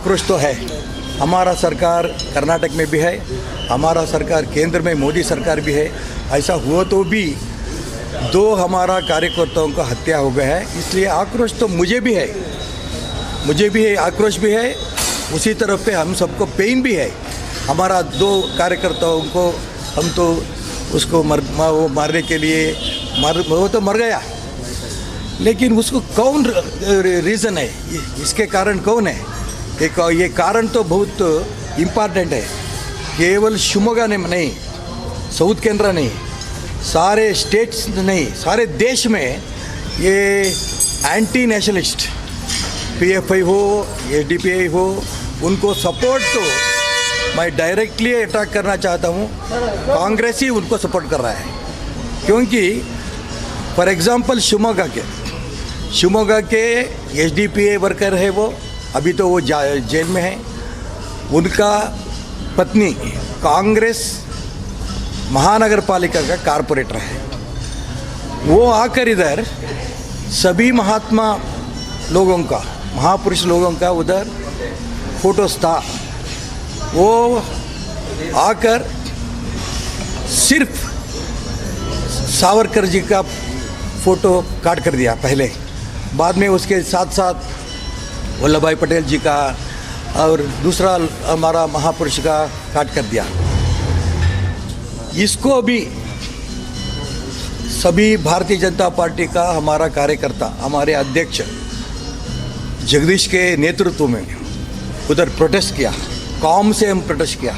आक्रोश तो है। हमारा सरकार कर्नाटक में भी है, हमारा सरकार केंद्र में मोदी सरकार भी है। ऐसा हुआ तो भी 2 हमारा कार्यकर्ताओं का हत्या हो गया है, इसलिए आक्रोश तो मुझे भी है, आक्रोश भी है। उसी तरफ पे हम सबको पेन भी है। हमारा 2 कार्यकर्ताओं को हम तो उसको वो मारने के लिए वो तो मर गया, लेकिन उसको कौन रीज़न है, इसके कारण कौन है? ये कारण तो बहुत इम्पॉर्टेंट है। केवल शिवमोगा ने नहीं, साउथ केंद्र नहीं, सारे स्टेट्स नहीं, सारे देश में ये एंटी नेशनलिस्ट PFI हो, SDPI हो, उनको सपोर्ट तो मैं डायरेक्टली अटैक करना चाहता हूँ। कांग्रेस ही उनको सपोर्ट कर रहा है, क्योंकि फॉर एग्जांपल शिवमोगा के SDPI वर्कर है, वो अभी तो वो जेल में है। उनका पत्नी कांग्रेस महानगर पालिका का कारपोरेटर है। वो आकर इधर सभी महात्मा लोगों का, महापुरुष लोगों का उधर फोटोस था। वो आकर सिर्फ सावरकर जी का फ़ोटो काट कर दिया पहले, बाद में उसके साथ साथ वल्लभ भाई पटेल जी का और दूसरा हमारा महापुरुष का काट कर दिया। इसको भी सभी भारतीय जनता पार्टी का हमारा कार्यकर्ता, हमारे अध्यक्ष जगदीश के नेतृत्व में उधर प्रोटेस्ट किया। कॉम से हम प्रोटेस्ट किया,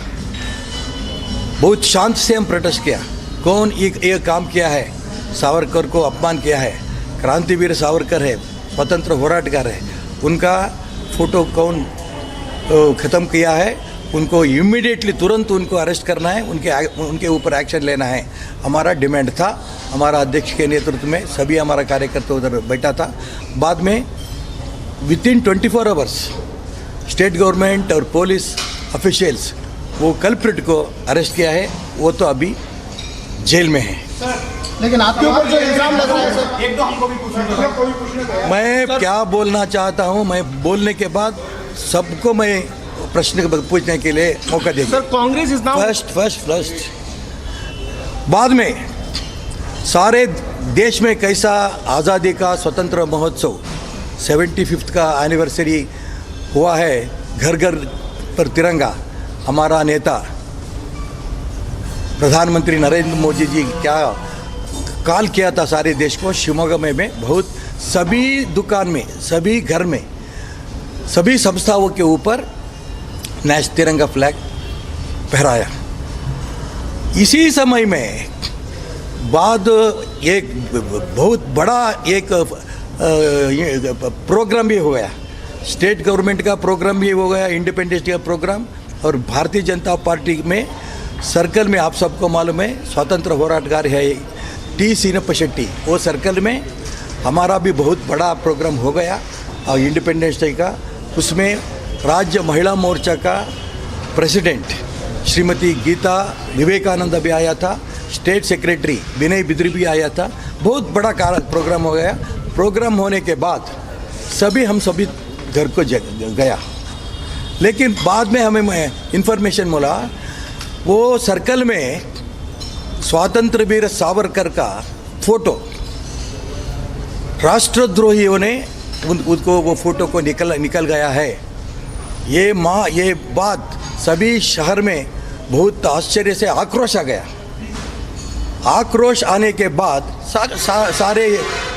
बहुत शांत से हम प्रोटेस्ट किया। कौन ये काम किया है? सावरकर को अपमान किया है। क्रांतिवीर सावरकर है, स्वतंत्र होराटगार है, उनका फ़ोटो कौन ख़त्म किया है? उनको इमीडिएटली तुरंत उनको अरेस्ट करना है, उनके ऊपर एक्शन लेना है, हमारा डिमांड था। हमारा अध्यक्ष के नेतृत्व में सभी हमारा कार्यकर्ता उधर बैठा था। बाद में विथिन 24 आवर्स स्टेट गवर्नमेंट और पुलिस ऑफिशियल्स वो कल्प्रिट को अरेस्ट किया है, वो तो अभी जेल में है। लेकिन आपके ऊपर जो इल्जाम लग रहा है सर, एक दो हमको भी पूछना। मैं क्या बोलना चाहता हूँ, मैं बोलने के बाद सबको मैं प्रश्न पूछने के लिए मौका देंगे। Sir, Congress is now first बाद में सारे देश में कैसा आज़ादी का स्वतंत्र महोत्सव 75th का एनिवर्सरी हुआ है, घर घर पर तिरंगा। हमारा नेता प्रधानमंत्री नरेंद्र मोदी जी क्या कॉल किया था सारे देश को। शिवमोगा में बहुत सभी दुकान में, सभी घर में, सभी संस्थाओं के ऊपर तिरंगा फ्लैग फहराया। इसी समय में बाद एक बहुत बड़ा एक प्रोग्राम भी हो गया, स्टेट गवर्नमेंट का प्रोग्राम भी हो गया, इंडिपेंडेंस डे का प्रोग्राम। और भारतीय जनता पार्टी में सर्कल में आप सबको मालूम है, स्वतंत्र होराटगार है T सीनप्पा शेट्टी, वो सर्कल में हमारा भी बहुत बड़ा प्रोग्राम हो गया और इंडिपेंडेंस डे का। उसमें राज्य महिला मोर्चा का प्रेसिडेंट श्रीमती गीता विवेकानंद भी आया था, स्टेट सेक्रेटरी विनय बिद्री भी आया था। बहुत बड़ा प्रोग्राम हो गया। प्रोग्राम होने के बाद हम सभी घर को गया, लेकिन बाद में हमें इंफॉर्मेशन मिला वो सर्कल में स्वातंत्र वीर सावरकर का फोटो राष्ट्रद्रोहियों ने उनको वो फोटो को निकल गया है। ये बात सभी शहर में बहुत आश्चर्य से आक्रोश आ गया। आक्रोश आने के बाद सारे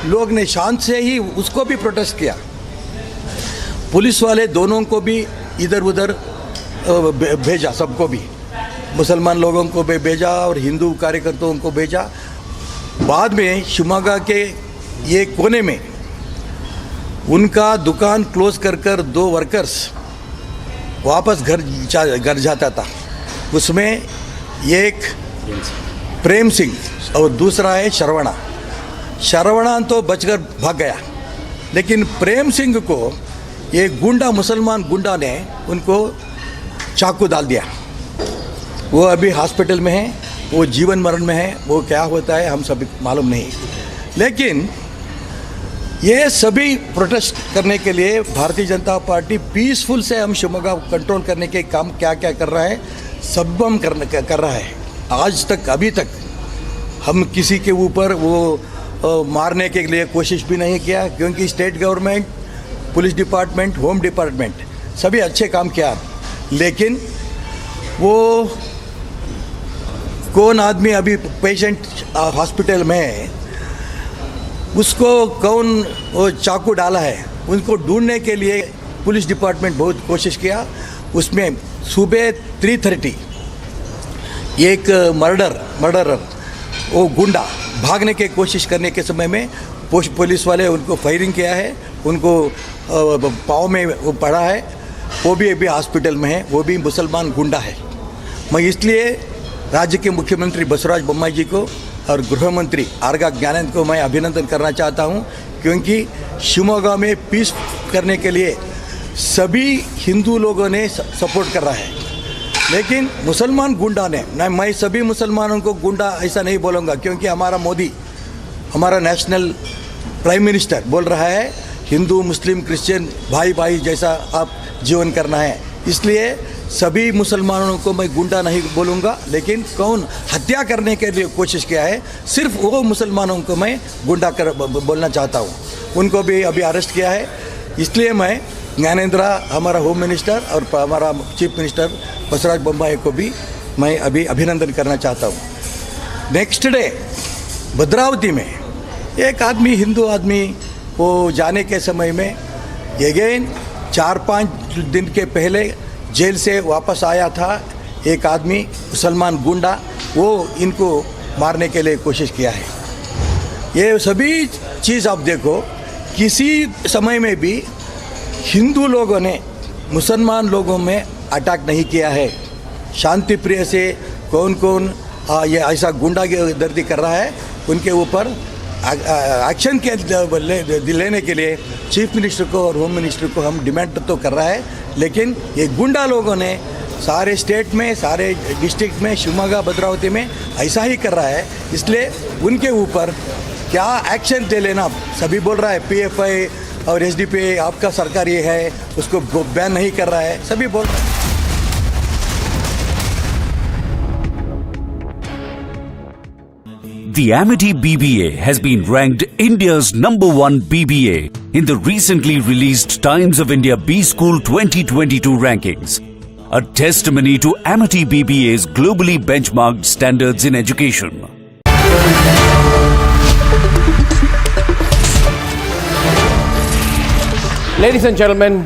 लोग ने शांत से ही उसको भी प्रोटेस्ट किया। पुलिस वाले दोनों को भी इधर उधर भेजा, सबको भी, मुसलमान लोगों को भी भेजा और हिंदू कार्यकर्ताओं को भेजा। बाद में शिवमोगा के ये कोने में उनका दुकान क्लोज कर 2 वर्कर्स वापस घर जाता था। उसमें एक प्रेम सिंह और दूसरा है शरवणा तो बचकर भाग गया, लेकिन प्रेम सिंह को ये मुसलमान गुंडा ने उनको चाकू डाल दिया। वो अभी हॉस्पिटल में है, वो जीवन मरण में है। वो क्या होता है हम सभी मालूम नहीं। लेकिन ये सभी प्रोटेस्ट करने के लिए भारतीय जनता पार्टी पीसफुल से हम शिवमोगा कंट्रोल करने के काम क्या क्या कर रहा है, सब हम कर रहा है। आज तक अभी तक हम किसी के ऊपर वो मारने के लिए कोशिश भी नहीं किया, क्योंकि state government, police department, home department सभी अच्छे काम किया। लेकिन वो कौन आदमी अभी पेशेंट हॉस्पिटल में है, उसको कौन वो चाकू डाला है, उनको ढूंढने के लिए पुलिस डिपार्टमेंट बहुत कोशिश किया। उसमें सुबह 3:30 एक मर्डरर वो गुंडा भागने की कोशिश करने के समय में पुलिस वाले उनको फायरिंग किया है, उनको पाँव में वो पड़ा है, वो भी अभी हॉस्पिटल में है, वो भी मुसलमान गुंडा है। मैं इसलिए राज्य के मुख्यमंत्री बसवराज बोम्माई जी को और गृह मंत्री आरगा ज्ञानेंद्र को मैं अभिनंदन करना चाहता हूं, क्योंकि शिवमोगा में पीस करने के लिए सभी हिंदू लोगों ने सपोर्ट कर रहा है। लेकिन मुसलमान गुंडा ने, मैं सभी मुसलमानों को गुंडा ऐसा नहीं बोलूँगा, क्योंकि हमारा मोदी, हमारा नेशनल प्राइम मिनिस्टर बोल रहा है हिंदू मुस्लिम क्रिश्चियन भाई भाई जैसा आप जीवन करना है। इसलिए सभी मुसलमानों को मैं गुंडा नहीं बोलूँगा, लेकिन कौन हत्या करने के लिए कोशिश किया है, सिर्फ वो मुसलमानों को मैं गुंडा बोलना चाहता हूँ। उनको भी अभी अरेस्ट किया है। इसलिए मैं ज्ञानेंद्र, हमारा होम मिनिस्टर और हमारा चीफ मिनिस्टर बसवराज बोम्माई को भी मैं अभी अभिनंदन करना चाहता हूँ। नेक्स्ट डे भद्रावती में एक आदमी, हिंदू आदमी, वो जाने के समय में अगेन 4-5 दिन के पहले जेल से वापस आया था एक आदमी, मुसलमान गुंडा, वो इनको मारने के लिए कोशिश किया है। ये सभी चीज़ आप देखो, किसी समय में भी हिंदू लोगों ने मुसलमान लोगों में अटैक नहीं किया है। शांति प्रिय से कौन कौन ये ऐसा गुंडागर्दी कर रहा है, उनके ऊपर एक्शन के लेने के लिए चीफ मिनिस्टर को और होम मिनिस्टर को हम डिमांड तो कर रहा है। लेकिन ये गुंडा लोगों ने सारे स्टेट में, सारे डिस्ट्रिक्ट में, शिवमोगा भद्रावती में ऐसा ही कर रहा है। इसलिए उनके ऊपर क्या एक्शन ले लेना, सभी बोल रहा है PFI और SDP आपका सरकार ये है, उसको बैन नहीं कर रहा है, सभी बोल रहे हैं। The Amity BBA has been ranked India's #1 BBA in the recently released Times of India B School 2022 rankings, a testimony to Amity BBA's globally benchmarked standards in education. Ladies and gentlemen,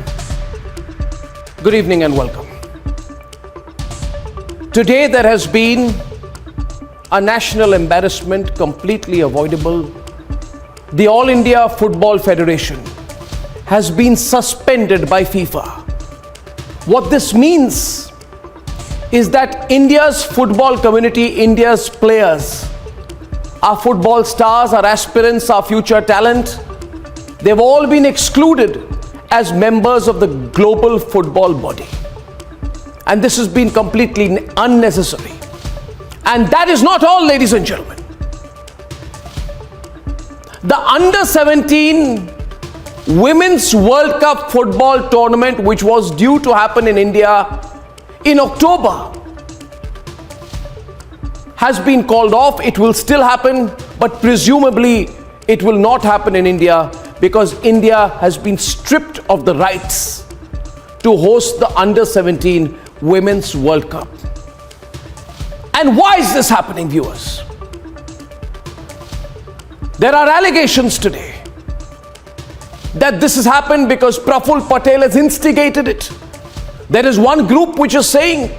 good evening and welcome. Today there has been a national embarrassment completely avoidable. The All India Football Federation has been suspended by FIFA. What this means is that India's football community, India's players, our football stars, our aspirants, our future talent, they've all been excluded as members of the global football body. And this has been completely unnecessary. And that is not all, ladies and gentlemen. The Under-17 Women's World Cup football tournament, which was due to happen in India in October, has been called off. It will still happen, but presumably it will not happen in India because India has been stripped of the rights to host the Under-17 Women's World Cup. And why is this happening, viewers? There are allegations today that this has happened because Praful Patel has instigated it. There is one group which is saying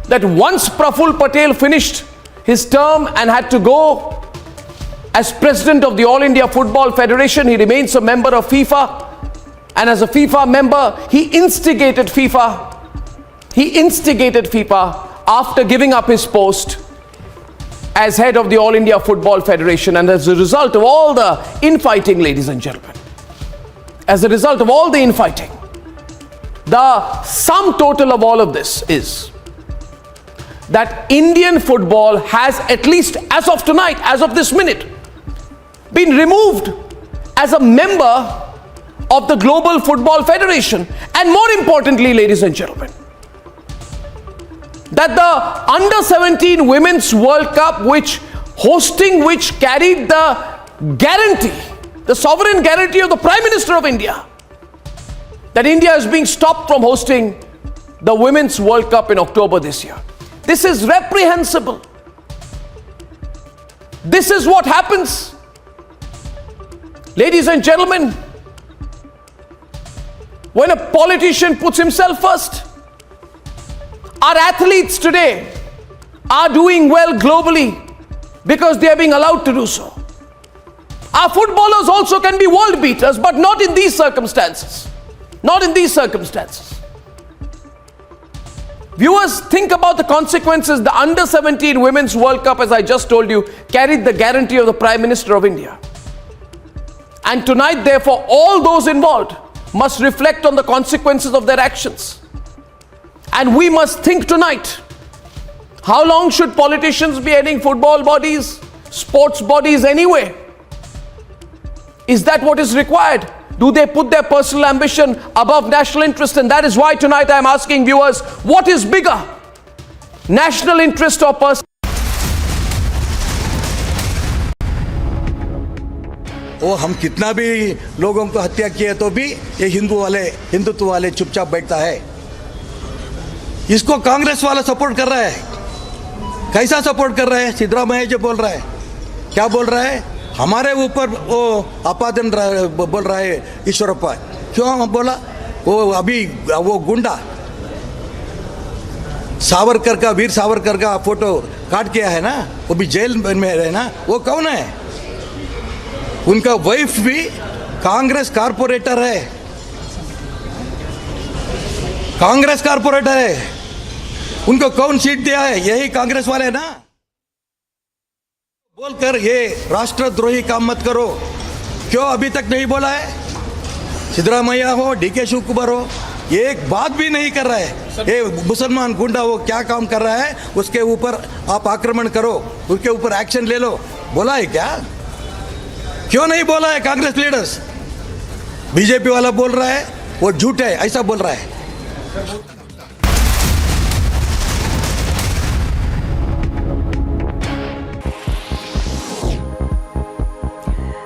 that once Praful Patel finished his term and had to go as president of the All India Football Federation, he remains a member of FIFA, and as a FIFA member, he instigated FIFA after giving up his post as head of the All India Football Federation. And as a result of all the infighting, ladies and gentlemen, as a result of all the infighting, the sum total of all of this is that Indian football has, at least as of tonight, as of this minute, been removed as a member of the Global Football Federation. And more importantly, ladies and gentlemen, that the Under-17 Women's World Cup, which carried the guarantee, the sovereign guarantee of the Prime Minister of India, that India is being stopped from hosting the Women's World Cup in October this year. This is reprehensible. This is what happens. Ladies and gentlemen, when a politician puts himself first, our athletes today are doing well globally because they are being allowed to do so. Our footballers also can be world beaters, but not in these circumstances. Not in these circumstances. Viewers, think about the consequences. The Under-17 Women's World Cup, as I just told you, carried the guarantee of the Prime Minister of India. And tonight, therefore, all those involved must reflect on the consequences of their actions. And we must think tonight, how long should politicians be heading football bodies, sports bodies anyway? Is that what is required? Do they put their personal ambition above national interest? And that is why tonight I am asking viewers, what is bigger? National interest or personal? वो हम कितना भी लोगों को हत्या किए तो भी ये हिंदुत्व वाले चुपचाप बैठता है। इसको कांग्रेस वाला सपोर्ट कर रहा है। कैसा सपोर्ट कर रहा है? सिद्धरामैया जो बोल रहा है, क्या बोल रहा है? हमारे ऊपर वो आपादन बोल रहा है ईश्वरप्पा। क्यों बोला? वो अभी वो गुंडा सावरकर का, वीर सावरकर का फोटो काट किया है ना, वो भी जेल में है ना, वो कौन है? उनका वाइफ भी कांग्रेस कारपोरेटर है, कांग्रेस कारपोरेटर है। उनको कौन सीट दिया है? यही कांग्रेस वाले ना। बोलकर ये राष्ट्रद्रोही काम मत करो। क्यों अभी तक नहीं बोला है? सिद्धरामैया हो, डीके शिव कुमार हो, ये एक बात भी नहीं कर रहा है। ये मुसलमान गुंडा वो क्या काम कर रहा है, उसके ऊपर आप आक्रमण करो, उसके ऊपर एक्शन ले लो। बोला है क्या? क्यों नहीं बोला है कांग्रेस लीडर्स? बीजेपी वाला बोल रहा है वो झूठ है, ऐसा बोल रहा है।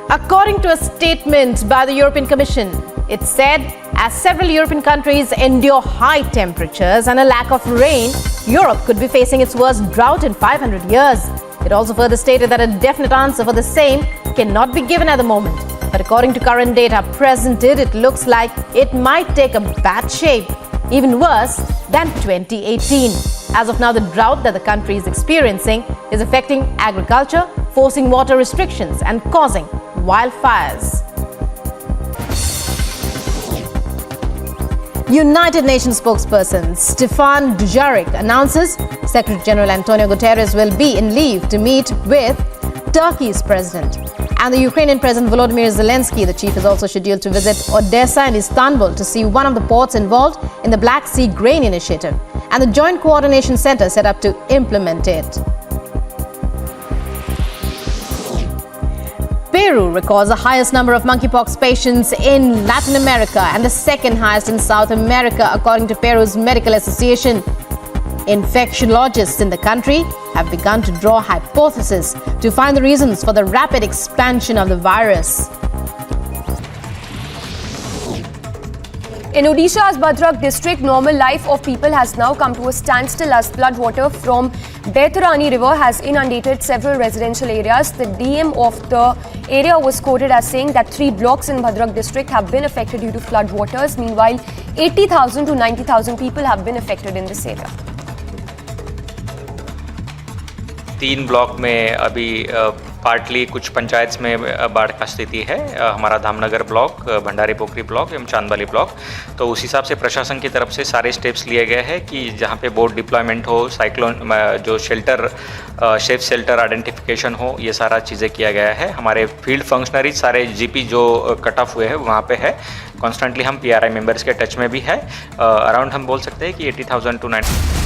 According to a statement by the European Commission, it said as several European countries endure high temperatures and a lack of rain, Europe could be facing its worst drought in 500 years. It also further stated that a definite answer for the same cannot be given at the moment. But according to current data presented, it looks like it might take a bad shape, even worse than 2018. As of now, the drought that the country is experiencing is affecting agriculture, forcing water restrictions and causing wildfires. United Nations spokesperson Stefan Dujarric announces Secretary General Antonio Guterres will be in leave to meet with Turkey's president. And the Ukrainian President Volodymyr Zelensky, the chief, is also scheduled to visit Odessa and Istanbul to see one of the ports involved in the Black Sea Grain Initiative and the Joint Coordination Center set up to implement it. Peru records the highest number of monkeypox patients in Latin America and the second highest in South America, according to Peru's Medical Association. Infectiologists in the country have begun to draw hypotheses to find the reasons for the rapid expansion of the virus. In Odisha's Bhadrak district, normal life of people has now come to a standstill as floodwater from Baitarani river has inundated several residential areas. The DM of the area was quoted as saying that 3 blocks in Bhadrak district have been affected due to floodwaters. Meanwhile, 80,000 to 90,000 people have been affected in this area. 3 block में अभी partly कुछ पंचायत में बाढ़ का स्थिति है। हमारा Dhamnagar block, Bhandari पोखरी block एवं चांदवाली ब्लॉक। तो उस हिसाब से प्रशासन की तरफ से सारे स्टेप्स लिए गए हैं कि जहाँ पे बोट डिप्लॉयमेंट हो, साइक्लोन जो शेल्टर सेफ शेल्टर आइडेंटिफिकेशन हो, ये सारा चीज़ें किया गया है। हमारे फील्ड फंक्शनरीज सारे जीपी जो कट ऑफ हुए हैं वहाँ पे है। कॉन्स्टेंटली हम पीआरआई मेंबर्स के टच में भी है। अराउंड हम बोल सकते हैं कि 80,000 टू 90,000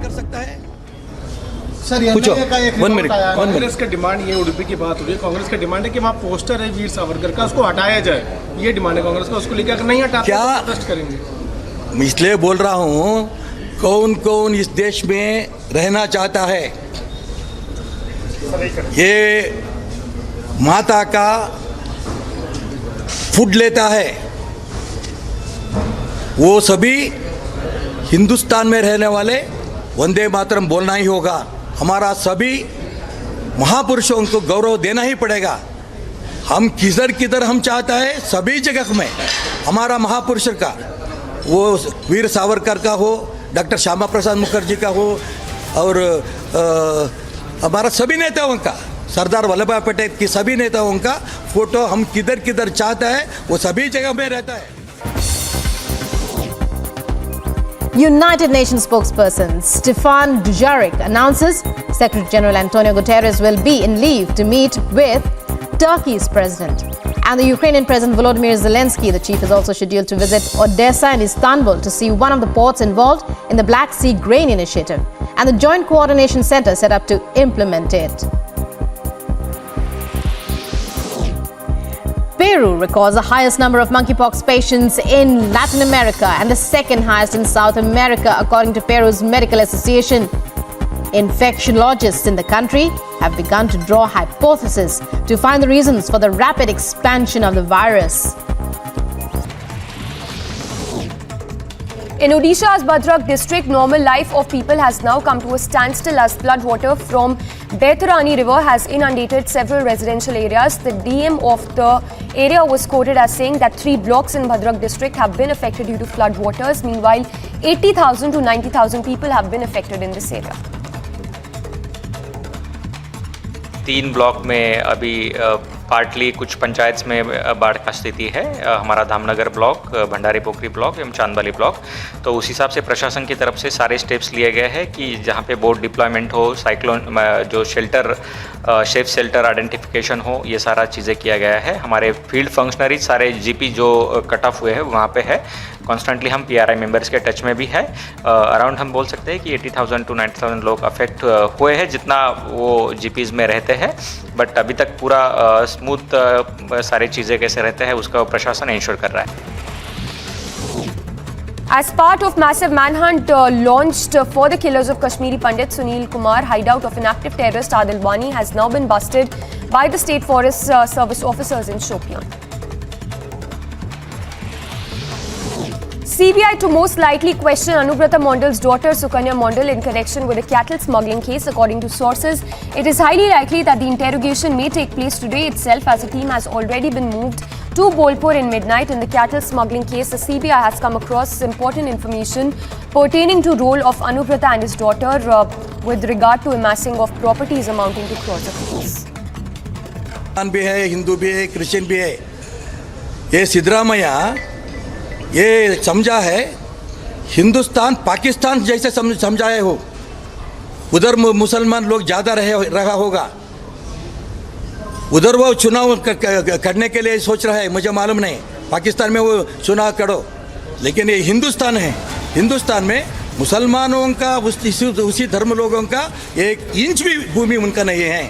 कर सकता है। सर पूछो का एक 1 मिनट कांग्रेस का डिमांड ये उडुपी की बात हो रही है। कांग्रेस का डिमांड है कि वहाँ पोस्टर है वीर सावरकर का, उसको हटाया जाए। ये डिमांड है कांग्रेस का। उसको लेकर अगर नहीं हटाते क्या तो प्रोटेस्ट करेंगे। इसलिए बोल रहा हूँ, कौन कौन इस देश में रहना चाहता है। ये माता का फूड लेता है, वो सभी हिंदुस्तान में रहने वाले वंदे मातरम बोलना ही होगा। हमारा सभी महापुरुषों को गौरव देना ही पड़ेगा। हम किधर हम चाहता है सभी जगह में हमारा महापुरुष का, वो वीर सावरकर का हो, डॉक्टर श्यामा प्रसाद मुखर्जी का हो, और हमारा सभी नेताओं का, सरदार वल्लभ भाई पटेल की सभी नेताओं का फोटो हम किधर चाहता है वो सभी जगह में रहता है। United Nations spokesperson Stefan Dujarric announces Secretary General Antonio Guterres will be in leave to meet with Turkey's president. And the Ukrainian President Volodymyr Zelensky, the chief, is also scheduled to visit Odessa and Istanbul to see one of the ports involved in the Black Sea Grain Initiative and the Joint Coordination Center set up to implement it. Peru records the highest number of monkeypox patients in Latin America and the second highest in South America, according to Peru's Medical Association. Infectiologists in the country have begun to draw hypotheses to find the reasons for the rapid expansion of the virus. In Odisha's Bhadrak district, normal life of people has now come to a standstill as floodwater from Baitarani river has inundated several residential areas. The DM of the area was quoted as saying that 3 blocks in Bhadrak district have been affected due to floodwaters. Meanwhile, 80,000 to 90,000 people have been affected in this area. 3 block में अभी partly कुछ पंचायत में बाढ़ का स्थिति है। हमारा Dhamnagar block, Bhandari पोखरी block एवं चांदवाली ब्लॉक। तो उस हिसाब से प्रशासन की तरफ से सारे स्टेप्स लिए गए हैं कि जहाँ पे बोट डिप्लॉयमेंट हो, साइक्लोन जो शेल्टर सेफ शेल्टर आइडेंटिफिकेशन हो, ये सारा चीज़ें किया गया है। हमारे फील्ड फंक्शनरीज सारे जीपी जो कट ऑफ हुए हैं वहाँ पे है। कॉन्स्टेंटली हम पीआरआई मेंबर्स के टच में भी है। अराउंड हम बोल सकते हैं कि 80,000 टू 90,000 लोग अफेक्ट हुए हैं जितना वो जीपीज में रहते हैं। बट अभी तक पूरा स्मूथ सारी चीज़ें कैसे रहते हैं उसका प्रशासन इंश्योर कर रहा है। As part of massive manhunt launched for the killers of Kashmiri Pandit Sunil Kumar, hideout of inactive terrorist Adil Wani has now been busted by the State Forest Service officers in Shopian. CBI to most likely question Anubrata Mondal's daughter Sukanya Mondal in connection with a cattle smuggling case. According to sources, it is highly likely that the interrogation may take place today itself, as a team has already been moved to Bolpur in midnight. In the cattle smuggling case, the CBI has come across important information pertaining to role of Anubrata and his daughter with regard to amassing of properties amounting to crores of rupees. भी है, हिंदू भी है, Christian भी है। ये सिद्धरामैया ये समझा है हिंदुस्तान पाकिस्तान जैसे समझाए हो। उधर मुसलमान लोग ज़्यादा रहा होगा, उधर वो चुनाव करने के लिए सोच रहा है, मुझे मालूम नहीं। पाकिस्तान में वो चुनाव करो, लेकिन ये हिंदुस्तान है। हिंदुस्तान में मुसलमानों का उसी धर्म लोगों का 1 इंच भी भूमि उनका नहीं है।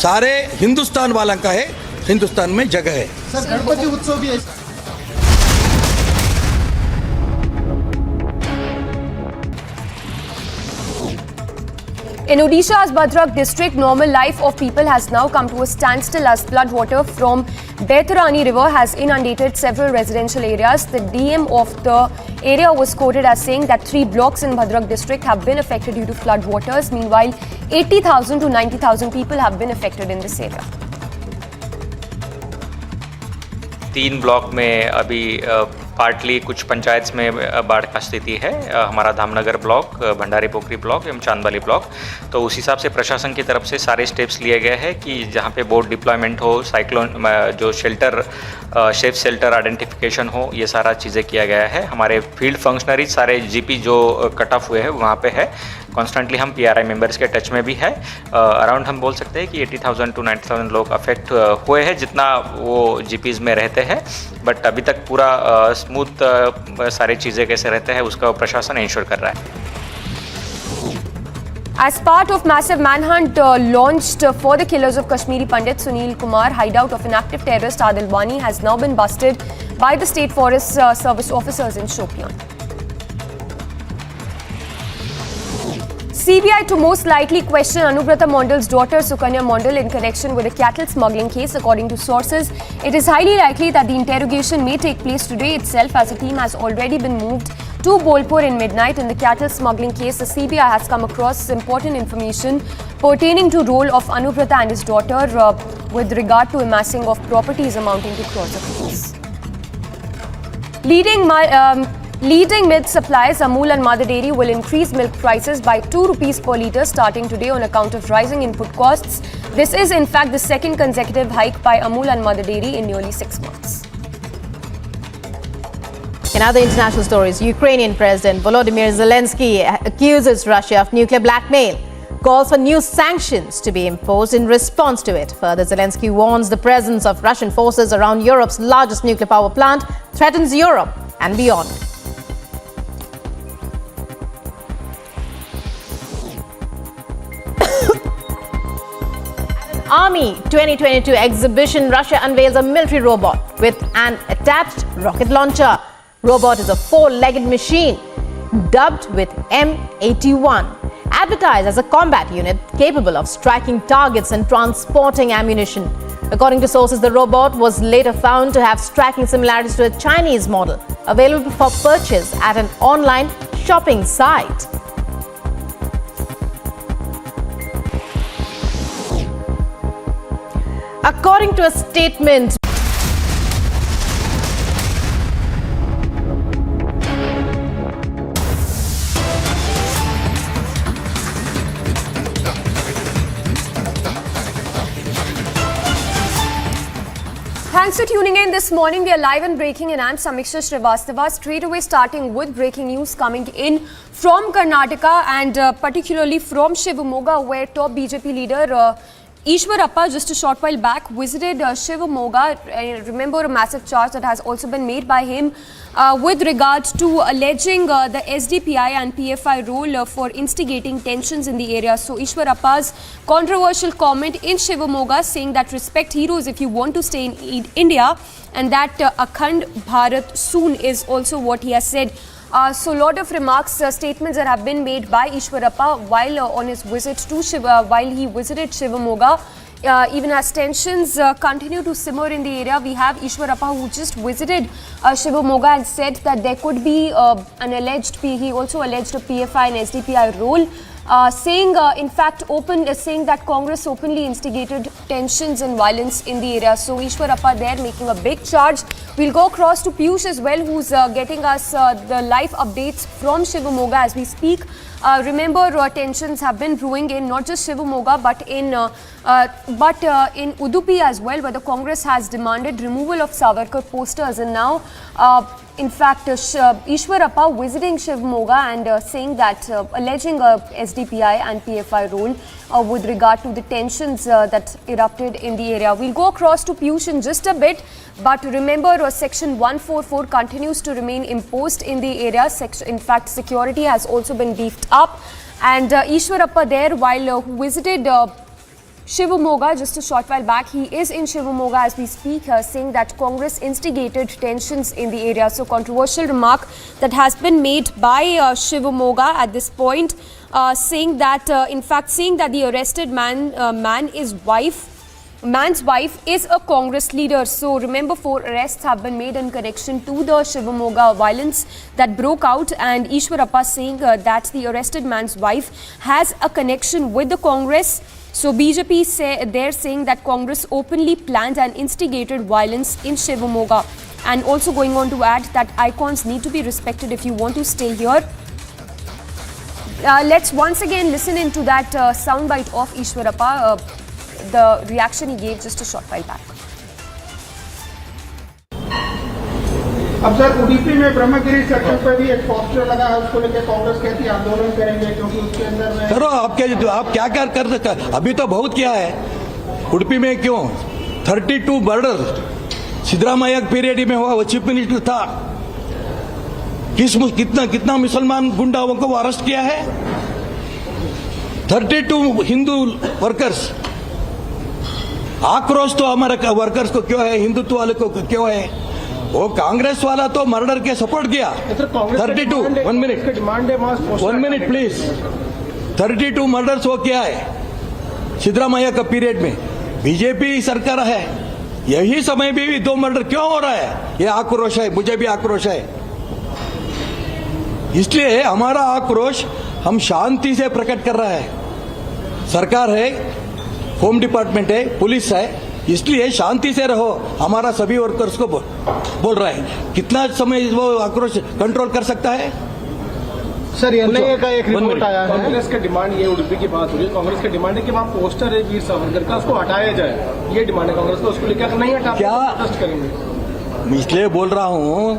सारे हिंदुस्तान वालों का है, हिंदुस्तान में जगह है। सर गणपति उत्सव भी है। In Odisha's Bhadrak district, normal life of people has now come to a standstill as floodwater from Baitarani river has inundated several residential areas. The DM of the area was quoted as saying that 3 blocks in Bhadrak district have been affected due to floodwaters. Meanwhile, 80,000 to 90,000 people have been affected in this area. 3 block में अभी partly कुछ पंचायत में बाढ़ का स्थिति है। हमारा Dhamnagar block, Bhandari पोखरी block एवं चांदवाली ब्लॉक। तो उस हिसाब से प्रशासन की तरफ से सारे स्टेप्स लिए गए हैं कि जहाँ पे बोट डिप्लॉयमेंट हो, साइक्लोन जो शेल्टर सेफ शेल्टर आइडेंटिफिकेशन हो, ये सारा चीज़ें किया गया है। हमारे फील्ड फंक्शनरीज सारे जीपी जो कट ऑफ हुए हैं वहाँ पे है। कॉन्स्टेंटली हम पीआरआई मेंबर्स के टच में भी है। अराउंड हम बोल सकते हैं कि 80,000 टू 90,000 लोग अफेक्ट हुए हैं जितना वो जीपीज में रहते हैं। बट अभी तक पूरा स्मूथ सारी चीज़ें कैसे रहते हैं उसका प्रशासन इंश्योर कर रहा है। As part of massive manhunt launched for the killers of Kashmiri Pandit Sunil Kumar, hideout of inactive terrorist Adil Wani has now been busted by the State Forest Service officers in Shopian. CBI to most likely question Anubrata Mondal's daughter Sukanya Mondal in connection with a cattle smuggling case. According to sources, it is highly likely that the interrogation may take place today itself, as a team has already been moved to Bolpur in midnight. In the cattle smuggling case, the CBI has come across important information pertaining to role of Anubrata and his daughter with regard to amassing of properties amounting to crores of rupees. Leading milk suppliers Amul and Mother Dairy will increase milk prices by 2 rupees per litre starting today on account of rising input costs. This is in fact the second consecutive hike by Amul and Mother Dairy in nearly 6 months. In other international stories, Ukrainian President Volodymyr Zelensky accuses Russia of nuclear blackmail, calls for new sanctions to be imposed in response to it. Further, Zelensky warns the presence of Russian forces around Europe's largest nuclear power plant threatens Europe and beyond. Army 2022 exhibition, Russia unveils a military robot with an attached rocket launcher. Robot is a 4-legged machine dubbed with M81, advertised as a combat unit capable of striking targets and transporting ammunition. According to sources, the robot was later found to have striking similarities to a Chinese model available for purchase at an online shopping site. According to a statement, thanks for tuning in this morning. We are live and breaking, and I'm Samiksha Srivastava. Straight away starting with breaking news coming in from Karnataka and particularly from Shivamogga, where top BJP leader Ishwarappa just a short while back visited Shivamogga. Remember a massive charge that has also been made by him with regards to alleging the SDPI and PFI role for instigating tensions in the area. So Ishwarappa's controversial comment in Shivamogga saying that respect heroes if you want to stay in India, and that Akhand Bharat soon is also what he has said. So a lot of remarks, statements that have been made by Ishwarappa while on his visit to while he visited Shivamogga. Even as tensions continue to simmer in the area, we have Ishwarappa who just visited Shivamogga and said that there could be he also alleged a PFI and SDPI role. Saying that Congress openly instigated tensions and violence in the area. So Ishwarappa there making a big charge. We'll go across to Piyush as well, who's getting us the live updates from Shivamogga as we speak. Remember, tensions have been brewing in not just Shivamogga but in Udupi as well, where the Congress has demanded removal of Savarkar posters, and now Ishwarappa visiting Shivamogga and saying that alleging a SDPI and PFI role with regard to the tensions that erupted in the area. We'll go across to Piyush in just a bit, but remember Section 144 continues to remain imposed in the area. In fact, security has also been beefed up, and Ishwarappa there while visited Shivamogga just a short while back. He is in Shivamogga as we speak, saying that Congress instigated tensions in the area. So controversial remark that has been made by Shivamogga at this point, saying that the arrested man's wife is a Congress leader. So remember, 4 arrests have been made in connection to the Shivamogga violence that broke out, and Ishwarappa saying that the arrested man's wife has a connection with the Congress. So BJP they're saying that Congress openly planned and instigated violence in Shivamogga, and also going on to add that icons need to be respected if you want to stay here. Let's once again listen into that soundbite of Ishwarappa, the reaction he gave just a short while back. अब sir Udupi में Brahmagiri sector पर भी एक poster लगा है, उसको लेकर कांग्रेस कहती है आंदोलन करेंगे, क्योंकि उसके अंदर में करो आप क्या कर सकते हैं? अभी तो बहुत किया है उडुपी में। क्यों 32 मर्डर सिद्धरामैया पीरियड में हुआ, वो चीफ मिनिस्टर था। कितना मुसलमान गुंडाओं को वो अरेस्ट किया है? 32 हिंदू वर्कर्स, आक्रोश तो हमारे वर्कर्स को क्यों है, हिंदुत्व वाले को क्यों है? वो कांग्रेस वाला तो मर्डर के सपोर्ट किया। 32 1 मिनट डिमांड है 1 मिनट प्लीज। 32 मर्डर्स वो क्या है सिद्धरामैया का पीरियड में? बीजेपी सरकार है, यही समय में भी 2 मर्डर क्यों हो रहा है? ये आक्रोश है, मुझे भी आक्रोश है। इसलिए हमारा आक्रोश हम शांति से प्रकट कर रहा है। सरकार है, होम डिपार्टमेंट है, पुलिस है, इसलिए शांति से रहो, हमारा सभी वर्कर्स को बोल रहा है। कितना समय वो आक्रोश कंट्रोल कर सकता है? सर एनआईए का एक रिपोर्ट आया है। कांग्रेस का डिमांड, ये उडुपी की बात हो रही है, कांग्रेस का डिमांड है कि वहाँ पोस्टर है वीर सावरकर का, उसको हटाया जाए। ये डिमांड है कांग्रेस का, उसको लेकर नहीं हटा क्या प्रोटेस्ट करेंगे? इसलिए बोल रहा हूं,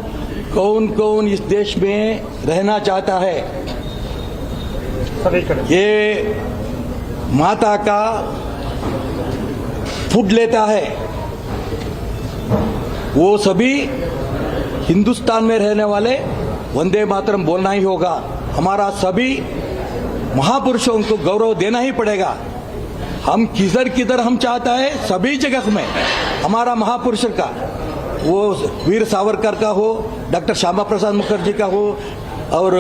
कौन कौन इस देश में रहना चाहता है? ये माता का फूड लेता है, वो सभी हिंदुस्तान में रहने वाले वंदे मातरम बोलना ही होगा। हमारा सभी महापुरुषों को गौरव देना ही पड़ेगा। हम किधर हम चाहता है, सभी जगह में हमारा महापुरुष का, वो वीर सावरकर का हो, डॉक्टर श्यामा प्रसाद मुखर्जी का हो, और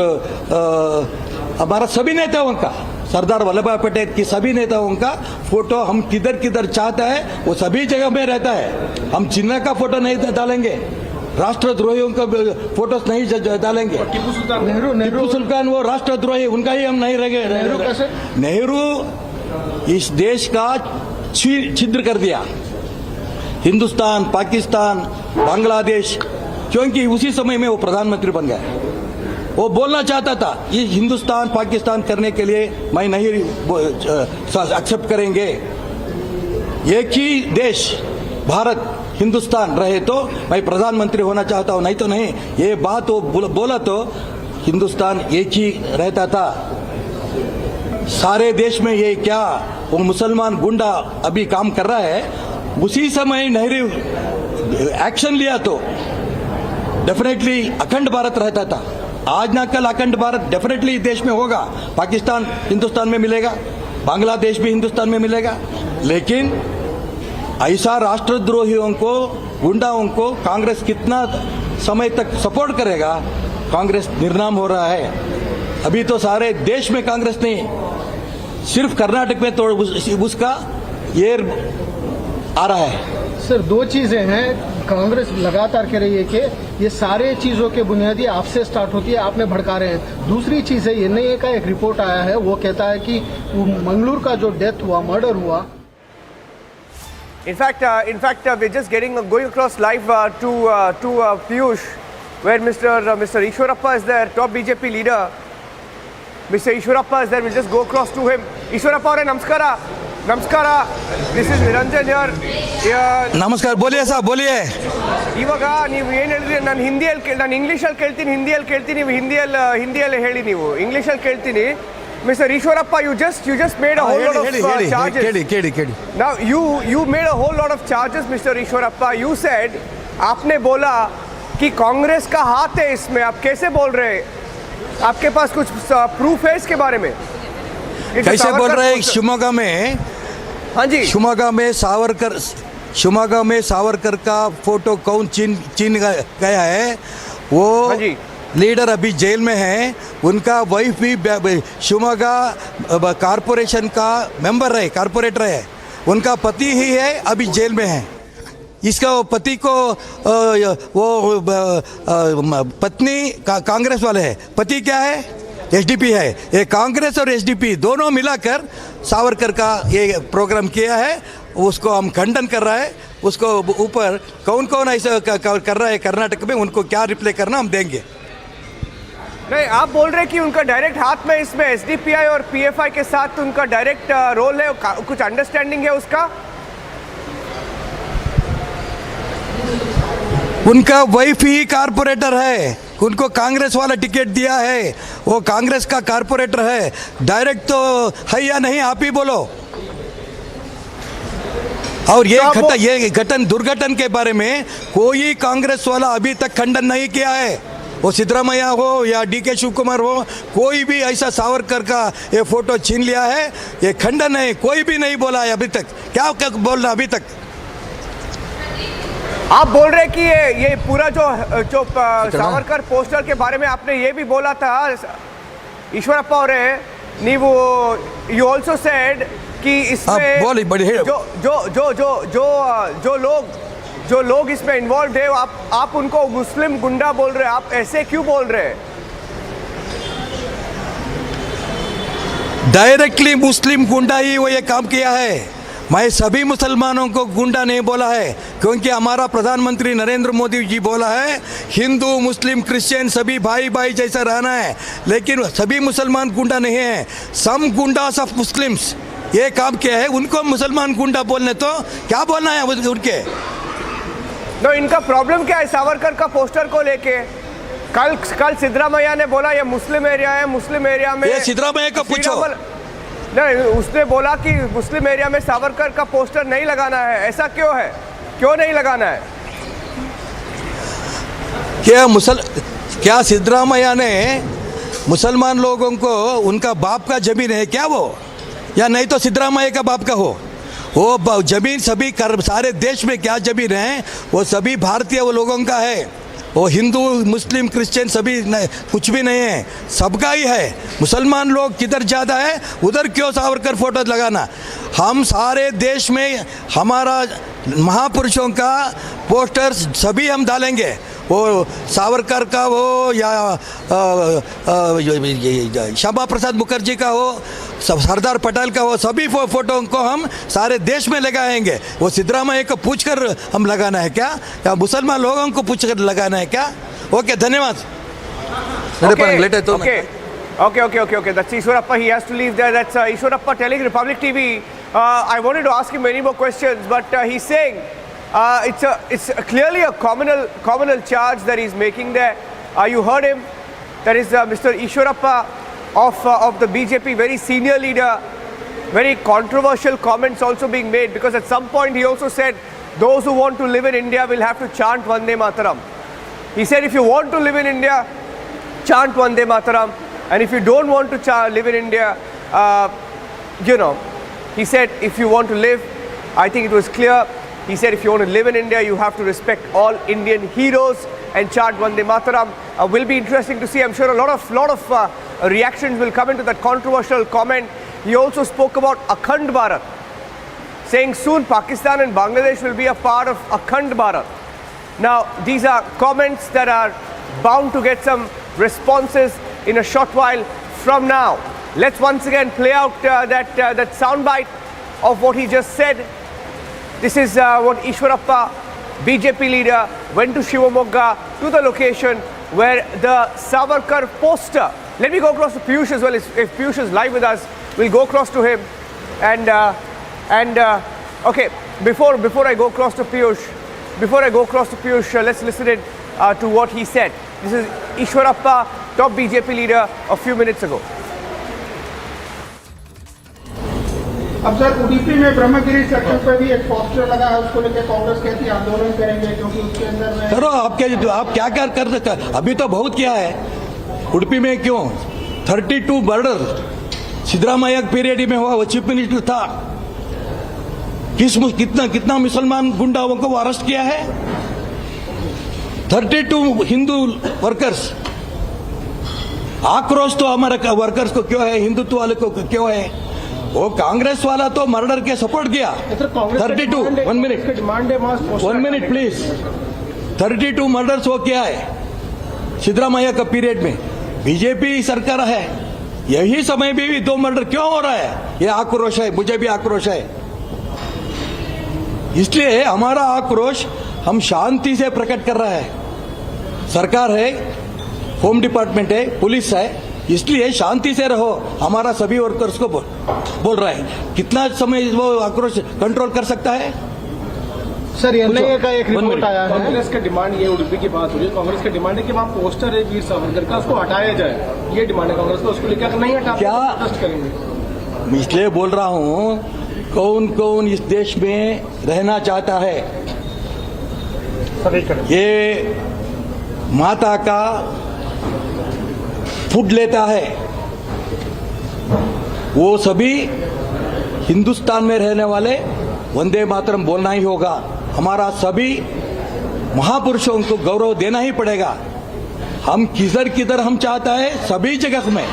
हमारा सभी नेताओं का, सरदार वल्लभ भाई पटेल की सभी नेताओं का फोटो हम किधर चाहता है, वो सभी जगह में रहता है। हम चिन्ह का फोटो नहीं डालेंगे, राष्ट्रद्रोहियों का फोटो नहीं डालेंगे। टीपू सुल्तान, टीपू सुल्तान वो राष्ट्रद्रोही, उनका ही हम नहीं रहेंगे। नेहरू इस देश का छिद्र कर दिया, हिंदुस्तान, पाकिस्तान, बांग्लादेश, क्योंकि उसी समय में वो प्रधानमंत्री बन गए। वो बोलना चाहता था ये हिंदुस्तान पाकिस्तान करने के लिए मैं नहीं एक्सेप्ट करेंगे, एक ही देश भारत हिंदुस्तान रहे तो मैं प्रधानमंत्री होना चाहता हूं, नहीं तो नहीं। ये बात वो बोला तो हिंदुस्तान एक ही रहता था। सारे देश में ये क्या वो मुसलमान गुंडा अभी काम कर रहा है, उसी समय नेहरू एक्शन लिया तो डेफिनेटली अखंड भारत रहता था। आज ना कल अखंड भारत डेफिनेटली देश में होगा, पाकिस्तान हिंदुस्तान में मिलेगा, बांग्लादेश भी हिंदुस्तान में मिलेगा। लेकिन ऐसा राष्ट्रद्रोहियों को, गुंडाओं को कांग्रेस कितना समय तक सपोर्ट करेगा? कांग्रेस निर्नाम हो रहा है। अभी तो सारे देश में कांग्रेस नहीं, सिर्फ कर्नाटक में तो उसका ये आ रहा है। सर दो चीजें हैं, कांग्रेस लगातार कह रही है कि ये सारे चीजों के बुनियादी आपसे स्टार्ट होती है, आप में भड़का रहे हैं। दूसरी चीज है, एनआईए का एक रिपोर्ट आया है, वो कहता है कि मंगलूर का जो डेथ हुआ, मर्डर हुआ। In fact, we're just going across live to Piyush, where Mr. Ishwarappa is there, top BJP leader. Mr. Ishwarappa is there. We'll just go across to him. Ishwarappa avare namaskara. Namaskara. This is Niranjan here. ನಮಸ್ಕಾರ, ಬೋಲಿಯೇ ಸಾಬ್ ಬೋಲಿಯೇ. ಇವಾಗ ನೀವು ಏನು ಹೇಳಿದ್ರಿ, ನಾನು ಹಿಂದಿಯಲ್ಲಿ, ನಾನು ಇಂಗ್ಲೀಷಲ್ಲಿ ಕೇಳ್ತೀನಿ, ಹಿಂದಿಯಲ್ಲಿ ಕೇಳ್ತೀನಿ, ನೀವು ಹಿಂದಿಯಲ್ಲಿ ಹೇಳಿ, ನೀವು ಇಂಗ್ಲೀಷಲ್ಲಿ ಕೇಳ್ತೀನಿ. Mr. Ishwarappa, you just made a whole lot of charges. केड़ी. Now you made a whole lot of charges, Mr. Ishwarappa. You said, आपने बोला कि कांग्रेस का हाथ है इसमें. आप कैसे बोल रहे हैं? आपके पास कुछ प्रूफ है इसके बारे में? कैसे बोल रहे हैं? शिवमोगा में, हाँ जी, शिवमोगा में सावरकर का फोटो कौन चीन गया है? वो हाँ जी, लीडर अभी जेल में है, उनका वाइफ भी शिवमोगा कारपोरेशन का मेंबर है, कारपोरेटर है, उनका पति ही है, अभी जेल में है। इसका पति को वो पत्नी कांग्रेस वाले है, पति क्या है? एसडीपी है। ये कांग्रेस और एसडीपी दोनों मिलाकर सावरकर का ये प्रोग्राम किया है, उसको हम खंडन कर रहा है। उसको ऊपर कौन ऐसा कर रहा है कर्नाटक में, उनको क्या रिप्लाई करना हम देंगे। नहीं, आप बोल रहे हैं कि उनका डायरेक्ट हाथ में इसमें एसडीपीआई और पीएफआई के साथ उनका डायरेक्ट रोल है, कुछ अंडरस्टैंडिंग है उसका? उनका वाइफ ही कारपोरेटर है, उनको कांग्रेस वाला टिकट दिया है, वो कांग्रेस का कारपोरेटर है। डायरेक्ट तो है या नहीं, आप ही बोलो। और ये दुर्घटना के बारे में कोई कांग्रेस वाला अभी तक खंडन नहीं किया है। वो सिद्धरामैया हो या DK शिव कुमार हो, कोई भी ऐसा सावरकर का ये फोटो छीन लिया है, ये खंडन है, कोई भी नहीं बोला है अभी तक। क्या बोलना अभी तक? आप बोल रहे कि ये पूरा जो सावरकर पोस्टर के बारे में आपने ये भी बोला था ईश्वरप्पा और ನೀವು यू ऑल्सो सेड कि इसमें जो लोग इसमें इन्वॉल्व है आप उनको मुस्लिम गुंडा बोल रहे हैं, आप ऐसे क्यों बोल रहे हैं? डायरेक्टली मुस्लिम गुंडा ही वो ये काम किया है। मैं सभी मुसलमानों को गुंडा नहीं बोला है, क्योंकि हमारा प्रधानमंत्री नरेंद्र मोदी जी बोला है हिंदू मुस्लिम क्रिश्चियन सभी भाई भाई जैसा रहना है, लेकिन सभी मुसलमान गुंडा नहीं है। सम गुंडास ऑफ मुस्लिम्स ये काम किया है, उनको मुसलमान गुंडा बोलने तो क्या बोलना है उनके? तो इनका प्रॉब्लम क्या है सावरकर का पोस्टर को लेके? कल सिद्धरामैया ने बोला ये मुस्लिम एरिया है, मुस्लिम एरिया में ये सिद्धरामैया का पूछो। नहीं, उसने बोला कि मुस्लिम एरिया में सावरकर का पोस्टर नहीं लगाना है। ऐसा क्यों है? क्यों नहीं लगाना है? क्या सिद्धरामैया ने मुसलमान लोगों को उनका बाप का जमीन है क्या वो, या नहीं तो सिद्धरामैया का बाप का हो? वो जमीन सभी सारे देश में क्या जमीन है वो सभी भारतीय वो लोगों का है। वो हिंदू मुस्लिम क्रिश्चियन सभी कुछ भी नहीं है, सबका ही है। मुसलमान लोग किधर ज़्यादा है उधर क्यों सावरकर फोटो लगाना? हम सारे देश में हमारा महापुरुषों का पोस्टर्स सभी हम डालेंगे, वो सावरकर का हो या श्यामा प्रसाद मुखर्जी का हो, सरदार पटेल का हो, सभी फोटो को हम सारे देश में लगाएंगे। वो सिद्धरामैया को पूछकर हम लगाना है क्या, या मुसलमान लोगों को पूछकर लगाना है क्या? ओके, धन्यवाद। Okay. That's Ishwarappa. He has to leave there. That's Ishwarappa telling Republic TV. I wanted to ask him many more questions, but he's saying it's clearly a communal charge that he's making there. You heard him. That is Mr. Ishwarappa of the BJP, very senior leader. Very controversial comments also being made, because at some point he also said those who want to live in India will have to chant Vande Mataram. He said if you want to live in India, chant Vande Mataram, and if you don't want to live in India, he said if you want to live, I think it was clear, he said if you want to live in India, you have to respect all Indian heroes and chant Vande Mataram. Will be interesting to see. I'm sure a lot of reactions will come into that controversial comment. He also spoke about Akhand Bharat, saying soon Pakistan and Bangladesh will be a part of Akhand Bharat. Now, these are comments that are bound to get some responses in a short while from now. Let's once again play out that soundbite of what he just said. This is what Ishwarappa, BJP leader, went to Shivamogga, to the location where the Savarkar poster. Let me go across to Piyush as well. If Piyush is live with us, we'll go across to him. Okay, before I go across to Piyush, let's listen in to what he said. This is Ishwarappa, top BJP leader, a few minutes ago. अब sir Udupi में Brahmagiri sector पर भी एक poster लगा है, उसको लेकर कांग्रेस कहती है आंदोलन करेंगे, क्योंकि उसके अंदर में करो आप क्या कर सकते हैं? अभी तो बहुत किया है उडुपी में। क्यों 32 मर्डर सिद्धरामैया पीरियड में हुआ, वो चीफ मिनिस्टर था। कितना मुसलमान गुंडाओं को वो अरेस्ट किया है? 32 हिंदू वर्कर्स। आक्रोश तो हमारे वर्कर्स को क्यों है, हिंदुत्व वाले को क्यों है? वो कांग्रेस वाला तो मर्डर के सपोर्ट किया। 32 1 मिनट प्लीज। 32 मर्डर्स वो किया है सिद्धरामैया का पीरियड में। बीजेपी सरकार है, यही समय में भी 2 मर्डर क्यों हो रहा है? ये आक्रोश है, मुझे भी आक्रोश है। इसलिए हमारा आक्रोश हम शांति से प्रकट कर रहा है। सरकार है, होम डिपार्टमेंट है, पुलिस है, इसलिए शांति से रहो, हमारा सभी वर्कर्स को बोल रहा है। कितना समय वो आक्रोश कंट्रोल कर सकता है? सर एनआईए का एक रिपोर्ट आया है। कांग्रेस का डिमांड, ये उडुपी की बात हो रही है, कांग्रेस का डिमांड है कि वहाँ पोस्टर है वीर सावरकर का, उसको हटाया जाए। ये डिमांड है कांग्रेस का, उसको लेकर नहीं हटा क्या करेंगे? इसलिए बोल रहा हूँ, कौन कौन इस देश में रहना चाहता है? ये माता का फूड लेता है वो सभी हिंदुस्तान में रहने वाले वंदे मातरम बोलना ही होगा। हमारा सभी महापुरुषों को गौरव देना ही पड़ेगा। हम किधर हम चाहता है सभी जगह में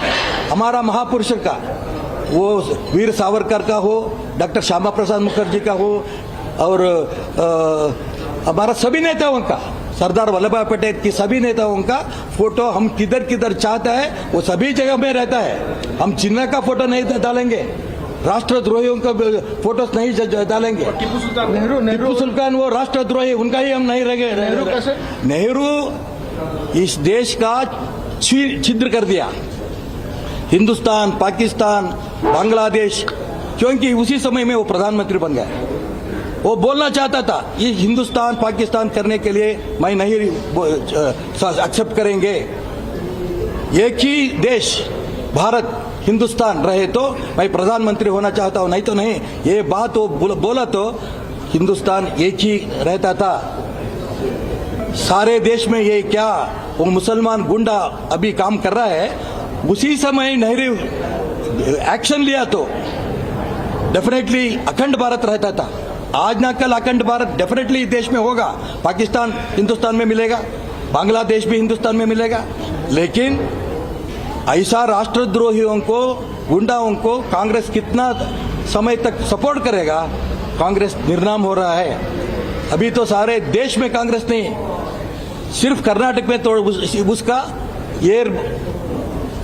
हमारा महापुरुष का, वो वीर सावरकर का हो, डॉक्टर श्यामा प्रसाद मुखर्जी का हो, और हमारा सभी नेताओं का, सरदार वल्लभ भाई पटेल की सभी नेताओं का फोटो हम किधर चाहता है वो सभी जगह में रहता है। हम चिन्ह का फोटो नहीं डालेंगे, राष्ट्रद्रोहियों का फोटो नहीं डालेंगे। टिप्पू सुल्तान वो राष्ट्रद्रोही, उनका ही हम नहीं रहेंगे। नेहरू इस देश का छिद्र कर दिया, हिंदुस्तान, पाकिस्तान, बांग्लादेश, क्योंकि उसी समय में वो प्रधानमंत्री बन गए। वो बोलना चाहता था ये हिंदुस्तान पाकिस्तान करने के लिए मैं नहीं एक्सेप्ट करेंगे, एक ही देश भारत हिंदुस्तान रहे तो मैं प्रधानमंत्री होना चाहता हूं, नहीं तो नहीं। ये बात वो बोला तो हिंदुस्तान एक ही रहता था। सारे देश में ये क्या वो मुसलमान गुंडा अभी काम कर रहा है, उसी समय नेहरू एक्शन लिया तो डेफिनेटली अखंड भारत रहता था। आज ना कल अखंड भारत डेफिनेटली देश में होगा। पाकिस्तान हिंदुस्तान में मिलेगा, बांग्लादेश भी हिंदुस्तान में मिलेगा, लेकिन ऐसा राष्ट्रद्रोहियों को, गुंडाओं को कांग्रेस कितना समय तक सपोर्ट करेगा? कांग्रेस निर्नाम हो रहा है। अभी तो सारे देश में कांग्रेस नहीं, सिर्फ कर्नाटक में तो उसका ये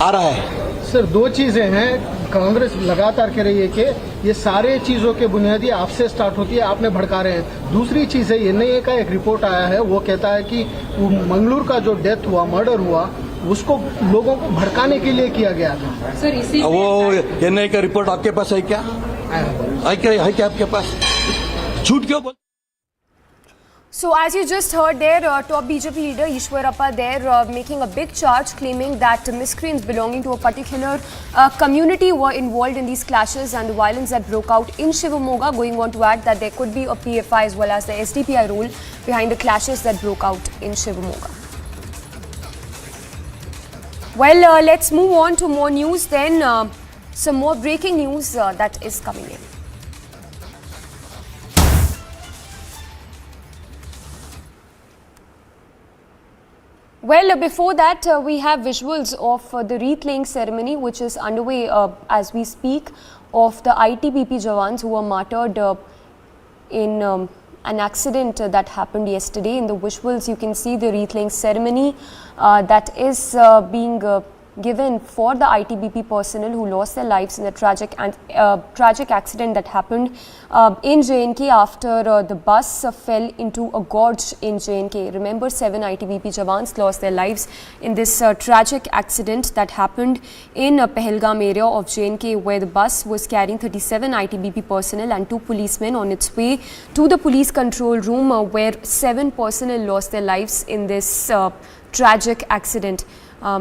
आ रहा है। सर, दो चीजें हैं। कांग्रेस लगातार कह रही है कि ये सारे चीजों के बुनियादी आपसे स्टार्ट होती है, आपने भड़का रहे हैं। दूसरी चीज है, एनआईए का एक रिपोर्ट आया है, वो कहता है कि मंगलूर का जो डेथ हुआ, मर्डर हुआ, उसको लोगों को भड़काने के लिए किया गया था। सर, इसी वो एनआईए का रिपोर्ट आपके पास है क्या? है क्या आपके पास? झूठ क्यों बोल? So as you just heard there, top BJP leader Ishwarappa there making a big charge, claiming that miscreants belonging to a particular community were involved in these clashes and the violence that broke out in Shivamogga, going on to add that there could be a PFI as well as the SDPI role behind the clashes that broke out in Shivamogga. Well, let's move on to more news then. Some more breaking news that is coming in. Well, before that, we have visuals of the wreath-laying ceremony which is underway as we speak, of the ITBP Jawans who were martyred in an accident that happened yesterday. In the visuals, you can see the wreath-laying ceremony that is being given for the ITBP personnel who lost their lives in a tragic accident that happened in JNK after the bus fell into a gorge in JNK. Remember, 7 ITBP Jawans lost their lives in this tragic accident that happened in Pahalgam area of JNK, where the bus was carrying 37 ITBP personnel and 2 policemen on its way to the police control room, where 7 personnel lost their lives in this tragic accident.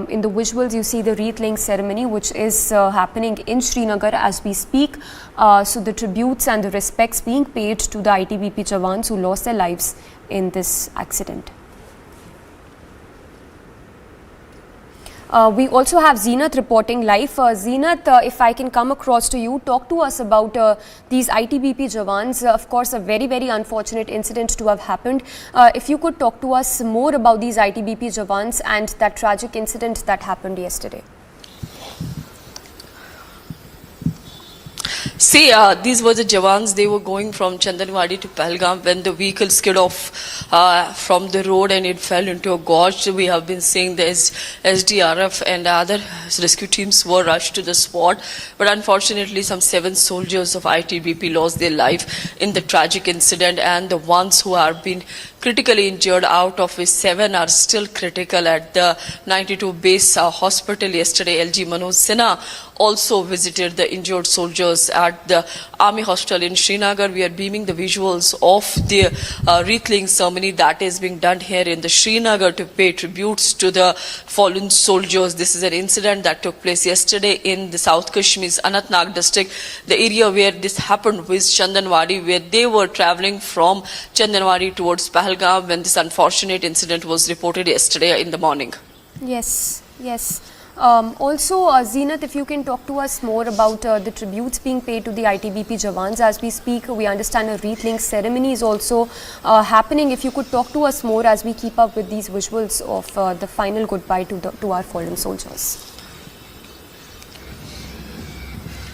In the visuals, you see the wreath-laying ceremony which is happening in Srinagar as we speak. So the tributes and the respects being paid to the ITBP Jawans who lost their lives in this accident. We also have Zeenath reporting live. Zeenath, if I can come across to you, talk to us about these ITBP Jawans. Of course, a very, very unfortunate incident to have happened. If you could talk to us more about these ITBP Jawans and that tragic incident that happened yesterday. See, these were the Jawans. They were going from Chandanwadi to Pahalgam when the vehicle skid off from the road and it fell into a gorge. We have been seeing the SDRF and other rescue teams were rushed to the spot. But unfortunately, some 7 soldiers of ITBP lost their life in the tragic incident, and the ones who are been critically injured, out of which 7 are still critical at the 92 base hospital. Yesterday, LG Manoj Sinha also visited the injured soldiers at the army hospital in Srinagar. We are beaming the visuals of the wreath-laying ceremony that is being done here in the Srinagar to pay tributes to the fallen soldiers. This is an incident that took place yesterday in the South Kashmir's Anantnag district. The area where this happened was Chandanwadi, where they were travelling from Chandanwadi towards Pahalgam when this unfortunate incident was reported yesterday in the morning. Yes, yes. Also, Zeenat, if you can talk to us more about the tributes being paid to the ITBP Jawans. As we speak, we understand a wreath-laying ceremony is also happening. If you could talk to us more as we keep up with these visuals of the final goodbye to our fallen soldiers.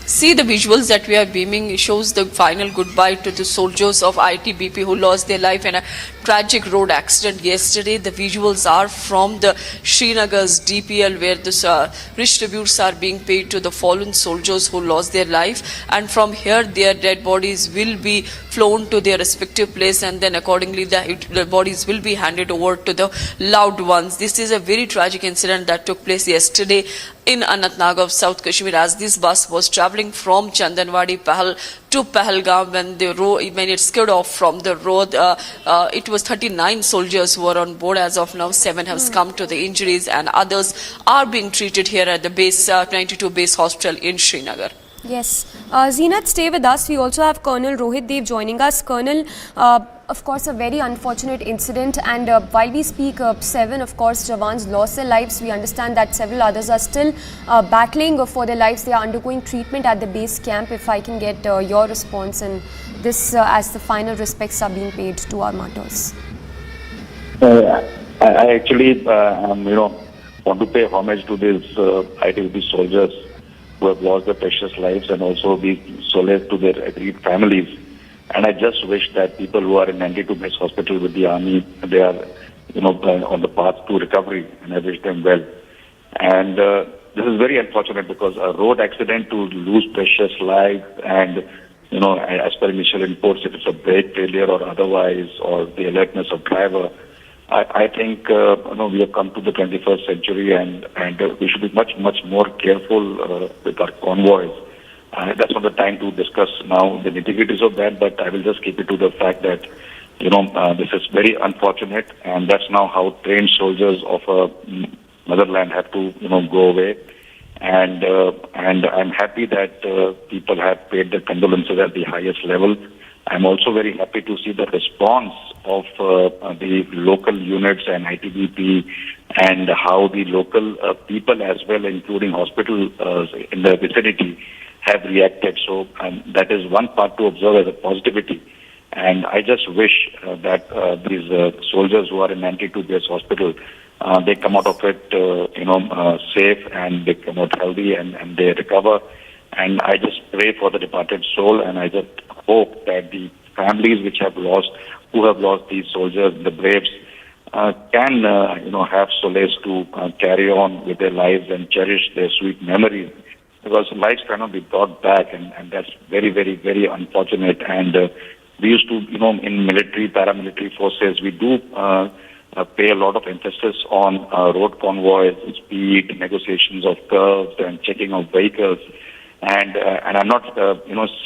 See the visuals that we are beaming. It shows the final goodbye to the soldiers of ITBP who lost their life in a tragic road accident yesterday. The visuals are from the Srinagar's DPL where the rich tributes are being paid to the fallen soldiers who lost their life, and from here their dead bodies will be flown to their respective place, and then accordingly the bodies will be handed over to the loved ones. This is a very tragic incident that took place yesterday in Anantnag of South Kashmir as this bus was travelling from Chandanwadi to Pahalgam when it skid off from the road. It was 39 soldiers who were on board. As of now, 7 have succumbed to the injuries and others are being treated here at the base 92 base hospital in Srinagar. Yes. Zeenat, stay with us. We also have Colonel Rohit Dev joining us. Colonel, of course, a very unfortunate incident, and while we speak, 7, of course, Jawans lost their lives. We understand that several others are still battling for their lives. They are undergoing treatment at the base camp. If I can get your response and this as the final respects are being paid to our martyrs. I actually, want to pay homage to these ITBP soldiers who have lost their precious lives, and also be solace to their agreed families. And I just wish that people who are in 92 base hospital with the army, they are, on the path to recovery, and I wish them well. And this is very unfortunate because a road accident to lose precious life, and as per initial reports, if it's a brake failure or otherwise, or the alertness of driver, I think we have come to the 21st century, and we should be much more careful with our convoys. That's not the time to discuss now the nitty-gritties of that, but I will just keep it to the fact that this is very unfortunate, and that's now how trained soldiers of a motherland have to go away. And I'm happy that people have paid their condolences at the highest level. I'm also very happy to see the response of the local units and ITBP, and how the local people as well, including hospitals in the vicinity, have reacted. So that is one part to observe as a positivity. And I just wish that these soldiers who are in 92 base hospital, they come out of it, safe, and they come out healthy, and they recover. And I just pray for the departed soul, and I just hope that the families who have lost these soldiers, the braves, can have solace to carry on with their lives and cherish their sweet memories, because lives cannot be brought back, and that's very, very, very unfortunate. And we used to, in military, paramilitary forces, we do pay a lot of emphasis on road convoys, speed, negotiations of curves, and checking of vehicles. And I'm not,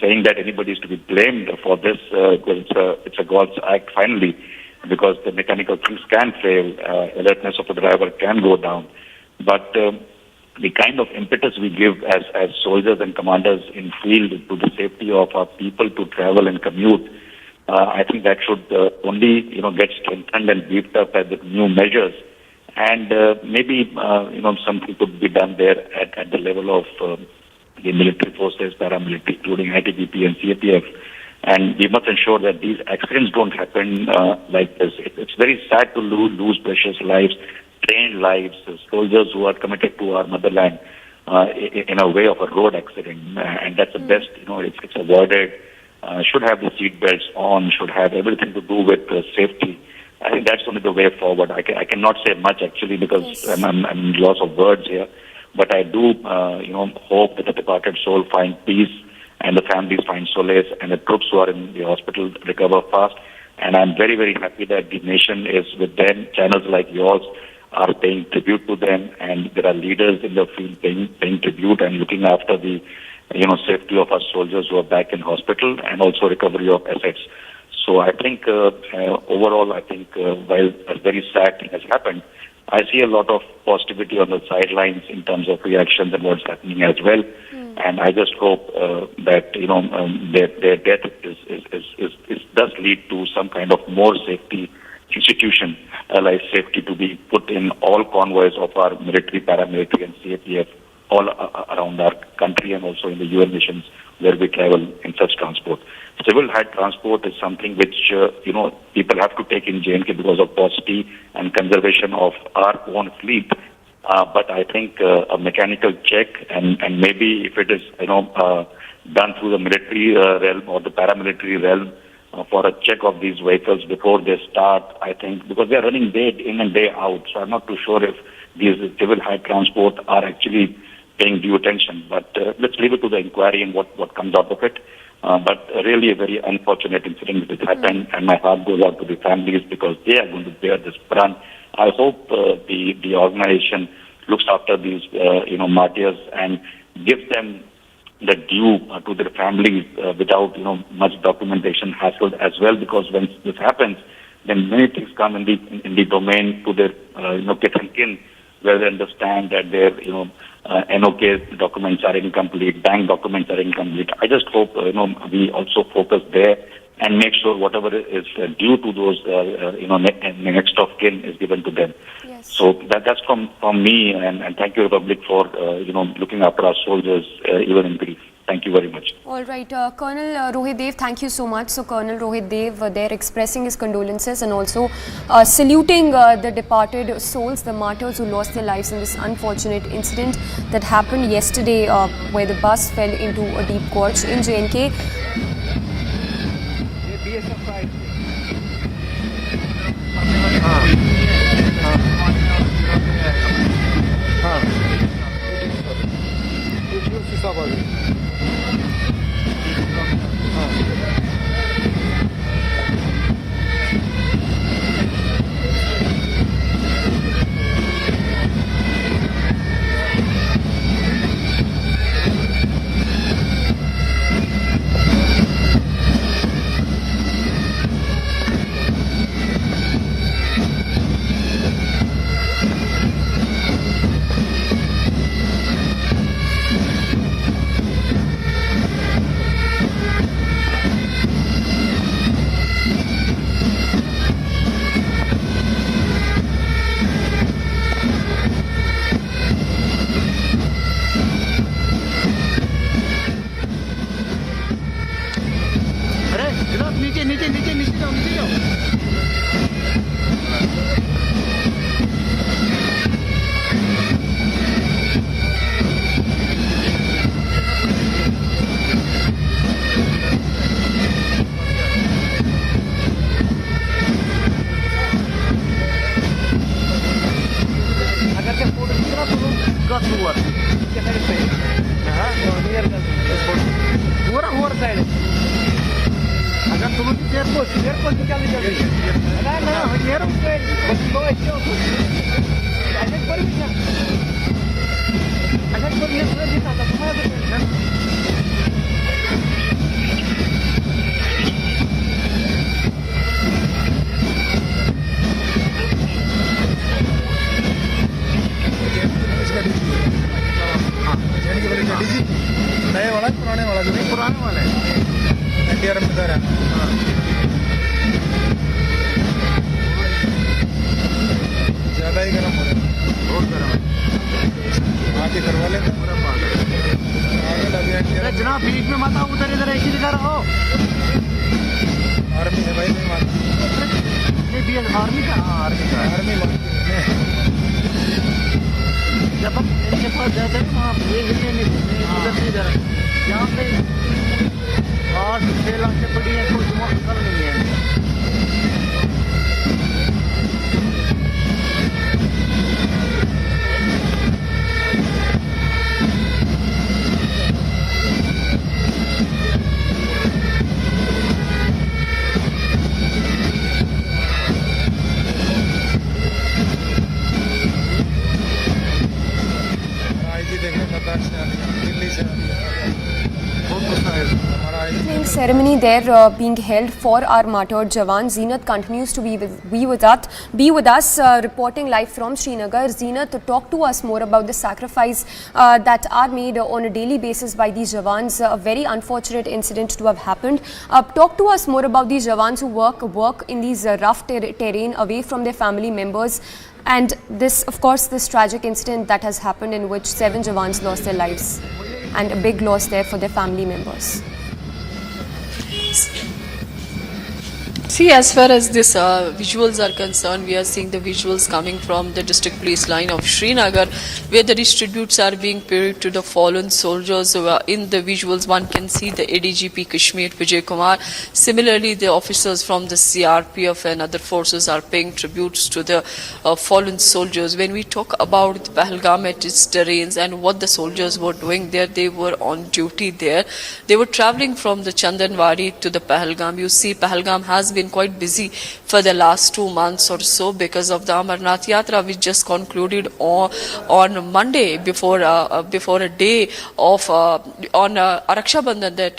saying that anybody is to be blamed for this, because it's a God's act finally, because the mechanical things can fail, alertness of the driver can go down. But the kind of impetus we give as soldiers and commanders in field to the safety of our people to travel and commute, I think that should only, get strengthened and beefed up as the new measures. And maybe, something could be done there at the level of the military forces, paramilitary, including ITBP and CAPF. And we must ensure that these accidents don't happen like this. It's very sad to lose precious lives, trained lives, soldiers who are committed to our motherland in a way of a road accident. And that's the best, it's avoided. Should have the seat belts on, should have everything to do with safety. I think that's only the way forward. I cannot say much actually, because I'm loss of words here. But I do, hope that the departed soul find peace, and the families find solace, and the troops who are in the hospital recover fast. And I'm very, very happy that the nation is with them. Channels like yours are paying tribute to them, and there are leaders in the field paying tribute and looking after the, safety of our soldiers who are back in hospital, and also recovery of assets. So I think overall, while a very sad thing has happened, I see a lot of positivity on the sidelines in terms of reactions and what's happening as well. And I just hope that their death does lead to some kind of more safety institution, life safety, to be put in all convoys of our military, paramilitary and CAPF all around our country and also in the UN missions where we travel in such transport. Civil high transport is something which, people have to take in JNK because of paucity and conservation of our own fleet. But I think a mechanical check and maybe if it is, done through the military realm or the paramilitary realm for a check of these vehicles before they start, I think, because they are running day in and day out. So I'm not too sure if these civil high transport are actually paying due attention. But let's leave it to the inquiry and what comes out of it. But really a very unfortunate incident which happened, and my heart goes out to the families because they are going to bear this brunt. I hope the organization looks after these, martyrs and gives them the due to their families without, much documentation hassle as well. Because when this happens, then many things come in the domain to their, kith and kin, where they understand that their, NOK documents are incomplete, bank documents are incomplete. I just hope, we also focus there and make sure whatever is due to those, next of kin is given to them. Yes. So that's from me, and thank you, Republic, for, looking after our soldiers, even in grief. Thank you very much. All right, Colonel Rohit Dev, thank you so much. So Colonel Rohit Dev there expressing his condolences and also saluting the departed souls, the martyrs who lost their lives in this unfortunate incident that happened yesterday where the bus fell into a deep gorge in JNK. जनाब बीच में मत आओ, उधर इधर ऐसी जगह रहो। Army है भाई, नहीं मानती। नहीं बीएस आर्मी का, आर्मी जब हम इनके पास जाते हैं वहाँ ये हिलने नहीं उधर से इधर यहाँ पे 8-6 लाख से पड़ी है, कोई कल नहीं है। दिल्ली से बहुत गुस्सा है हमारा Evening ceremony there being held for our martyred Jawan. Zeenat continues to be with us, reporting live from Srinagar. Zeenat, talk to us more about the sacrifice that are made on a daily basis by these Jawans. A very unfortunate incident to have happened. Talk to us more about these Jawans who work in these rough terrain away from their family members. And this, of course, this tragic incident that has happened in which 7 Jawans lost their lives, and a big loss there for their family members. See, as far as this visuals are concerned, we are seeing the visuals coming from the district police line of Srinagar, where the tributes are being paid to the fallen soldiers. In the visuals, one can see the ADGP Kashmir, Vijay Kumar. Similarly, the officers from the CRPF and other forces are paying tributes to the fallen soldiers. When we talk about Pahalgam at its terrains and what the soldiers were doing there, they were on duty there. They were traveling from the Chandanwadi to the Pahalgam. You see, Pahalgam has been quite busy for the last 2 months or so because of the Amarnath Yatra, which just concluded on Monday before a day of on Raksha Bandhan. That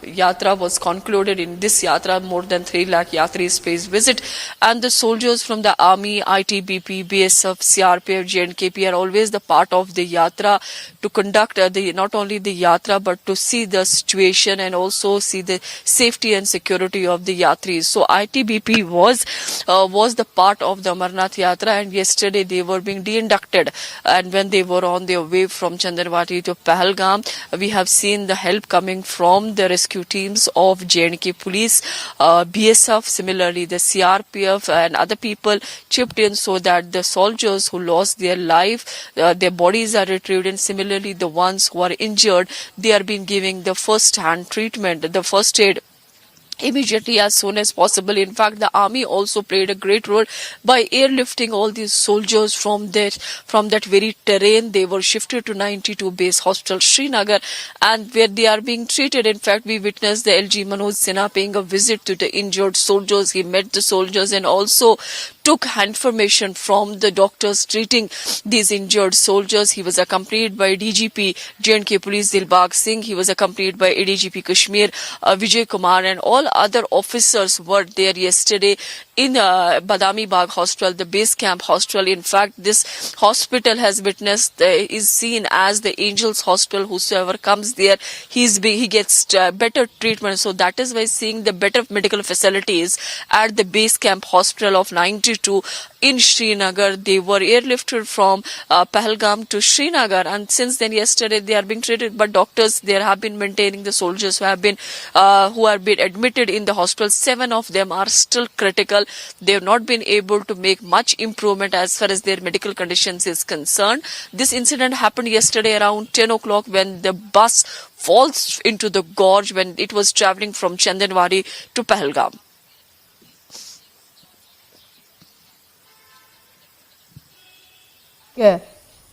Yatra was concluded. In this Yatra, more than 3 lakh Yatris pays visit, and the soldiers from the Army, ITBP, BSF, CRPF, JNKP are always the part of the Yatra to conduct not only the Yatra but to see the situation and also see the safety and security of the Yatris. So ITBP was the part of the Amarnath Yatra, and yesterday they were being de-inducted. And when they were on their way from Chandanwadi to Pahalgam, we have seen the help coming from the rescue teams of JNK police, BSF, similarly the CRPF and other people chipped in so that the soldiers who lost their life, their bodies are retrieved, and similarly the ones who are injured, they are being given the first-hand treatment, the first aid immediately as soon as possible. In fact, the army also played a great role by airlifting all these soldiers from that very terrain. They were shifted to 92 base hospital Srinagar, and where they are being treated. In fact, we witnessed the LG Manoj Sinha paying a visit to the injured soldiers. He met the soldiers and also took information from the doctors treating these injured soldiers. He was accompanied by DGP JNK Police Dilbag Singh. He was accompanied by ADGP Kashmir Vijay Kumar, and all other officers were there yesterday in Badami Bagh Hospital, the base camp hospital. In fact, this hospital has witnessed, is seen as the Angels Hospital. Whosoever comes there, he gets better treatment. So that is why seeing the better medical facilities at the base camp hospital of 92 in Srinagar. They were airlifted from Pahalgam to Srinagar, and since then yesterday they are being treated. But doctors there have been maintaining the soldiers who have been admitted in the hospital. 7 of them are still critical. They have not been able to make much improvement as far as their medical conditions is concerned. This incident happened yesterday around 10 o'clock when the bus falls into the gorge when it was traveling from Chandanwadi to Pahalgam.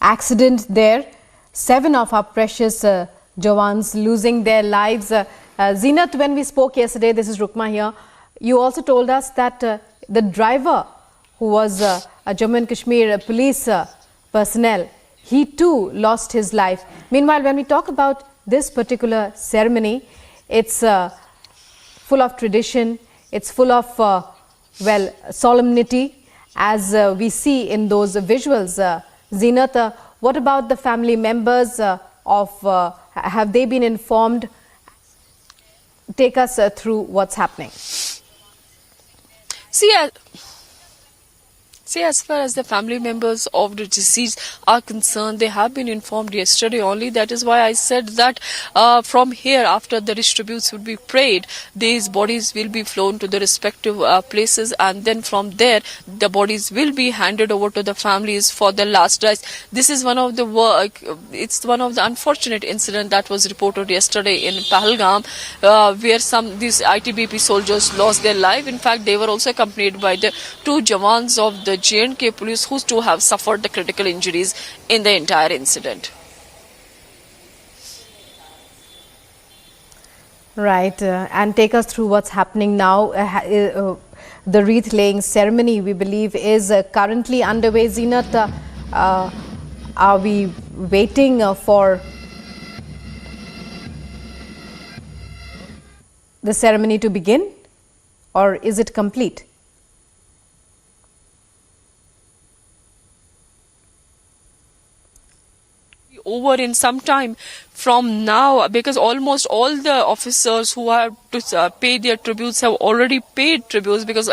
Accident there. 7 of our precious Jawans losing their lives. Zeenat, when we spoke yesterday, this is Rukma here, you also told us that the driver who was a Jammu and Kashmir police personnel, he too lost his life. Meanwhile, when we talk about this particular ceremony, it's full of tradition, it's full of, solemnity, as we see in those visuals. Zeenat, what about the family members have they been informed? Take us through what's happening. See, as far as the family members of the deceased are concerned, they have been informed yesterday only. That is why I said that from here, after the distributes would be prayed, these bodies will be flown to the respective places, and then from there, the bodies will be handed over to the families for the last rites. This is one of the unfortunate incident that was reported yesterday in Pahalgam, where these ITBP soldiers lost their life. In fact, they were also accompanied by the 2 Jawans of the JNK police who too have suffered the critical injuries in the entire incident. Right, and take us through what's happening now. The wreath laying ceremony, we believe, is currently underway. Zeenat, are we waiting for the ceremony to begin, or is it complete? Over in some time from now, because almost all the officers who have to pay their tributes have already paid tributes, because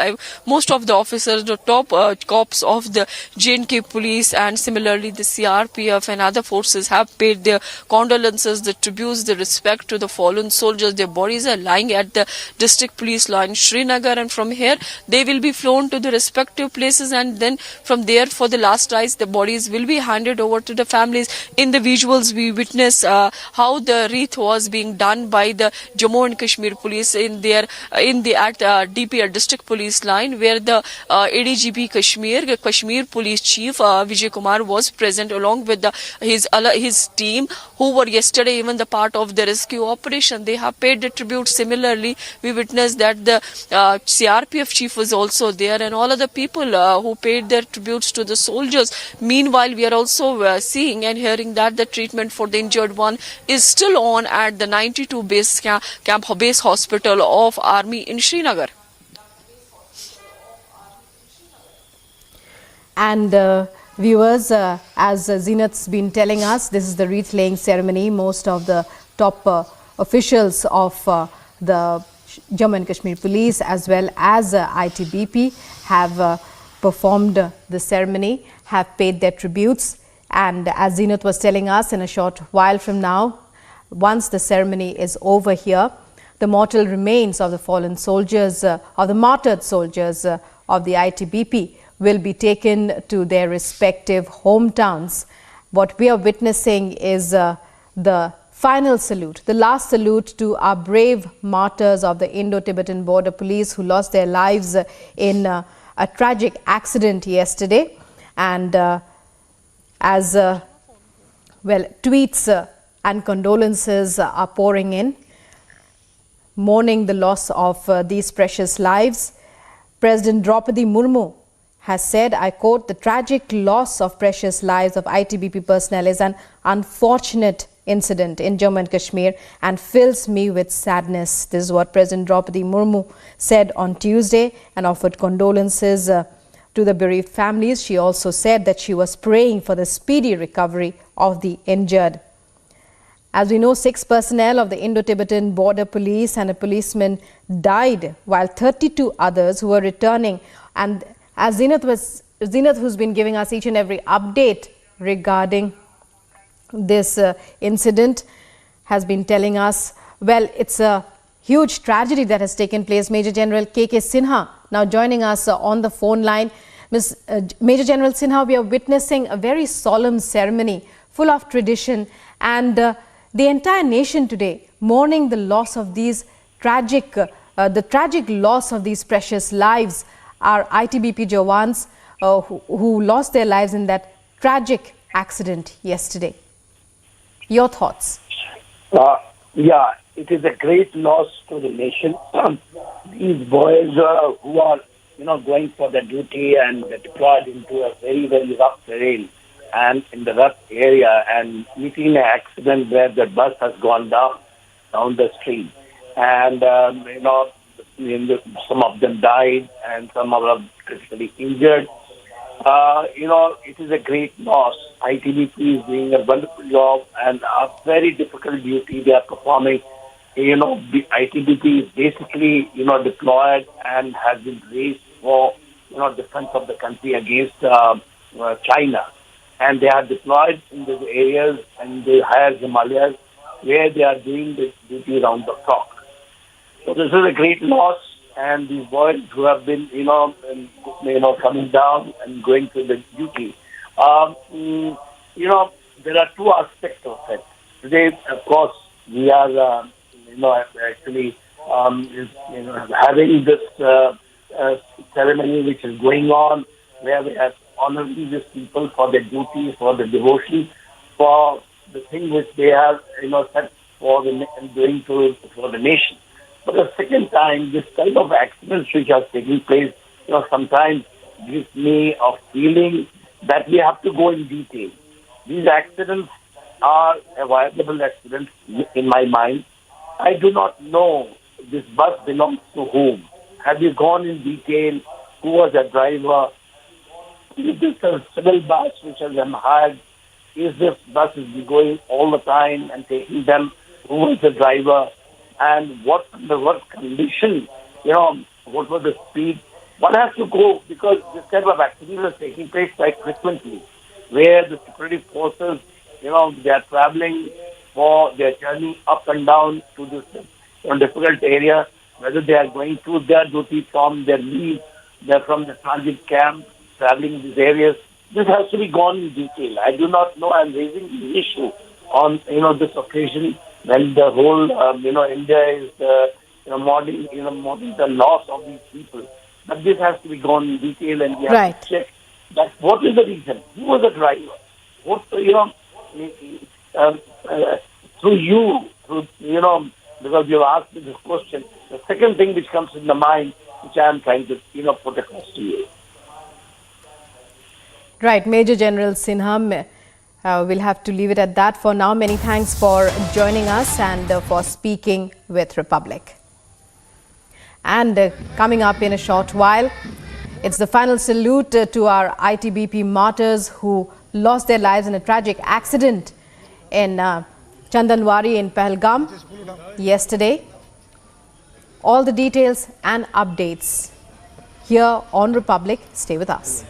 most of the officers, the top cops of the J&K police and similarly the CRPF and other forces have paid their condolences, the tributes, the respect to the fallen soldiers. Their bodies are lying at the district police line Srinagar, and from here they will be flown to the respective places, and then from there for the last rites the bodies will be handed over to the families. In the visuals we witness how the wreath was being done by the Jammu and Kashmir police at DPR district police line, where the ADGP Kashmir police chief Vijay Kumar was present along with his team, who were yesterday even the part of the rescue operation. They have paid the tribute. Similarly, we witnessed that the CRPF chief was also there, and all other people who paid their tributes to the soldiers. Meanwhile, we are also seeing and hearing that the treatment for the injured one is still on at the 92 base hospital of Army in Srinagar. And viewers, as Zeenat's been telling us, this is the wreath laying ceremony. Most of the top officials of the Jammu and Kashmir police as well as ITBP have performed the ceremony, have paid their tributes. And as Zeenat was telling us, in a short while from now, once the ceremony is over here, the mortal remains of the fallen soldiers, of the martyred soldiers of the ITBP will be taken to their respective hometowns. What we are witnessing is the final salute, the last salute to our brave martyrs of the Indo-Tibetan Border Police who lost their lives in a tragic accident yesterday. And as tweets and condolences are pouring in, mourning the loss of these precious lives. President Draupadi Murmu has said, I quote, "The tragic loss of precious lives of ITBP personnel is an unfortunate incident in Jammu and Kashmir and fills me with sadness." This is what President Draupadi Murmu said on Tuesday and offered condolences to the bereaved families. She also said that she was praying for the speedy recovery of the injured. As we know, 6 personnel of the Indo-Tibetan Border Police and a policeman died, while 32 others who were returning. And as Zeenat, who's been giving us each and every update regarding this incident, has been telling us, well, it's a huge tragedy that has taken place. Major General K.K. Sinha now joining us on the phone line. Major General Sinha, we are witnessing a very solemn ceremony full of tradition, and the entire nation today mourning the loss of these tragic loss of these precious lives, our ITBP Jawans who lost their lives in that tragic accident yesterday. Your thoughts? Yeah, it is a great loss to the nation. These boys who are, going for their duty and deployed into a very, very rough terrain and in the rough area and meeting an accident where the bus has gone down the street. And, some of them died and some of them critically injured. It is a great loss. ITBP is doing a wonderful job and a very difficult duty they are performing. The ITBP is basically, deployed and has been raised for, defense of the country against China. And they are deployed in these areas in the higher Himalayas where they are doing this duty around the clock. So this is a great loss, and these boys who have been, coming down and going to the duty. There are 2 aspects of it. Today, of course, we are, actually, having this ceremony which is going on, where we are honoring these people for their duty, for the devotion, for the thing which they have, set for doing for the nation. But the second time, this type of accidents which are taking place, sometimes gives me a feeling that we have to go in detail. These accidents are avoidable accidents in my mind. I do not know this bus belongs to whom? Have you gone in detail? Who was the driver? Is this a civil bus which has been hired? Is this bus going all the time and taking them? Who was the driver? And what condition? What was the speed? One has to go, because this type of activities are taking place quite frequently, where the security forces, they are traveling for their journey up and down to this difficult area, whether they are going to their duty from their leave, they're from the transit camp, traveling in these areas. This has to be gone in detail. I do not know. I'm raising the issue on, this occasion when the whole, India is, mourning the loss of these people. But this has to be gone in detail, and we have to check that what is the reason, who was the driver, because you asked me this question, the second thing which comes in the mind, which I am trying to, put across to you. Right, Major General Sinha, we'll have to leave it at that for now. Many thanks for joining us and for speaking with Republic. And coming up in a short while, it's the final salute to our ITBP martyrs who lost their lives in a tragic accident in Chandanwari in Pahalgam yesterday. All the details and updates here on Republic. Stay with us.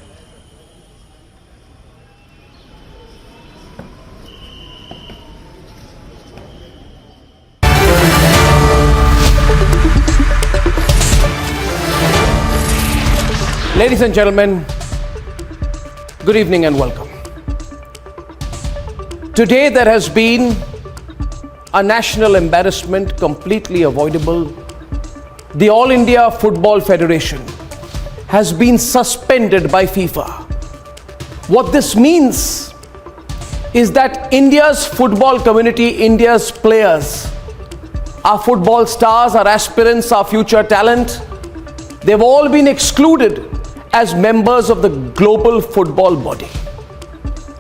Ladies and gentlemen, good evening and welcome. Today there has been a national embarrassment completely avoidable. The All India Football Federation has been suspended by FIFA. What this means is that India's football community, India's players, our football stars, our aspirants, our future talent, they've all been excluded as members of the global football body.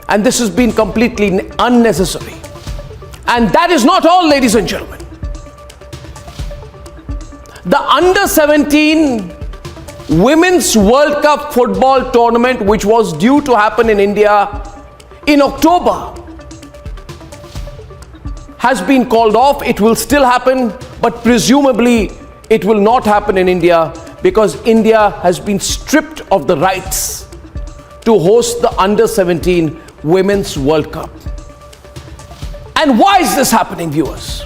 And this has been completely unnecessary. And that is not all, ladies and gentlemen. The Under-17 Women's World Cup football tournament, which was due to happen in India in October, has been called off. It will still happen, but presumably it will not happen in India, because India has been stripped of the rights to host the Under-17 Women's World Cup. And why is this happening, viewers?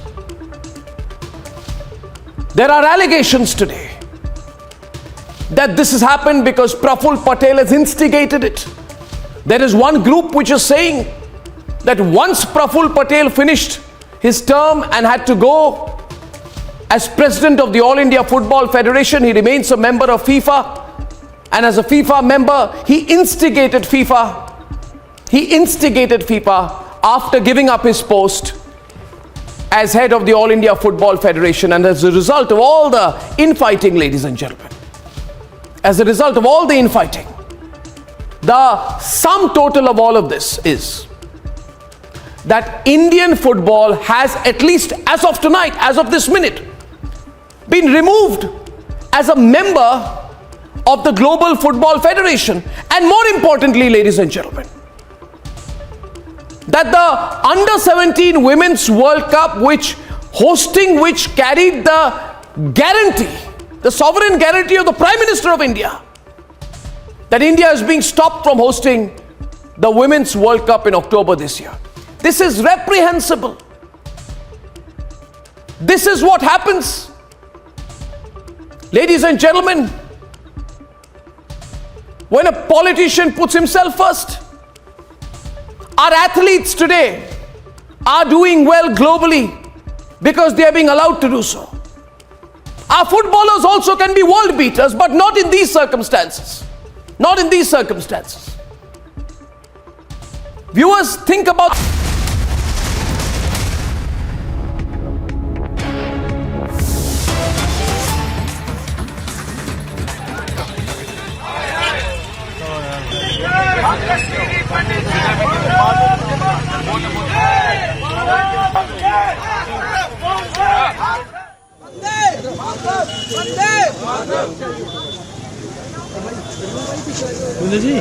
There are allegations today that this has happened because Praful Patel has instigated it. There is one group which is saying that once Praful Patel finished his term and had to go as president of the All India Football Federation, he remains a member of FIFA. And as a FIFA member, he instigated FIFA after giving up his post as head of the All India Football Federation. And as a result of all the infighting, ladies and gentlemen, the sum total of all of this is that Indian football has, at least as of tonight, as of this minute, been removed as a member of the Global Football Federation. And more importantly, ladies and gentlemen, that the Under-17 Women's World Cup, which carried the guarantee, the sovereign guarantee of the Prime Minister of India, that India is being stopped from hosting the Women's World Cup in October this year. This is reprehensible. This is what happens. Ladies and gentlemen, when a politician puts himself first, our athletes today are doing well globally because they are being allowed to do so. Our footballers also can be world beaters, but not in these circumstances. Not in these circumstances. Viewers, think about... जी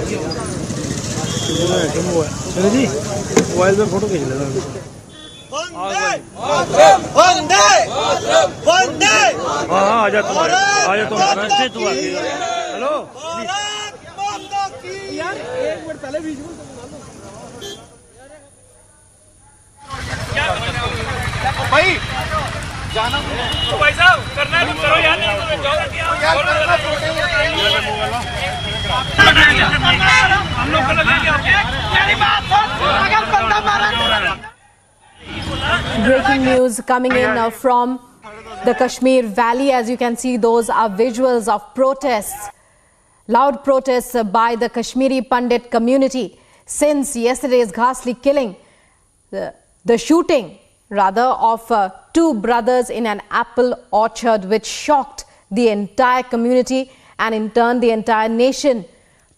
जी mobile पे photo खींच लेना हाँ आ जा तुम्हारे hello यार एक मिनट पहले बीच में भाई जाना तो भाई साहब करना है करो यार हम लोग को मेरी बात अगर बंदा मारा Breaking news coming in from the Kashmir Valley. As you can see, those are visuals of protests, loud protests by the Kashmiri Pandit community since yesterday's ghastly killing, the shooting rather of two brothers in an apple orchard, which shocked the entire community and in turn the entire nation.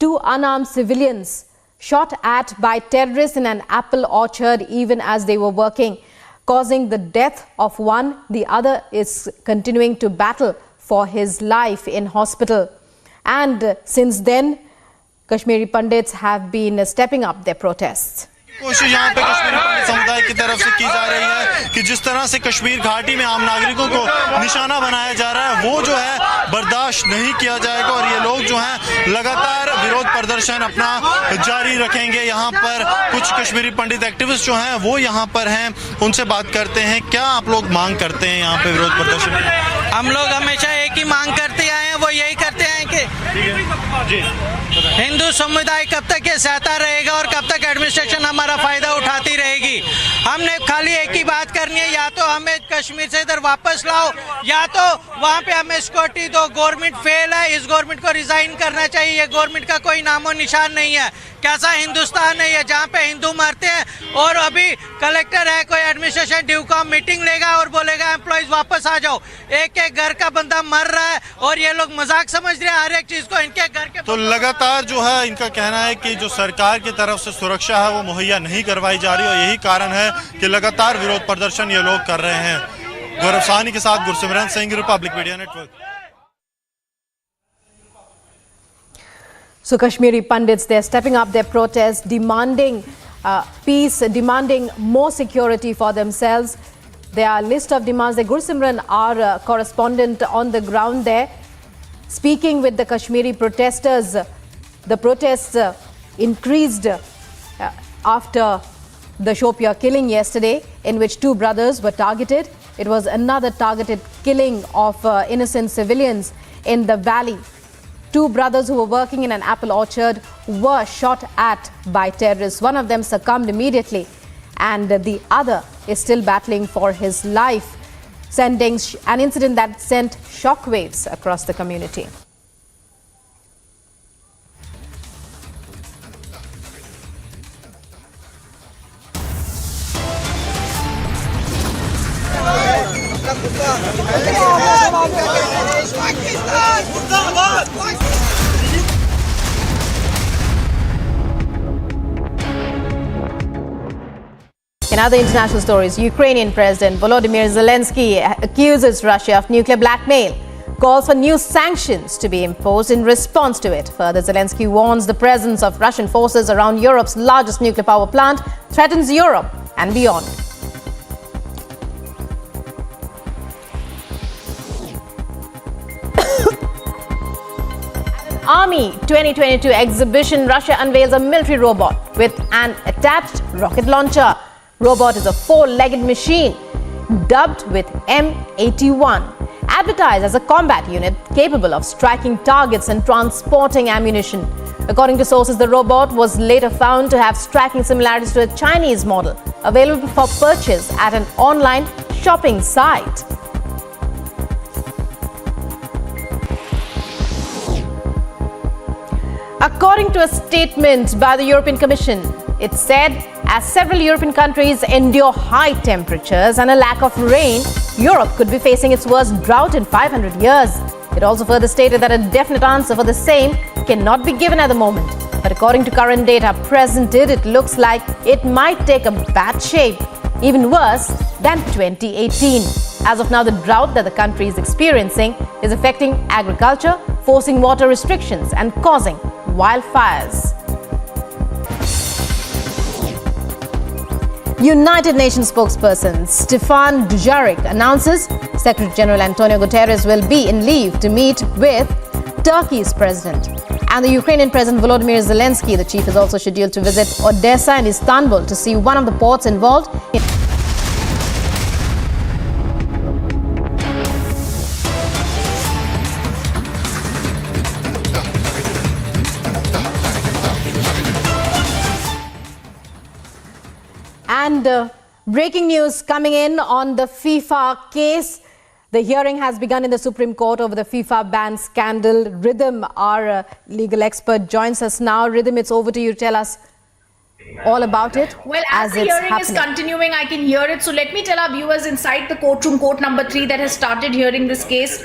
Two unarmed civilians shot at by terrorists in an apple orchard even as they were working, causing the death of one. The other is continuing to battle for his life in hospital. And since then, Kashmiri Pandits have been stepping up their protests. कोशिश यहाँ पे कश्मीरी पंडित समुदाय की तरफ से की जा रही है कि जिस तरह से कश्मीर घाटी में आम नागरिकों को निशाना बनाया जा रहा है, वो जो है बर्दाश्त नहीं किया जाएगा और ये लोग जो हैं लगातार विरोध प्रदर्शन अपना जारी रखेंगे। यहाँ पर कुछ कश्मीरी पंडित एक्टिविस्ट जो हैं वो यहाँ पर हैं, उनसे बात करते हैं। क्या आप लोग मांग करते हैं यहाँ पे विरोध प्रदर्शन? हम लोग हमेशा एक ही मांग करते आए हैं, वो यही करते हैं कि हिंदू समुदाय कब तक ये सहता रहेगा और कब तक एडमिनिस्ट्रेशन हमारा फायदा उठाती रहेगी। हमने खाली एक ही बात करनी है, या तो हमें कश्मीर से इधर वापस लाओ या तो वहाँ पे हमें सिक्योरिटी दो। गवर्नमेंट फेल है, इस गवर्नमेंट को रिजाइन करना चाहिए। ये गवर्नमेंट का कोई नामो निशान नहीं है। कैसा हिंदुस्तान है ये जहाँ पे हिंदू मरते हैं और अभी कलेक्टर है, कोई एडमिनिस्ट्रेशन ड्यूकॉम मीटिंग लेगा और बोलेगा एम्प्लॉइज वापस आ जाओ। एक एक घर का बंदा मर रहा है और ये लोग मजाक समझ रहे हैं हर एक चीज को। इनके घर के तो लगातार जो है इनका कहना है कि जो सरकार की तरफ से सुरक्षा है वो मुहैया नहीं करवाई जा रही और यही कारण है कि लगातार विरोध प्रदर्शन ये लोग कर रहे हैं। गौरव साहनी के साथ Gursimran Singh, Republic media network. So Kashmiri Pandits, they're stepping up their protest, demanding peace, demanding more security for themselves. There are a list of demands. The Gursimran, our correspondent on the ground there, speaking with the Kashmiri protesters. The protests increased after the Shopia killing yesterday, in which two brothers were targeted. It was another targeted killing of innocent civilians in the valley. Two brothers who were working in an apple orchard were shot at by terrorists. One of them succumbed immediately and the other is still battling for his life, sending an incident that sent shockwaves across the community. In other international stories, Ukrainian President Volodymyr Zelensky accuses Russia of nuclear blackmail, calls for new sanctions to be imposed in response to it. Further, Zelensky warns the presence of Russian forces around Europe's largest nuclear power plant threatens Europe and beyond. Army 2022 exhibition, Russia unveils a military robot with an attached rocket launcher. Robot is a four-legged machine dubbed with M81, advertised as a combat unit capable of striking targets and transporting ammunition. According to sources, the robot was later found to have striking similarities to a Chinese model available for purchase at an online shopping site. According to a statement by the European Commission, it said as several European countries endure high temperatures and a lack of rain, Europe could be facing its worst drought in 500 years. It also further stated that a definite answer for the same cannot be given at the moment. But according to current data presented, it looks like it might take a bad shape, even worse than 2018. As of now, the drought that the country is experiencing is affecting agriculture, forcing water restrictions and causing wildfires. United Nations spokesperson Stefan Dujarric announces Secretary General Antonio Guterres will be in leave to meet with Turkey's president. And the Ukrainian President Volodymyr Zelensky, the chief, is also scheduled to visit Odessa and Istanbul to see one of the ports involved in And breaking news coming in on the FIFA case. The hearing has begun in the Supreme Court over the FIFA ban scandal. Rhythm, our legal expert, joins us now. Rhythm, it's over to you to tell us all about it. Well, as the hearing is continuing, I can hear it. So let me tell our viewers inside the courtroom, court number 3, that has started hearing this case.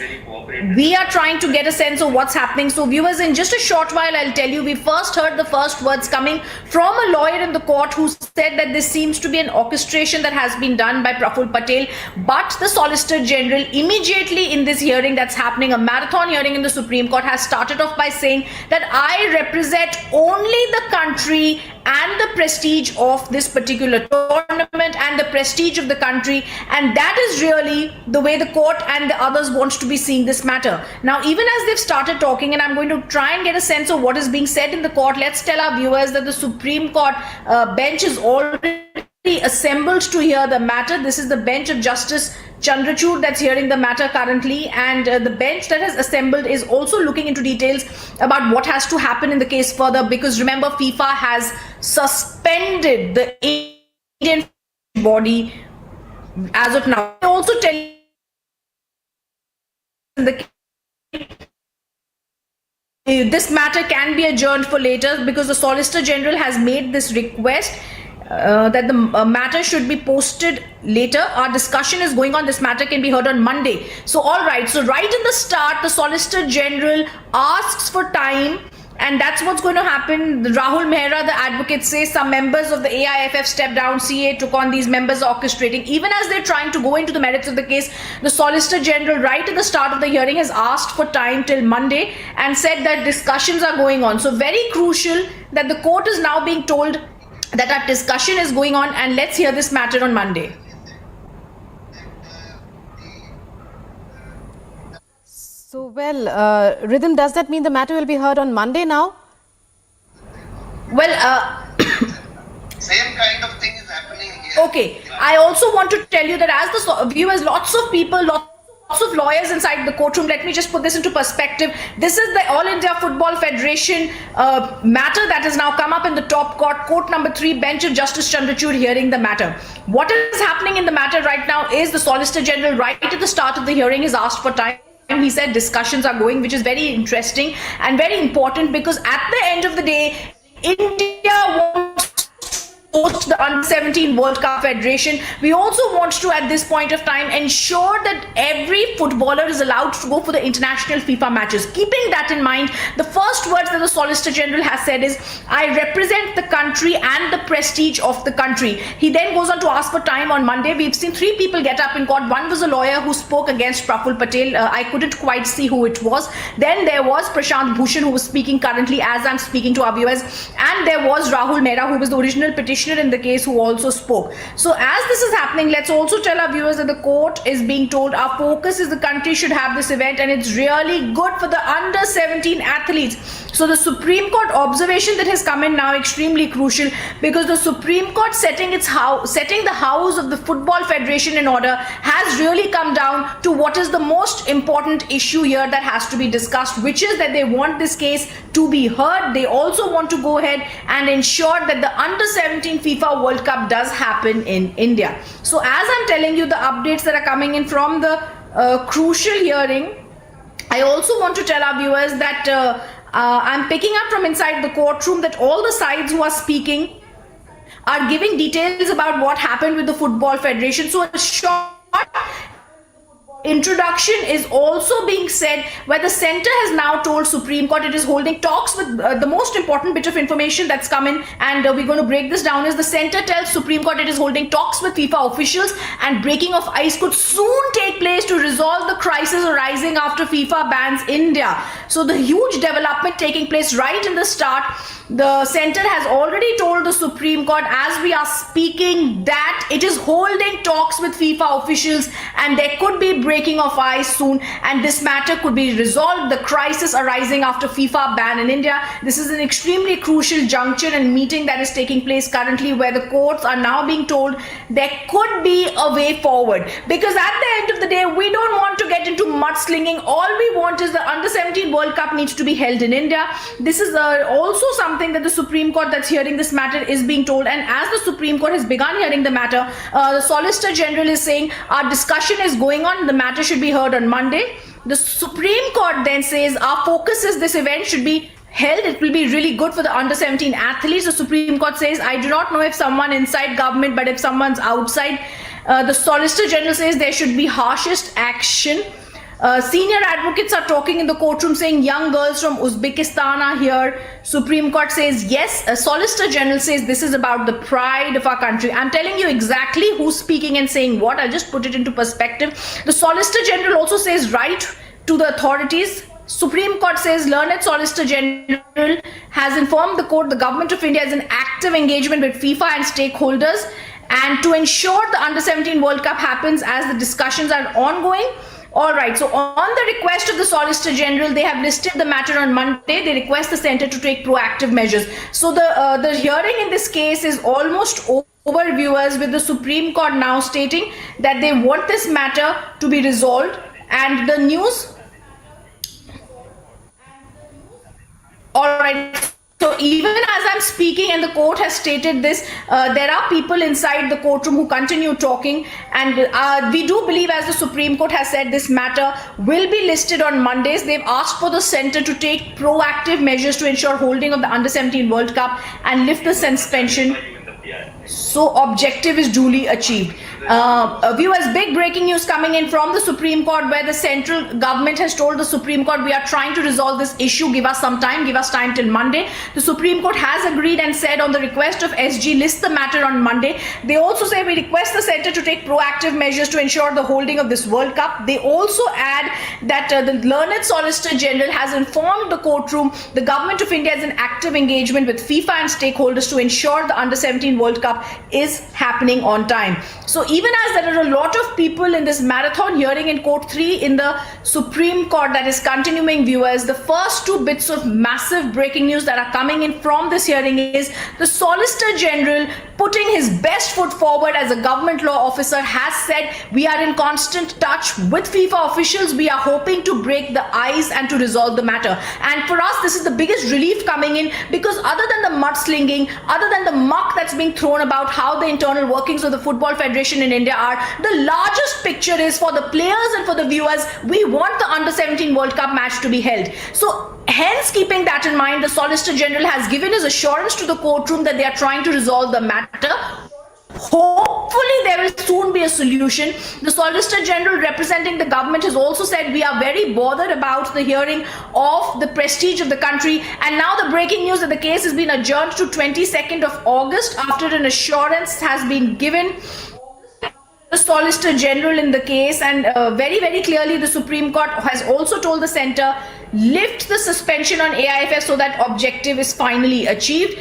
We are trying to get a sense of what's happening. So viewers, in just a short while, I'll tell you, we first heard the first words coming from a lawyer in the court who said that this seems to be an orchestration that has been done by Praful Patel. But the Solicitor General, immediately in this hearing that's happening, a marathon hearing in the Supreme Court, has started off by saying that I represent only the country and the prestige of this particular tournament and the prestige of the country, and that is really the way the court and the others want to be seeing this matter. Now, even as they've started talking, and I'm going to try and get a sense of what is being said in the court, let's tell our viewers that the Supreme Court bench is already assembled to hear the matter. This is the bench of Justice Chandrachud that's hearing the matter currently, and the bench that has assembled is also looking into details about what has to happen in the case further, because remember, FIFA has suspended the Indian body as of now. I also tell you this matter can be adjourned for later because the Solicitor General has made this request that the matter should be posted later. Our discussion is going on. This matter can be heard on Monday. So all right, so right in the start, the Solicitor General asks for time, and that's what's going to happen. Rahul Mehra, the advocate, says some members of the AIFF stepped down, CA took on, these members orchestrating. Even as they're trying to go into the merits of the case, the Solicitor General right at the start of the hearing has asked for time till Monday and said that discussions are going on. So very crucial that the court is now being told that our discussion is going on, and let's hear this matter on Monday. So, well, Rhythm, does that mean the matter will be heard on Monday now? Well, same kind of thing is happening here. Okay, I also want to tell you that as the viewers, lots of people, lots of lawyers inside the courtroom. Let me just put this into perspective. This is the All India Football Federation matter that has now come up in the top court, court number 3, bench of Justice Chandrachud hearing the matter. What is happening in the matter right now is the Solicitor General right at the start of the hearing has asked for time. He said discussions are going, which is very interesting and very important, because at the end of the day, India wants host the Under-17 World Cup Federation. We also want to, at this point of time, ensure that every footballer is allowed to go for the international FIFA matches. Keeping that in mind, the first words that the Solicitor General has said is, I represent the country and the prestige of the country. He then goes on to ask for time on Monday. We've seen 3 people get up in court. One was a lawyer who spoke against Praful Patel. I couldn't quite see who it was. Then there was Prashant Bhushan, who was speaking currently as I'm speaking to our viewers. And there was Rahul Mehra, who was the original petitioner in the case, who also spoke. So as this is happening, let's also tell our viewers that the court is being told our focus is the country should have this event, and it's really good for the under-17 athletes. So the Supreme Court observation that has come in now extremely crucial, because the Supreme Court setting the house of the Football Federation in order has really come down to what is the most important issue here that has to be discussed, which is that they want this case to be heard. They also want to go ahead and ensure that the Under-17 FIFA World Cup does happen in India. So as I'm telling you the updates that are coming in from the crucial hearing, I also want to tell our viewers that I'm picking up from inside the courtroom that all the sides who are speaking are giving details about what happened with the Football Federation. So a short introduction is also being said, where the center has now told Supreme Court it is holding talks with the most important bit of information that's come in, and we're going to break this down. Is the center tells Supreme Court it is holding talks with FIFA officials, and breaking of ice could soon take place to resolve the crisis arising after FIFA bans India. So the huge development taking place right in the start. The center has already told the Supreme Court as we are speaking that it is holding talks with FIFA officials, and there could be breaking of ice soon, and this matter could be resolved, the crisis arising after FIFA ban in India. This is an extremely crucial juncture and meeting that is taking place currently, where the courts are now being told there could be a way forward, because at the end of the day we don't want to get into mudslinging. All we want is the Under-17 World Cup needs to be held in India. This is also something that the Supreme Court that's hearing this matter is being told, and as the Supreme Court has begun hearing the matter, the Solicitor General is saying our discussion is going on, the matter should be heard on Monday. The Supreme Court then says our focus is this event should be held. It will be really good for the under-17 athletes. The Supreme Court says, I do not know if someone inside government, but if someone's outside. The Solicitor General says there should be harshest action. Senior advocates are talking in the courtroom saying young girls from Uzbekistan are here. Supreme Court says yes. Solicitor General says this is about the pride of our country. I'm telling you exactly who's speaking and saying what. I'll just put it into perspective. The Solicitor General also says right to the authorities. Supreme Court says learned Solicitor General has informed the court the government of India is in active engagement with FIFA and stakeholders, and to ensure the Under-17 World Cup happens as the discussions are ongoing. All right, so on the request of the Solicitor General, they have listed the matter on Monday. They request the center to take proactive measures. So the hearing in this case is almost over, viewers, with the Supreme Court now stating that they want this matter to be resolved. And the news... All right. So even as I'm speaking and the court has stated this, there are people inside the courtroom who continue talking, and we do believe, as the Supreme Court has said, this matter will be listed on Mondays. They've asked for the center to take proactive measures to ensure holding of the Under-17 World Cup and lift the suspension, so objective is duly achieved. Viewers, big breaking news coming in from the Supreme Court, where the central government has told the Supreme Court, we are trying to resolve this issue, give us some time, give us time till Monday. The Supreme Court has agreed and said on the request of SG, list the matter on Monday. They also say we request the center to take proactive measures to ensure the holding of this World Cup. They also add that the learned Solicitor General has informed the courtroom the government of India is in active engagement with FIFA and stakeholders to ensure the Under-17 World Cup is happening on time. So even as there are a lot of people in this marathon hearing in Court 3 in the Supreme Court that is continuing, viewers, the first two bits of massive breaking news that are coming in from this hearing is the Solicitor General putting his best foot forward as a government law officer has said we are in constant touch with FIFA officials. We are hoping to break the ice and to resolve the matter. And for us, this is the biggest relief coming in, because other than the mudslinging, other than the muck that's being thrown about how the internal workings of the Football Federation in India are, the largest picture is for the players and for the viewers, we want the Under-17 World Cup match to be held. So hence, keeping that in mind, the Solicitor General has given his assurance to the courtroom that they are trying to resolve the matter. Hopefully there will soon be a solution. The Solicitor General representing the government has also said we are very bothered about the hearing of the prestige of the country, and now the breaking news that the case has been adjourned to 22nd of August after an assurance has been given the Solicitor General in the case. And very, very clearly the Supreme Court has also told the center lift the suspension on AIFF so that objective is finally achieved.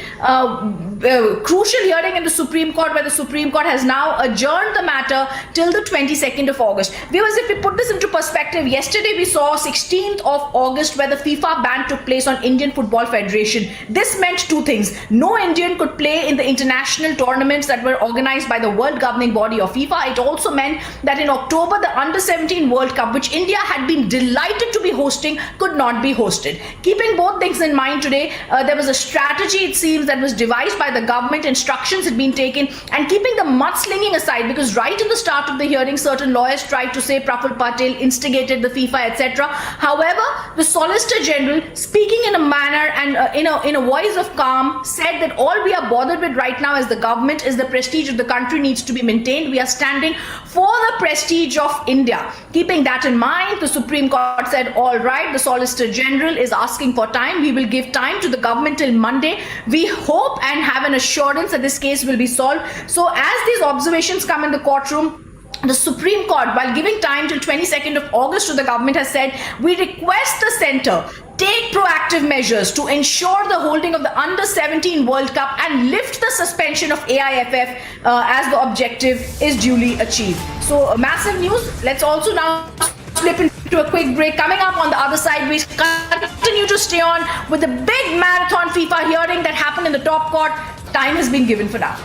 Crucial hearing in the Supreme Court, where the Supreme Court has now adjourned the matter till the 22nd of August. Viewers, if we put this into perspective, yesterday we saw 16th of August where the FIFA ban took place on Indian Football Federation. This meant two things. No Indian could play in the international tournaments that were organized by the world governing body of FIFA. It also meant that in October, the Under-17 World Cup, which India had been delighted to be hosting, could not be hosted. Keeping both things in mind today, there was a strategy, it seems, that was devised by by the government, instructions had been taken, and keeping the mudslinging aside, because right in the start of the hearing, certain lawyers tried to say Praful Patel instigated the FIFA, etc. However, the Solicitor General, speaking in a manner and in a voice of calm, said that all we are bothered with right now as the government is the prestige of the country needs to be maintained. We are standing for the prestige of India. Keeping that in mind, the Supreme Court said, all right, the Solicitor General is asking for time. We will give time to the government till Monday. We hope and have an assurance that this case will be solved. So as these observations come in the courtroom, the Supreme Court, while giving time till 22nd of August to the government, has said, we request the centre take proactive measures to ensure the holding of the Under-17 World Cup and lift the suspension of AIFF as the objective is duly achieved. So massive news. Let's also now slip into a quick break. Coming up on the other side, we continue to stay on with the big marathon FIFA hearing that happened in the top court. Time has been given for that.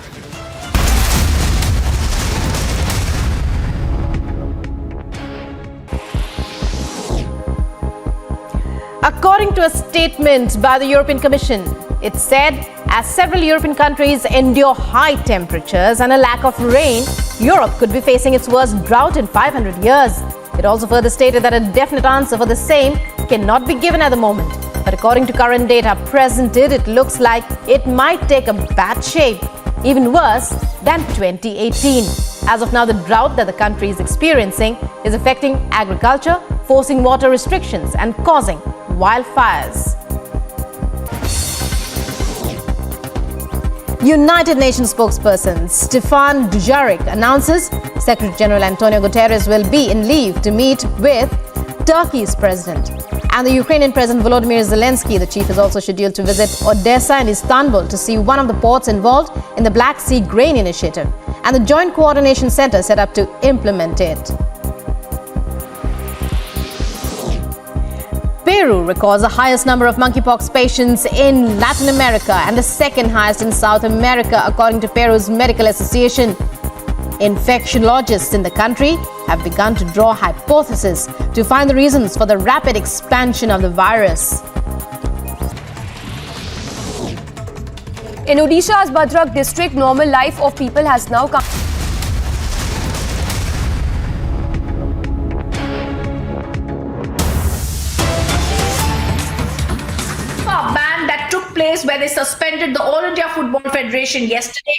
According to a statement by the European Commission, it said as several European countries endure high temperatures and a lack of rain, Europe could be facing its worst drought in 500 years. It also further stated that a definite answer for the same cannot be given at the moment. But according to current data presented, it looks like it might take a bad shape, even worse than 2018. As of now, the drought that the country is experiencing is affecting agriculture, forcing water restrictions and causing wildfires. United Nations spokesperson Stefan Dujarric announces Secretary General Antonio Guterres will be in leave to meet with Turkey's president. And the Ukrainian President Volodymyr Zelensky, the chief, is also scheduled to visit Odessa and Istanbul to see one of the ports involved in the Black Sea Grain Initiative and the Joint Coordination Center set up to implement it. Peru records the highest number of monkeypox patients in Latin America and the second highest in South America, according to Peru's Medical Association. Infectiologists in the country have begun to draw hypotheses to find the reasons for the rapid expansion of the virus. In Odisha's Bhadrak district, normal life of people has now come. Ban that took place where they suspended the All India Football Federation yesterday,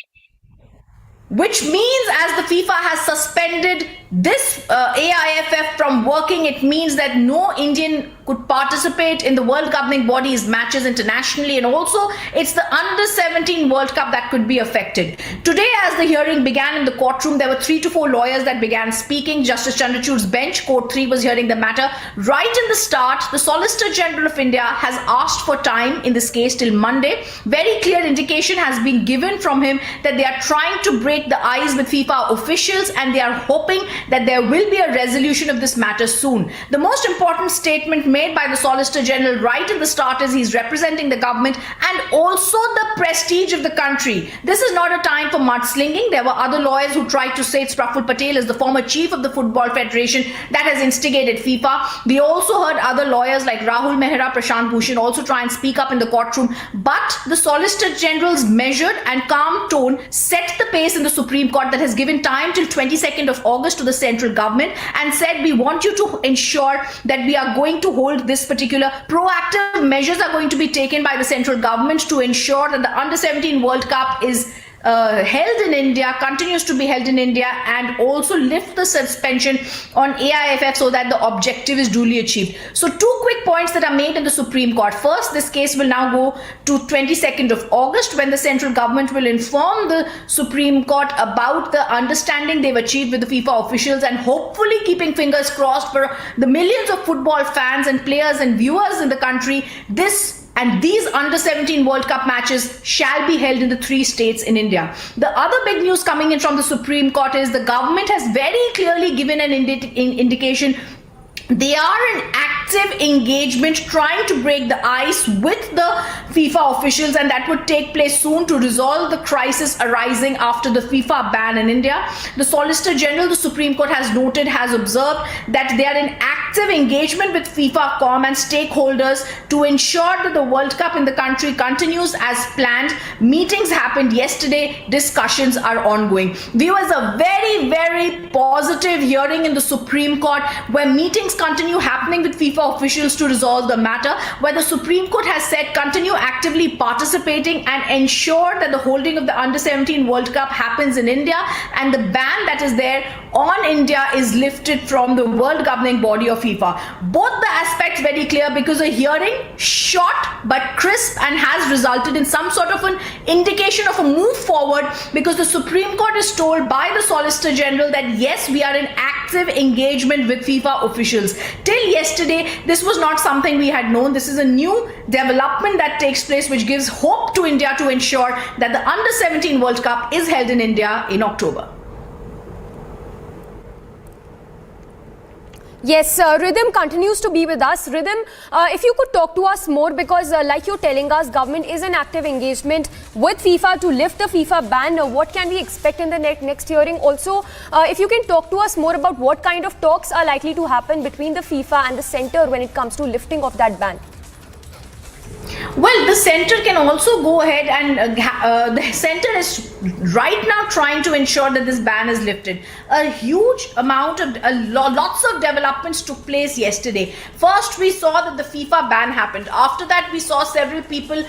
which means as the FIFA has suspended this AIFF from working, it means that no Indian could participate in the world governing body's matches internationally, and also it's the Under-17 World Cup that could be affected. Today, as the hearing began in the courtroom, there were 3 to 4 lawyers that began speaking. Justice Chandrachud's bench, Court 3, was hearing the matter. Right in the start, the Solicitor General of India has asked for time in this case till Monday. Very clear indication has been given from him that they are trying to break the ice with FIFA officials and they are hoping that there will be a resolution of this matter soon. The most important statement made by the Solicitor General right in the start is he's representing the government and also the prestige of the country. This is not a time for mudslinging. There were other lawyers who tried to say it's Praful Patel as the former chief of the Football Federation that has instigated FIFA. We also heard other lawyers like Rahul Mehra, Prashant Bhushan also try and speak up in the courtroom. But the Solicitor General's measured and calm tone set the pace in the Supreme Court that has given time till 22nd of August to the central government and said, we want you to ensure that we are going to hold this particular proactive measures are going to be taken by the central government to ensure that the Under-17 World Cup is held in India, continues to be held in India, and also lift the suspension on AIFF so that the objective is duly achieved. So 2 quick points that are made in the Supreme Court. First, this case will now go to 22nd of August when the central government will inform the Supreme Court about the understanding they've achieved with the FIFA officials, and hopefully keeping fingers crossed for the millions of football fans and players and viewers in the country, these Under-17 World Cup matches shall be held in the 3 states in India. The other big news coming in from the Supreme Court is the government has very clearly given an indication they are in active engagement trying to break the ice with the FIFA officials, and that would take place soon to resolve the crisis arising after the FIFA ban in India. The Solicitor General, the Supreme Court has observed that they are in active active engagement with FIFA, Com and stakeholders to ensure that the World Cup in the country continues as planned. Meetings happened yesterday, discussions are ongoing. Viewers, a very, very positive hearing in the Supreme Court where meetings continue happening with FIFA officials to resolve the matter, where the Supreme Court has said continue actively participating and ensure that the holding of the Under-17 World Cup happens in India, and the ban that is there on India is lifted from the world governing body of FIFA. Both the aspects very clear, because a hearing short but crisp and has resulted in some sort of an indication of a move forward, because the Supreme Court is told by the Solicitor General that yes, we are in active engagement with FIFA officials. Till yesterday, this was not something we had known. This is a new development that takes place which gives hope to India to ensure that the Under-17 World Cup is held in India in October. Yes, Rhythm continues to be with us. Rhythm, if you could talk to us more, because like you're telling us, government is in active engagement with FIFA to lift the FIFA ban. What can we expect in the next hearing? Also, if you can talk to us more about what kind of talks are likely to happen between the FIFA and the centre when it comes to lifting of that ban. Well, the centre can also go ahead and the centre is right now trying to ensure that this ban is lifted. A huge amount of lots of developments took place yesterday. First, we saw that the FIFA ban happened. After that, we saw several people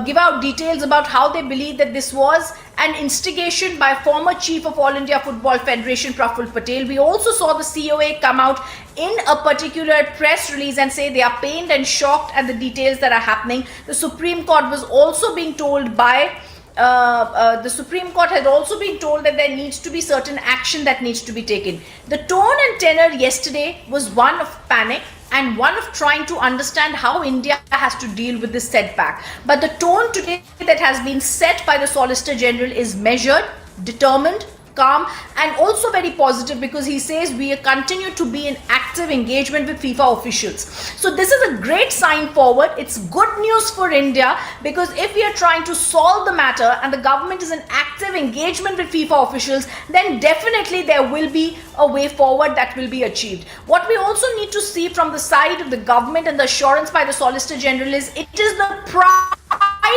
give out details about how they believe that this was an instigation by former Chief of All India Football Federation Praful Patel. We also saw the COA come out in a particular press release and say they are pained and shocked at the details that are happening. The Supreme Court was also being told by the Supreme Court had also been told that there needs to be certain action that needs to be taken. The tone and tenor yesterday was one of panic and one of trying to understand how India has to deal with this setback. But the tone today that has been set by the Solicitor General is measured, determined, calm and also very positive, because he says we continue to be in active engagement with FIFA officials. So this is a great sign forward. It's good news for India, because if we are trying to solve the matter and the government is in active engagement with FIFA officials, then definitely there will be a way forward that will be achieved. What we also need to see from the side of the government and the assurance by the Solicitor General is it is the pride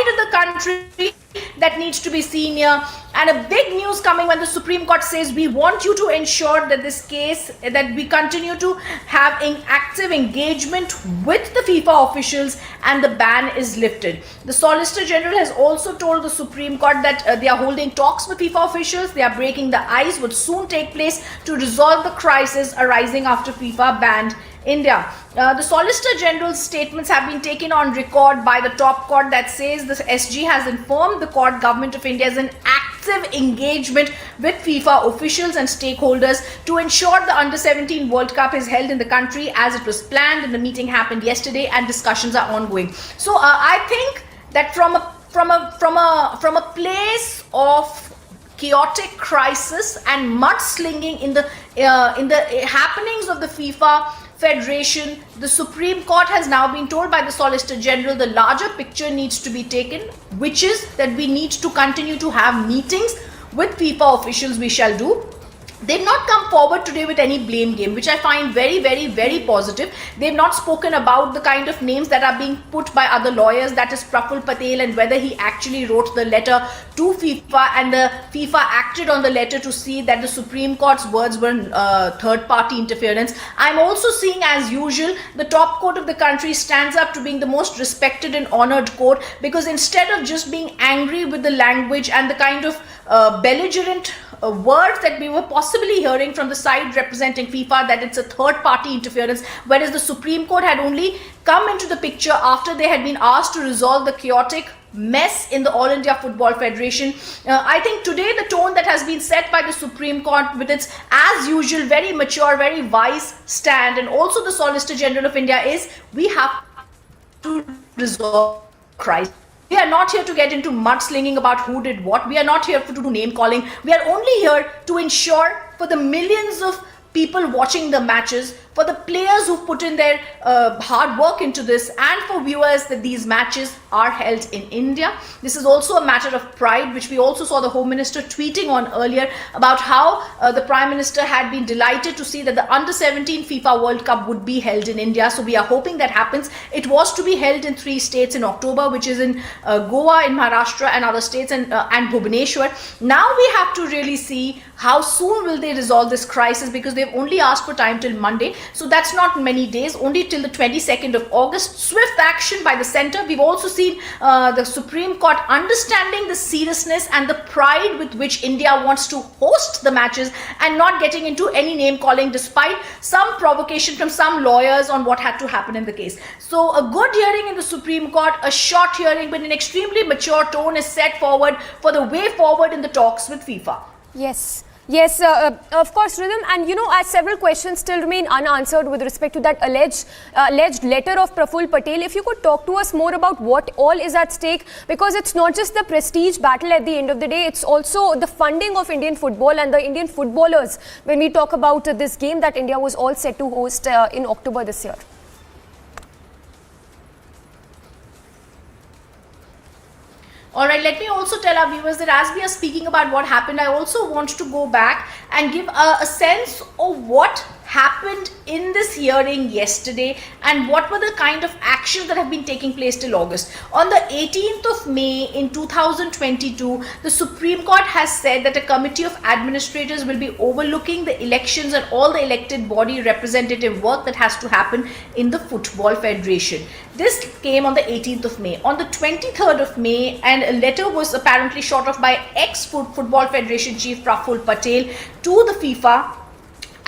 of the country that needs to be seen here. And a big news coming when the Supreme Court says we want you to ensure that this case, that we continue to have an active engagement with the FIFA officials and the ban is lifted. The Solicitor General has also told the Supreme Court that they are holding talks with FIFA officials. They are breaking the ice, would soon take place to resolve the crisis arising after FIFA banned India. The Solicitor General's statements have been taken on record by the top court that says the SG has informed the court government of India is in active engagement with FIFA officials and stakeholders to ensure the Under-17 World Cup is held in the country as it was planned, and the meeting happened yesterday and discussions are ongoing. So I think that from a place of chaotic crisis and mudslinging in the happenings of the FIFA Federation, the Supreme Court has now been told by the Solicitor General the larger picture needs to be taken, which is that we need to continue to have meetings with FIFA officials. We shall do. They've not come forward today with any blame game, which I find very, very, very positive. They've not spoken about the kind of names that are being put by other lawyers, that is Praful Patel, and whether he actually wrote the letter to FIFA and the FIFA acted on the letter to see that the Supreme Court's words were third-party interference. I'm also seeing, as usual, the top court of the country stands up to being the most respected and honored court, because instead of just being angry with the language and the kind of belligerent words that we were possibly hearing from the side representing FIFA, that it's a third-party interference, whereas the Supreme Court had only come into the picture after they had been asked to resolve the chaotic mess in the All India Football Federation. I think today the tone that has been set by the Supreme Court with its, as usual, very mature, very wise stand, and also the Solicitor General of India, is we have to resolve crisis. We are not here to get into mudslinging about who did what. We are not here to do name calling. We are only here to ensure for the millions of people watching the matches, for the players who put in their hard work into this, and for viewers that these matches are held in India. This is also a matter of pride, which we also saw the Home Minister tweeting on earlier about how the Prime Minister had been delighted to see that the Under-17 FIFA World Cup would be held in India. So we are hoping that happens. It was to be held in 3 states in October, which is in Goa, in Maharashtra and other states, and Bhubaneswar. Now we have to really see how soon will they resolve this crisis, because they've only asked for time till Monday. So that's not many days, only till the 22nd of August. Swift action by the centre. We've also seen the Supreme Court understanding the seriousness and the pride with which India wants to host the matches and not getting into any name calling, despite some provocation from some lawyers on what had to happen in the case. So a good hearing in the Supreme Court, a short hearing, but an extremely mature tone is set forward for the way forward in the talks with FIFA. Yes. Yes, of course, Rhythm, and as several questions still remain unanswered with respect to that alleged letter of Praful Patel, if you could talk to us more about what all is at stake, because it's not just the prestige battle at the end of the day, it's also the funding of Indian football and the Indian footballers when we talk about this game that India was all set to host in October this year. Alright, let me also tell our viewers that as we are speaking about what happened, I also want to go back and give a sense of what happened in this hearing yesterday and what were the kind of actions that have been taking place till August. On the 18th of May in 2022, the Supreme Court has said that a committee of administrators will be overlooking the elections and all the elected body representative work that has to happen in the Football Federation. This came on the 18th of May. On the 23rd of May, and a letter was apparently shot off by ex-Football Federation Chief Praful Patel to the FIFA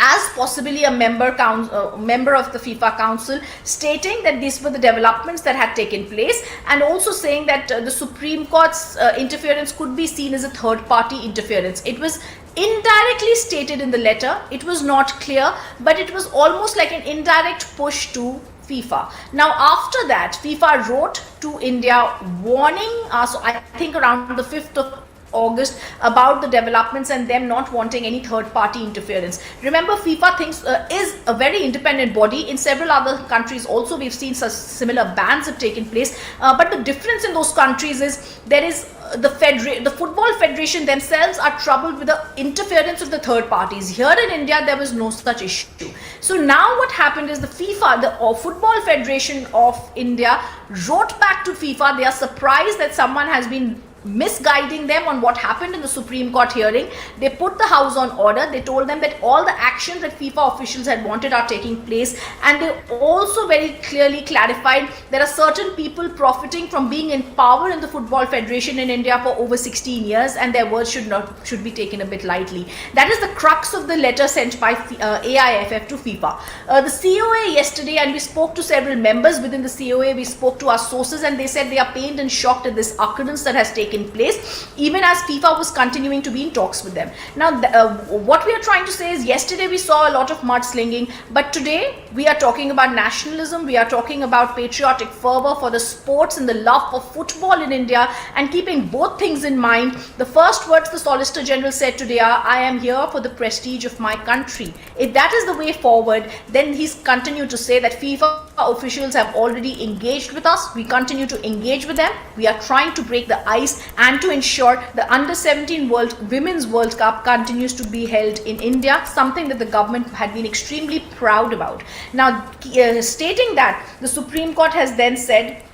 as possibly a member of the FIFA Council, stating that these were the developments that had taken place, and also saying that the Supreme Court's interference could be seen as a third-party interference. It was indirectly stated in the letter. It was not clear, but it was almost like an indirect push to FIFA. Now after that, FIFA wrote to India warning us, I think around the 5th of August, about the developments and them not wanting any third-party interference. Remember, FIFA is a very independent body. In several other countries also we've seen such similar bans have taken place, but the difference in those countries is there is the Football Federation themselves are troubled with the interference of the third parties. Here in India there was no such issue. So now what happened is the FIFA, the Football Federation of India, wrote back to FIFA. They are surprised that someone has been misguiding them on what happened in the Supreme Court hearing. They put the house on order. They told them that all the actions that FIFA officials had wanted are taking place, and they also very clearly clarified there are certain people profiting from being in power in the Football Federation in India for over 16 years, and their words should be taken a bit lightly. That is the crux of the letter sent by AIFF to FIFA. The COA yesterday, and we spoke to several members within the COA, we spoke to our sources, and they said they are pained and shocked at this occurrence that has taken place, even as FIFA was continuing to be in talks with them. Now, what we are trying to say is, yesterday we saw a lot of mudslinging, but today we are talking about nationalism, we are talking about patriotic fervor for the sports and the love for football in India, and keeping both things in mind, the first words the Solicitor General said today are, I am here for the prestige of my country. If that is the way forward, then he's continued to say that FIFA officials have already engaged with us, we continue to engage with them, we are trying to break the ice and to ensure the Under-17 Women's World Cup continues to be held in India, something that the government had been extremely proud about. Now, stating that, the Supreme Court has then said,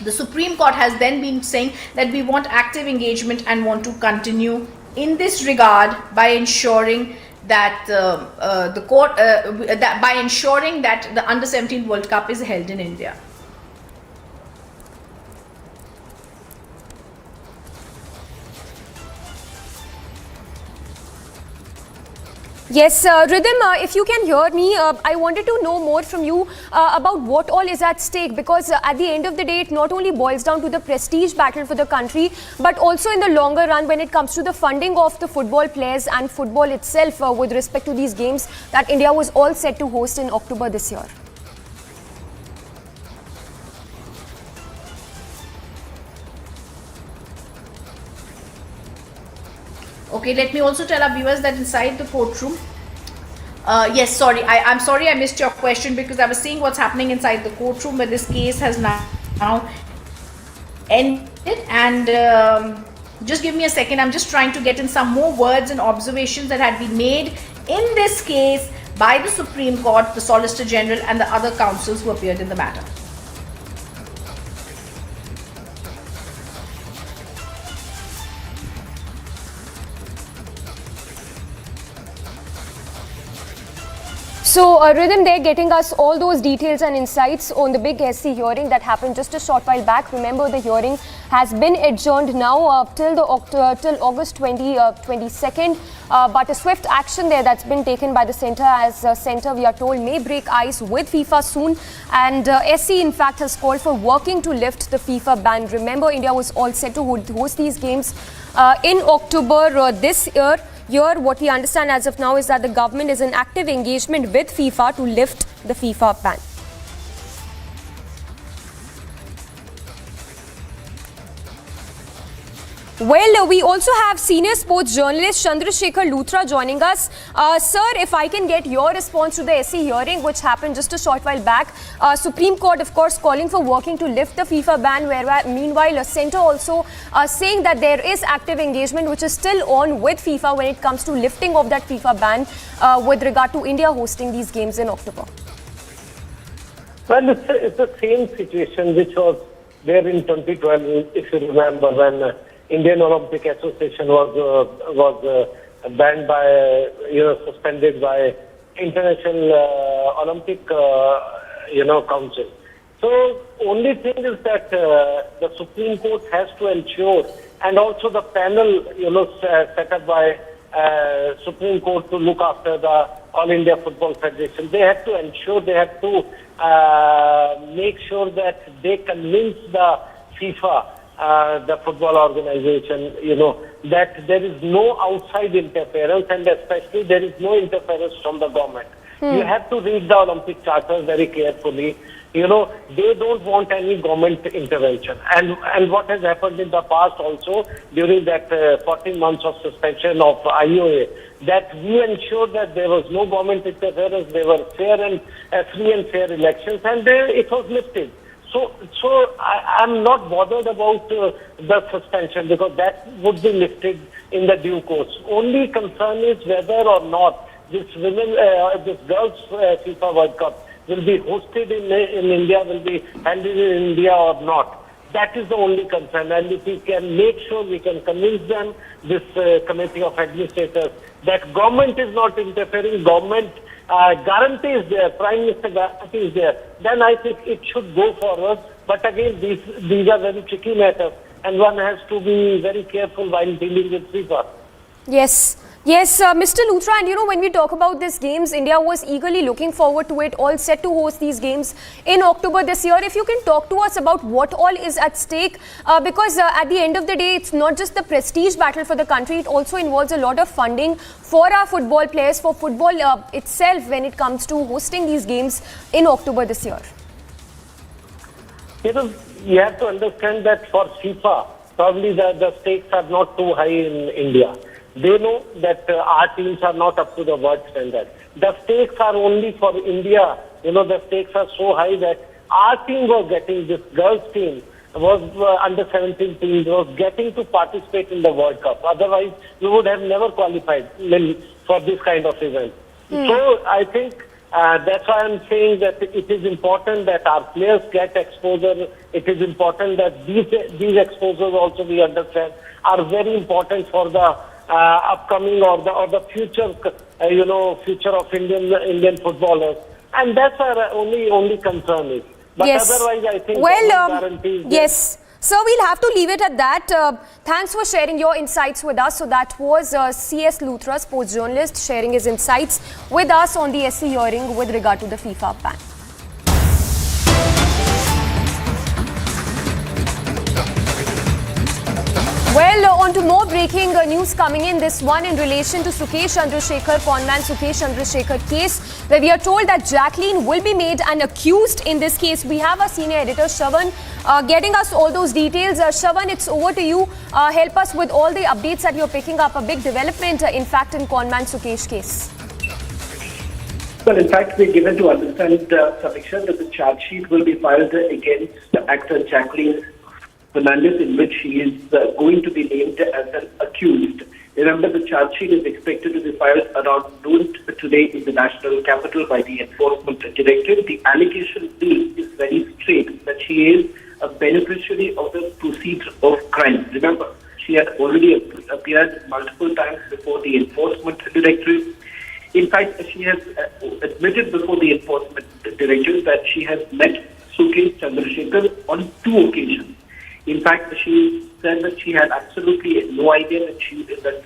the Supreme Court has then been saying that we want active engagement and want to continue in this regard by ensuring that by ensuring that the Under-17 World Cup is held in India. Yes, Rhythm, if you can hear me, I wanted to know more from you about what all is at stake, because at the end of the day, it not only boils down to the prestige battle for the country, but also in the longer run when it comes to the funding of the football players and football itself with respect to these games that India was all set to host in October this year. Okay, let me also tell our viewers that inside the courtroom, Yes, sorry. I'm sorry I missed your question because I was seeing what's happening inside the courtroom, but this case has now ended. And just give me a second. I'm just trying to get in some more words and observations that had been made in this case by the Supreme Court, the Solicitor General, and the other counsels who appeared in the matter. So, Rhythm, they're getting us all those details and insights on the big SC hearing that happened just a short while back. Remember, the hearing has been adjourned now till August 22nd. But a swift action there that's been taken by the centre, as centre, we are told, may break ice with FIFA soon. And SC, in fact, has called for working to lift the FIFA ban. Remember, India was all set to host these games in October this year. Here, what we understand as of now is that the government is in active engagement with FIFA to lift the FIFA ban. Well, we also have senior sports journalist Chandrasekhar Luthra joining us. Sir, if I can get your response to the SC hearing, which happened just a short while back. Supreme Court, of course, calling for working to lift the FIFA ban, where meanwhile, a centre also saying that there is active engagement which is still on with FIFA when it comes to lifting of that FIFA ban with regard to India hosting these games in October. Well, it's the same situation which was there in 2012, if you remember, when Indian Olympic Association was banned by, suspended by International Olympic, Council. So only thing is that the Supreme Court has to ensure, and also the panel, set up by Supreme Court to look after the All India Football Federation, they have to ensure, they have to make sure that they convince the FIFA, the football organization, that there is no outside interference, and especially there is no interference from the government. You have to read the Olympic Charter very carefully. They don't want any government intervention. And what has happened in the past also, during that 14 months of suspension of IOA, that we ensured that there was no government interference, there were fair and free and fair elections, and it was lifted. So I'm not bothered about the suspension, because that would be lifted in the due course. Only concern is whether or not this girls' FIFA World Cup will be hosted in India, will be handled in India or not. That is the only concern. And if we can make sure, we can convince them, this committee of administrators, that government is not interfering, government guarantee is there, Prime Minister guarantee is there, then I think it should go forward. But again, these are very tricky matters, and one has to be very careful while dealing with FIFA. Yes. Yes, Mr. Luthra, and when we talk about these games, India was eagerly looking forward to it, all set to host these games in October this year. If you can talk to us about what all is at stake, because at the end of the day, it's not just the prestige battle for the country, it also involves a lot of funding for our football players, for football itself, when it comes to hosting these games in October this year. You have to understand that for FIFA, probably the stakes are not too high in India. They know that our teams are not up to the world standard. The stakes are only for India. The stakes are so high that our team was getting, this girls team was under 17 teams, was getting to participate in the World Cup. Otherwise, we would have never qualified for this kind of event. So I think that's why I'm saying that it is important that our players get exposure. It is important that these exposures also, we understand, are very important for the upcoming or the future, future of Indian footballers, and that's our only concern is. But otherwise, I think guarantees. Yes. So we'll have to leave it at that. Thanks for sharing your insights with us. So that was CS Luthra, sports journalist, sharing his insights with us on the SC hearing with regard to the FIFA ban. Well, on to more breaking news coming in. This one in relation to Sukesh Chandrasekhar, conman Sukesh Chandrasekhar case, where we are told that Jacqueline will be made an accused in this case. We have our senior editor, Shravan, getting us all those details. Shravan, it's over to you. Help us with all the updates that you're picking up. A big development, in fact, in conman Sukesh case. Well, in fact, we're given to understand, Samiksha, that the charge sheet will be filed against actor Jacqueline Fernandez, in which she is going to be named as an accused. Remember, the charge sheet is expected to be filed around noon today in the national capital by the Enforcement Directorate. The allegation is very straight, that she is a beneficiary of the proceeds of crime. Remember, she had already appeared multiple times before the Enforcement Directorate. In fact, she has admitted before the Enforcement Directorate that she has met Sukesh Chandrasekhar on 2 occasions. In fact, she said that she had absolutely no idea that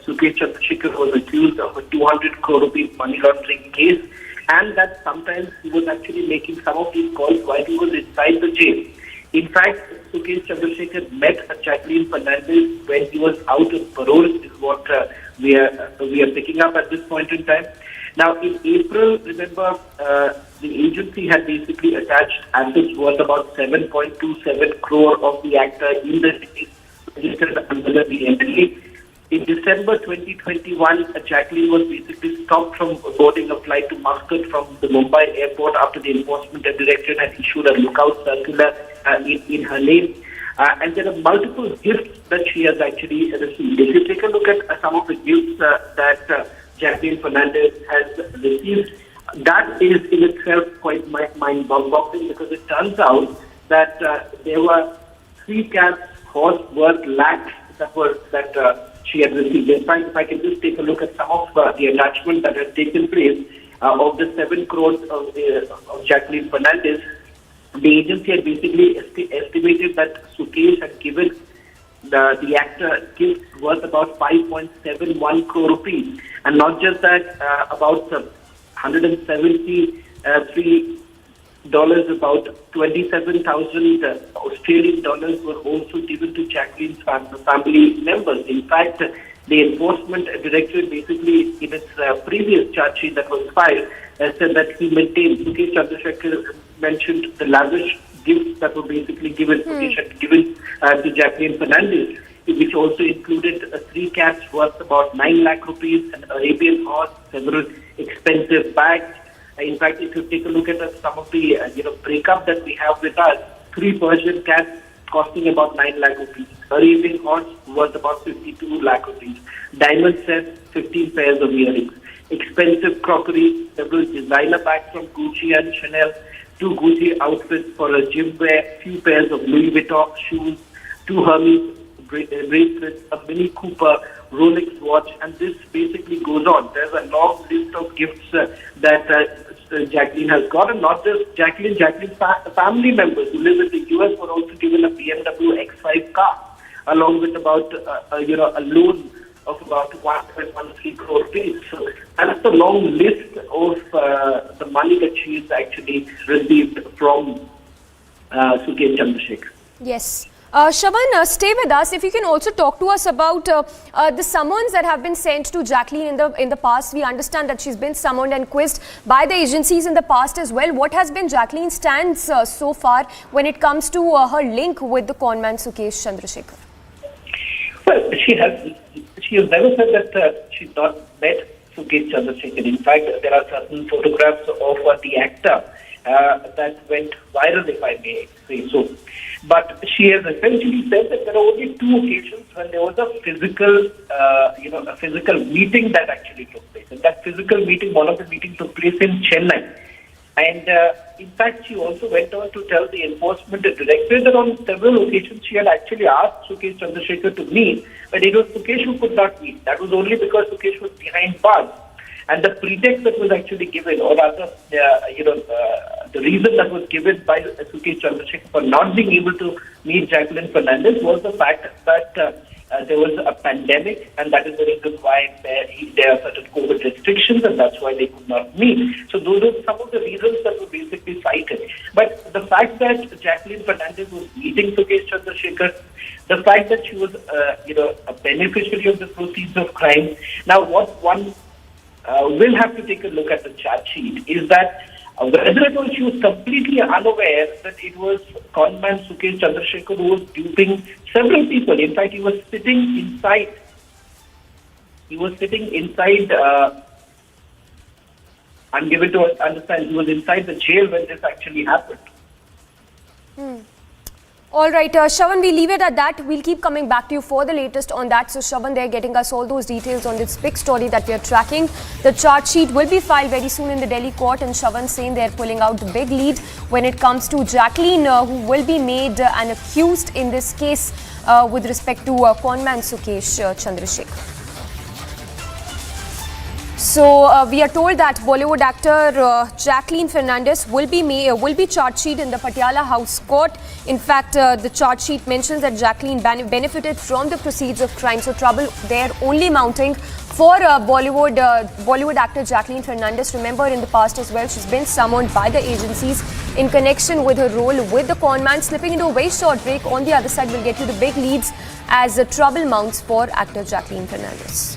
Sukesh Chandrasekhar was accused of a 200 crore rupees money laundering case, and that sometimes he was actually making some of these calls while he was inside the jail. In fact, Sukesh Chandrasekhar met Jacqueline Fernandez when he was out of parole, is what we are picking up at this point in time. Now, in April, remember, the agency had basically attached assets worth about 7.27 crore of the actor in the registered under the NLA. In December 2021, Jacqueline was basically stopped from boarding a flight to Muscat from the Mumbai airport after the Enforcement Directorate had issued a lookout circular in her name. And there are multiple gifts that she has actually received. If you take a look at some of the gifts that Jacqueline Fernandez has received, that is in itself quite mind-boggling, because it turns out that there were 3 caps horse worth lakhs that she had received. In fact, if I can just take a look at some of the attachments that have taken place of the 7 crores of Jacqueline Fernandez, the agency had basically estimated that Sukesh had given the actor gifts worth about 5.71 crore rupees. And not just that, about $173, about 27,000 Australian dollars were also given to Jacqueline's family members. In fact, the Enforcement Directorate basically, in its previous charge sheet that was filed, said that he maintained, Sukesh Chandrasekhar mentioned the lavish gifts that were basically given to Jacqueline Fernandez, which also included 3 caps worth about 9 lakh rupees, an Arabian horse, several expensive bags. In fact, if you take a look at some of the breakup that we have with us, 3 Persian cats costing about 9 lakh rupees, Arabian horse worth about 52 lakh rupees, diamond sets, 15 pairs of earrings, expensive crockery, several designer bags from Gucci and Chanel, 2 Gucci outfits for a gym wear, few pairs of Louis Vuitton shoes, 2 Hermes bracelets, a Mini Cooper, Rolex watch, and this basically goes on. There's a long list of gifts that Jacqueline has got, and not just Jacqueline's family members who live in the US were also given a BMW X5 car, along with about a loan of about 1.13 crore rupees. So that's the long list of the money that she has actually received from Sukesh Chandrasekhar. Yes. Shravan, stay with us. If you can also talk to us about the summons that have been sent to Jacqueline in the past. We understand that she's been summoned and quizzed by the agencies in the past as well. What has been Jacqueline's stance so far when it comes to her link with the conman Sukesh Chandrasekhar? Well, she has never said that she's not met Sukesh Chandrasekhar. In fact, there are certain photographs of the actor that went viral, if I may say so. But she has essentially said that there are only 2 occasions when there was a physical meeting that actually took place. And that physical meeting, one of the meetings took place in Chennai. And in fact, she also went on to tell the Enforcement Directorate that on several occasions she had actually asked Sukesh Chandrasekhar to meet, but it was Sukesh who could not meet. That was only because Sukesh was behind bars. And the pretext that was actually given, or rather, the reason that was given by Sukesh Chandrasekhar for not being able to meet Jacqueline Fernandez was the fact that there was a pandemic, and that is the reason why there are certain COVID restrictions, and that's why they could not meet. So those are some of the reasons that were basically cited. But the fact that Jacqueline Fernandez was meeting Sukesh Chandrasekhar, the fact that she was, a beneficiary of the proceeds of crime. Now, what one will have to take a look at the charge sheet is that whether or not she was completely unaware that it was conman Sukesh Chandrasekhar who was duping several people. In fact, he was sitting inside I'm given to understand he was inside the jail when this actually happened. All right, Shravan, we leave it at that. We'll keep coming back to you for the latest on that. So, Shravan, they're getting us all those details on this big story that we are tracking. The charge sheet will be filed very soon in the Delhi court, and Shravan saying they're pulling out the big lead when it comes to Jacqueline, who will be made an accused in this case with respect to conman Sukesh Chandrasekhar. So we are told that Bollywood actor Jacqueline Fernandez will be charge sheet in the Patiala House Court. In fact, the charge sheet mentions that Jacqueline benefited from the proceeds of crime. So trouble there only mounting for Bollywood actor Jacqueline Fernandez. Remember, in the past as well, she's been summoned by the agencies in connection with her role with the conman. Slipping into a very short break. On the other side, we'll get you the big leads as the trouble mounts for actor Jacqueline Fernandez.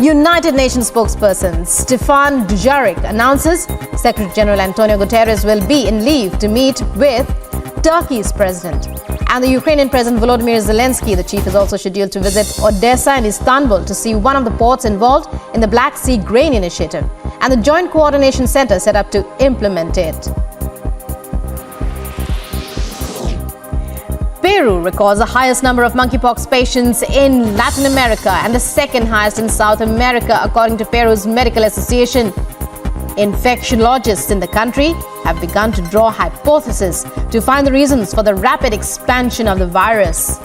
United Nations spokesperson Stefan Dujarric announces Secretary General Antonio Guterres will be in leave to meet with Turkey's president. And the Ukrainian President Volodymyr Zelensky, the chief, is also scheduled to visit Odessa and Istanbul to see one of the ports involved in the Black Sea Grain Initiative and the Joint Coordination Center set up to implement it. Peru records the highest number of monkeypox patients in Latin America and the second highest in South America, according to Peru's Medical Association. Infectiologists in the country have begun to draw hypotheses to find the reasons for the rapid expansion of the virus.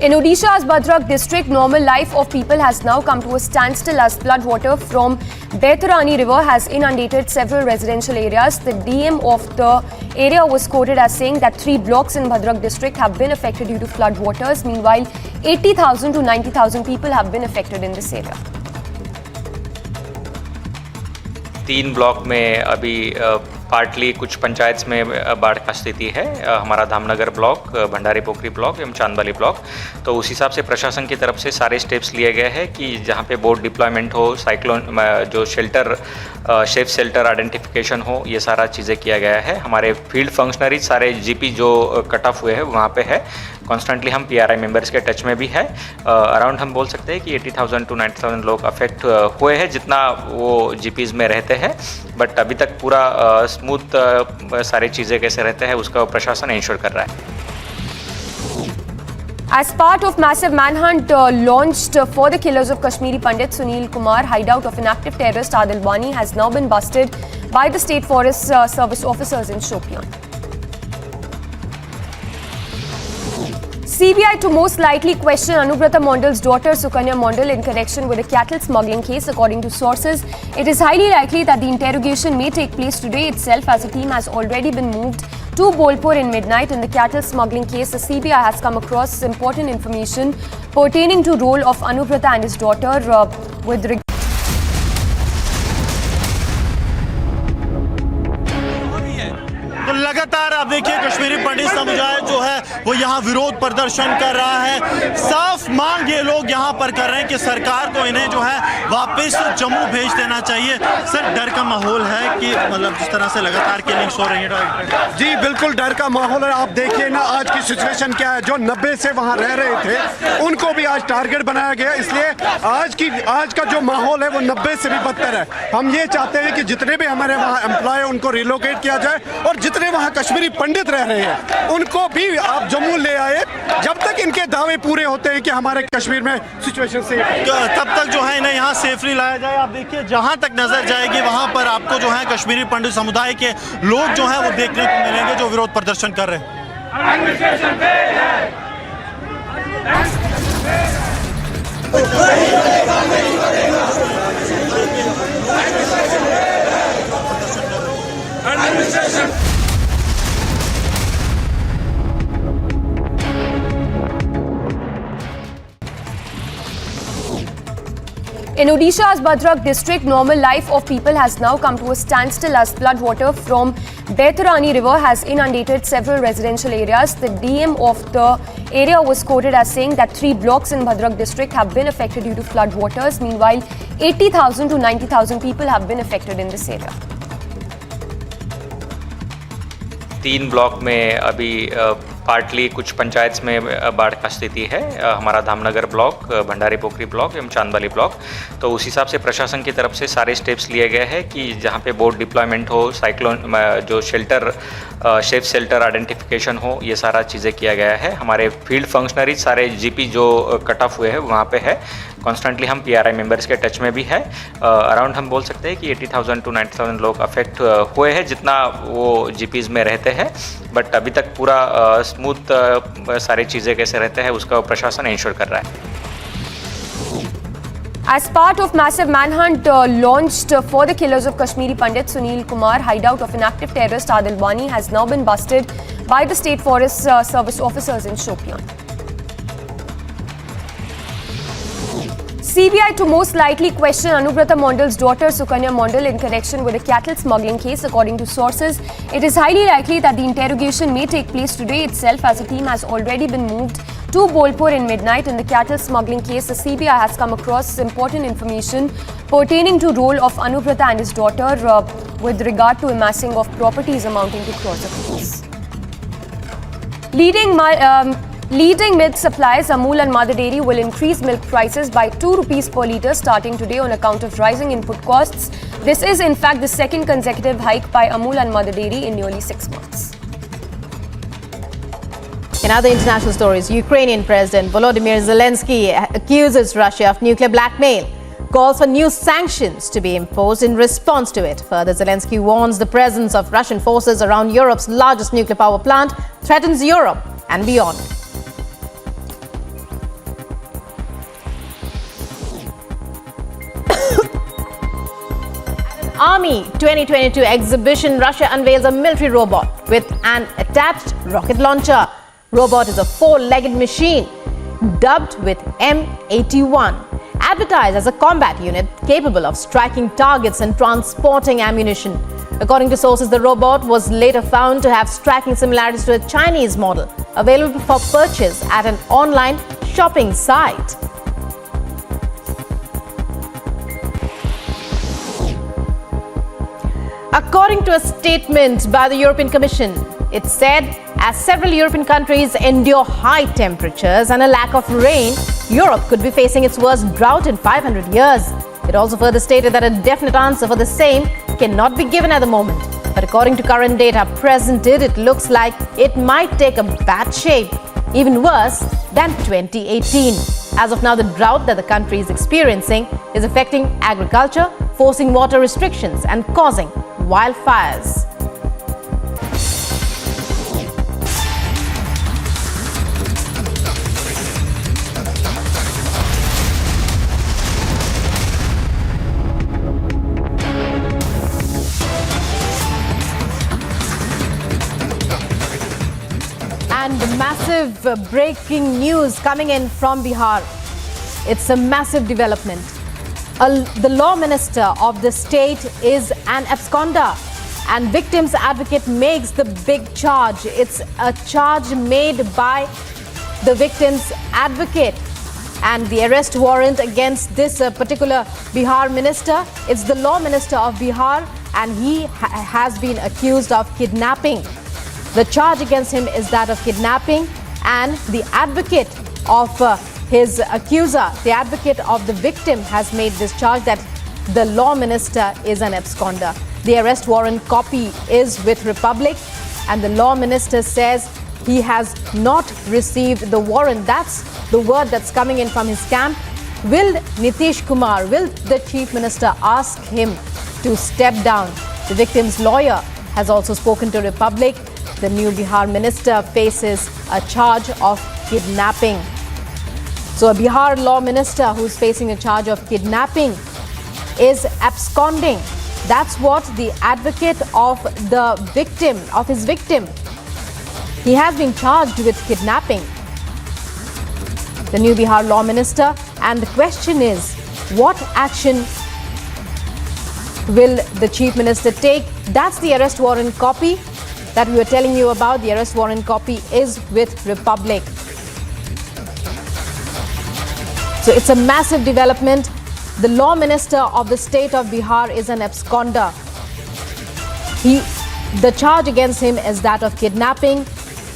In Odisha's Bhadrak district, normal life of people has now come to a standstill as floodwater from Baitarani river has inundated several residential areas. The DM of the area was quoted as saying that 3 blocks in Bhadrak district have been affected due to floodwaters. Meanwhile, 80,000 to 90,000 people have been affected in this area. 3 block में अभी partly कुछ पंचायत में बाढ़ का स्थिति है। हमारा Dhamnagar block, Bhandari पोखरी block एवं चांदवाली ब्लॉक, तो उस हिसाब से प्रशासन की तरफ से सारे स्टेप्स लिए गए हैं कि जहां पे बोट डिप्लॉयमेंट हो, साइक्लोन जो शेल्टर सेफ शेल्टर आइडेंटिफिकेशन हो, ये सारा चीज़ें किया गया है। हमारे फील्ड फंक्शनरीज सारे जीपी जो कट ऑफ हुए हैं वहाँ पे है। कॉन्स्टेंटली हम पीआरआई मेंबर्स के टच में भी है। अराउंड हम बोल सकते हैं कि 80,000 टू 90,000 लोग अफेक्ट हुए हैं जितना वो जीपीज़ में रहते हैं, बट अभी तक पूरा स्मूथ सारी चीज़ें कैसे रहते हैं उसका प्रशासन इंश्योर कर रहा है। As part of massive manhunt launched for the killers of Kashmiri Pandit Sunil Kumar, hideout of inactive terrorist Adil Wani has now been busted by the State Forest Service officers in Shopian. CBI to most likely question Anubrata Mondal's daughter Sukanya Mondal in connection with a cattle smuggling case. According to sources, it is highly likely that the interrogation may take place today itself, as a team has already been moved to Bolpur in midnight. In the cattle smuggling case, the CBI has come across important information pertaining to role of Anubrata and his daughter with regard. तो लगातार आप देखिए कश्मीरी पंडित समुदाय जो है वो यहाँ विरोध प्रदर्शन कर रहा है। साफ मांग ये लोग यहाँ पर कर रहे हैं कि सरकार को इन्हें जो है वापस जम्मू भेज देना चाहिए। सर, डर का माहौल है कि मतलब जिस तरह से लगातार किलिंग्स हो रही है? जी बिल्कुल डर का माहौल है। आप देखिए ना आज की सिचुएशन क्या है। जो 90 से वहाँ रह रहे थे उनको भी आज टारगेट बनाया गया, इसलिए आज का जो माहौल है वो 90 से भी बदतर है। हम ये चाहते हैं कि जितने भी हमारे वहाँ एम्प्लॉय उनको रिलोकेट किया जाए और जितने वहाँ कश्मीरी पंडित रह रहे हैं उनको भी आप जम्मू ले आए जब तक इनके दावे पूरे होते हैं कि हमारे कश्मीर में सिचुएशन से तब तक जो है इन्हें यहाँ सेफली लाया जाए। आप देखिए जहाँ तक नजर जाएगी वहाँ पर आपको जो है कश्मीरी पंडित समुदाय के लोग जो हैं वो देखने को मिलेंगे जो विरोध प्रदर्शन कर रहे हैं। In Odisha's Bhadrak district, normal life of people has now come to a standstill as floodwater from Baitarani river has inundated several residential areas. The DM of the area was quoted as saying that 3 blocks in Bhadrak district have been affected due to floodwaters. Meanwhile, 80,000 to 90,000 people have been affected in this area. 3 block में अभी partly कुछ पंचायत में बाढ़ का स्थिति है। हमारा Dhamnagar block, Bhandari पोखरी block एवं चांदबाली ब्लॉक, तो उस हिसाब से प्रशासन की तरफ से सारे स्टेप्स लिए गए हैं कि जहाँ पे बोट डिप्लॉयमेंट हो, साइक्लोन जो शेल्टर सेफ शेल्टर आइडेंटिफिकेशन हो, ये सारा चीज़ें किया गया है। हमारे फील्ड फंक्शनरीज सारे जीपी जो कट ऑफ हुए हैं वहाँ पे है। कॉन्स्टेंटली हम पीआरआई मेंबर्स के टच में भी है। अराउंड हम बोल सकते हैं कि 80,000 to 90,000 लोग अफेक्ट हुए हैं जितना वो जीपीज़ में रहते हैं। बट अभी तक पूरा स्मूथ सारी चीज़ें कैसे रहते हैं उसका प्रशासन इंश्योर कर रहा है। As part of massive manhunt launched for the killers of Kashmiri Pandit Sunil Kumar, hideout of inactive terrorist Adil Wani has now been busted by the State Forest Service officers in Shopian. CBI to most likely question Anubrata Mondal's daughter Sukanya Mondal in connection with a cattle smuggling case. According to sources, it is highly likely that the interrogation may take place today itself, as a team has already been moved to Bolpur in midnight. In the cattle smuggling case, the CBI has come across important information pertaining to role of Anubrata and his daughter with regard to amassing of properties amounting to crores of rupees. Leading milk suppliers Amul and Mother Dairy will increase milk prices by 2 rupees per litre starting today on account of rising input costs. This is in fact the second consecutive hike by Amul and Mother Dairy in nearly 6 months. In other international stories, Ukrainian President Volodymyr Zelensky accuses Russia of nuclear blackmail, calls for new sanctions to be imposed in response to it. Further, Zelensky warns the presence of Russian forces around Europe's largest nuclear power plant threatens Europe and beyond. Army 2022 exhibition, Russia unveils a military robot with an attached rocket launcher. Robot is a 4-legged machine dubbed with M81, advertised as a combat unit capable of striking targets and transporting ammunition. According to sources, the robot was later found to have striking similarities to a Chinese model available for purchase at an online shopping site. According to a statement by the European Commission, it said as several European countries endure high temperatures and a lack of rain, Europe could be facing its worst drought in 500 years. It also further stated that a definite answer for the same cannot be given at the moment. But according to current data presented, it looks like it might take a bad shape, even worse than 2018. As of now, the drought that the country is experiencing is affecting agriculture, forcing water restrictions and causing wildfires. And massive breaking news coming in from Bihar. It's a massive development. The law minister of the state is an absconder, and victim's advocate makes the big charge. It's a charge made by the victim's advocate, and the arrest warrant against this particular Bihar minister, it's the law minister of Bihar, and he has been accused of kidnapping. The charge against him is that of kidnapping, and the advocate of his accuser, the advocate of the victim, has made this charge that the law minister is an absconder. The arrest warrant copy is with Republic, and the law minister says he has not received the warrant. That's the word that's coming in from his camp. Will Nitish Kumar, will the chief minister ask him to step down? The victim's lawyer has also spoken to Republic. The new Bihar minister faces a charge of kidnapping. So a Bihar law minister who's facing a charge of kidnapping is absconding. That's what the advocate of the victim, of his victim, he has been charged with kidnapping. The new Bihar law minister, and the question is, what action will the chief minister take? That's the arrest warrant copy that we were telling you about. The arrest warrant copy is with Republic. So it's a massive development. The law minister of the state of Bihar is an absconder. The charge against him is that of kidnapping.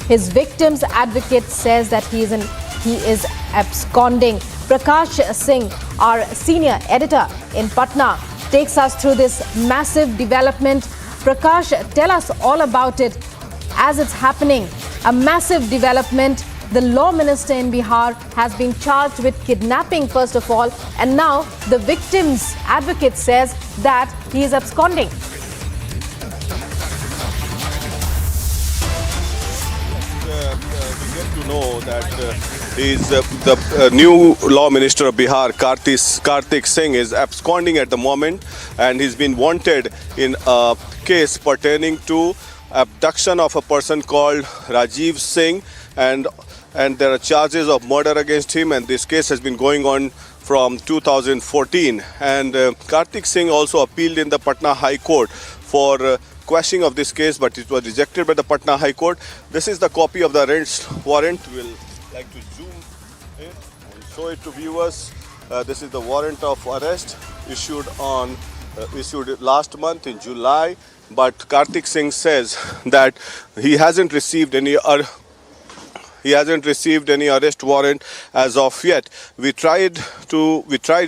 His victim's advocate says that he is absconding. Prakash Singh, our senior editor in Patna, takes us through this massive development. Prakash, tell us all about it as it's happening. A massive development. The law minister in Bihar has been charged with kidnapping, first of all, and now the victim's advocate says that he is absconding. We get to know that the new law minister of Bihar, Kartik Singh, is absconding at the moment, and he's been wanted in a case pertaining to abduction of a person called Rajiv Singh, and there are charges of murder against him, and this case has been going on from 2014. And Kartik Singh also appealed in the Patna High Court for quashing of this case, but it was rejected by the Patna High Court. This is the copy of the arrest warrant. We'll like to zoom it and show it to viewers. This is the warrant of arrest issued last month in July. But Kartik Singh says that he hasn't received any arrest warrant as of yet. We tried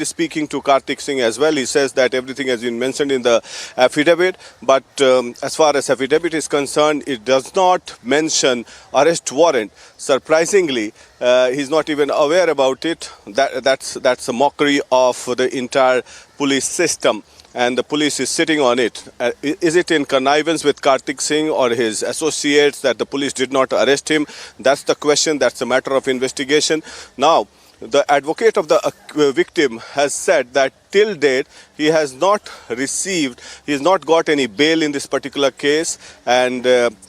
speaking to Kartik Singh as well. He says that everything has been mentioned in the affidavit, but as far as affidavit is concerned, it does not mention arrest warrant. Surprisingly, he's not even aware about it. That's a mockery of the entire police system, and the police is sitting on it. Is it in connivance with Kartik Singh or his associates that the police did not arrest him? That's the question. That's a matter of investigation. Now, the advocate of the victim has said that till date he has not got any bail in this particular case, and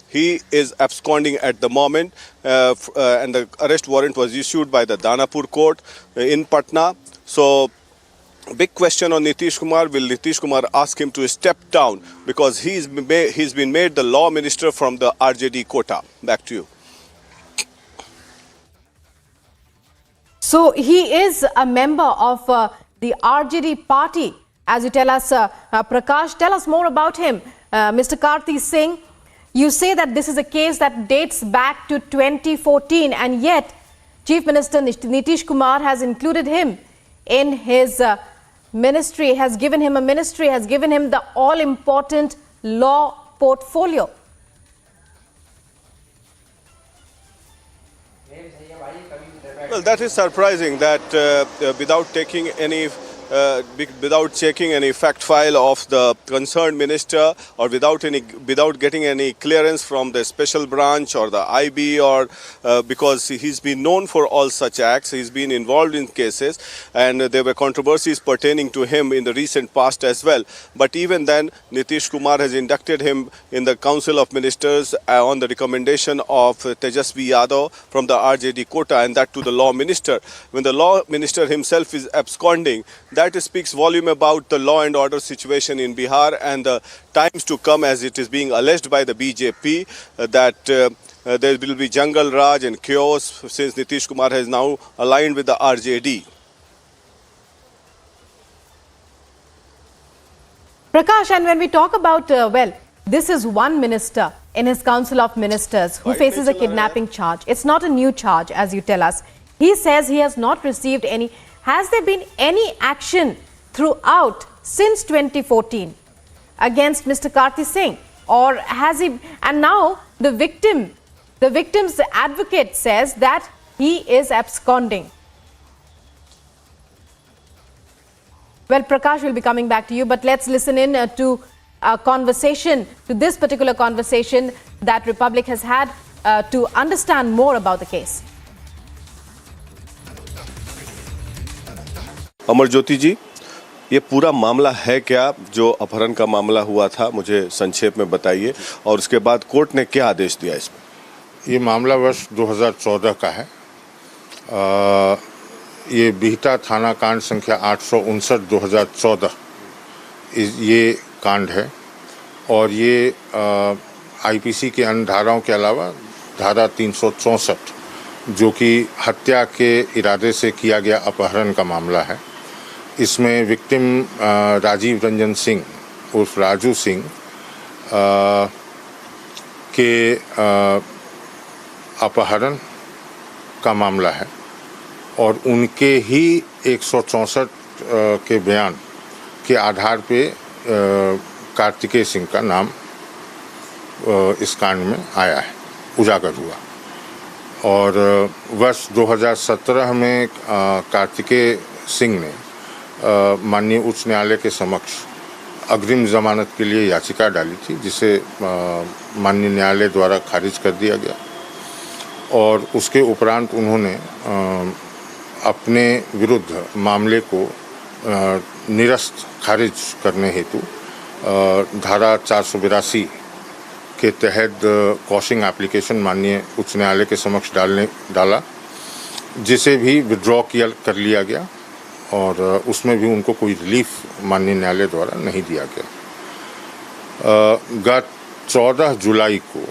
he is absconding at the moment, and the arrest warrant was issued by the Danapur court in Patna. So big question on Nitish Kumar. Will Nitish Kumar ask him to step down because he's been made the law minister from the RJD quota? Back to you. So he is a member of the RJD party, as you tell us. Prakash, tell us more about him. Mr. Kartik Singh, you say that this is a case that dates back to 2014, and yet Chief Minister Nitish Kumar has included him in his ministry, has given him a ministry, has given him the all-important law portfolio. Well, that is surprising that without checking any fact file of the concerned minister, or without getting any clearance from the special branch or the IB, or because he's been known for all such acts, he's been involved in cases, and there were controversies pertaining to him in the recent past as well. But even then, Nitish Kumar has inducted him in the Council of Ministers on the recommendation of Tejasvi Yadav from the RJD quota, and that to the law minister. When the law minister himself is absconding, that speaks volume about the law and order situation in Bihar and the times to come, as it is being alleged by the BJP that there will be jungle raj and chaos since Nitish Kumar has now aligned with the RJD. Prakash, and when we talk about, this is one minister in his Council of Ministers who faces a kidnapping charge. It's not a new charge, as you tell us. He says he has not received any. Has there been any action throughout since 2014 against Mr. Kartik Singh, or has he? And now the victim's advocate says that he is absconding. Well, Prakash will be coming back to you, but let's listen in to a conversation, to this particular conversation that Republic has had to understand more about the case. Amar Jyoti जी, ये पूरा मामला है क्या जो अपहरण का मामला हुआ था, मुझे संक्षेप में बताइए, और उसके बाद कोर्ट ने क्या आदेश दिया इसमें? ये मामला वर्ष 2014 का है। ये बिहटा थाना कांड संख्या 859/2014 ये कांड है, और ये आईपीसी के अन्य धाराओं के अलावा धारा 364 जो कि हत्या के इरादे से किया गया अपहरण का मामला है। इसमें विक्टिम राजीव रंजन सिंह उर्फ राजू सिंह के अपहरण का मामला है और उनके ही 164 के बयान के आधार पे कार्तिकेय सिंह का नाम इस कांड में आया है, उजागर हुआ। और वर्ष 2017 में कार्तिकेय सिंह ने माननीय उच्च न्यायालय के समक्ष अग्रिम जमानत के लिए याचिका डाली थी, जिसे माननीय न्यायालय द्वारा खारिज कर दिया गया। और उसके उपरांत उन्होंने अपने विरुद्ध मामले को निरस्त खारिज करने हेतु धारा 482 के तहत कॉशिंग एप्लीकेशन माननीय उच्च न्यायालय के समक्ष डाला, जिसे भी विड्रॉ कर लिया गया और उसमें भी उनको कोई रिलीफ माननीय न्यायालय द्वारा नहीं दिया गया। गत 14 जुलाई को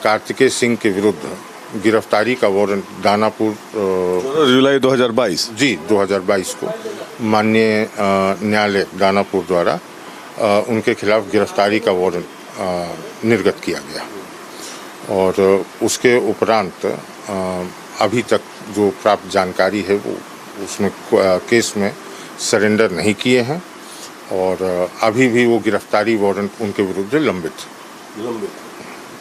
कार्तिकेय सिंह के विरुद्ध गिरफ्तारी का वारंट दानापुर 14 जुलाई 2022 जी 2022 को माननीय न्यायालय दानापुर द्वारा उनके खिलाफ गिरफ्तारी का वारंट निर्गत किया गया। और उसके उपरांत अभी तक जो प्राप्त जानकारी है वो उसमें केस में सरेंडर नहीं किए हैं और अभी भी वो गिरफ्तारी वारंट उनके विरुद्ध लंबित।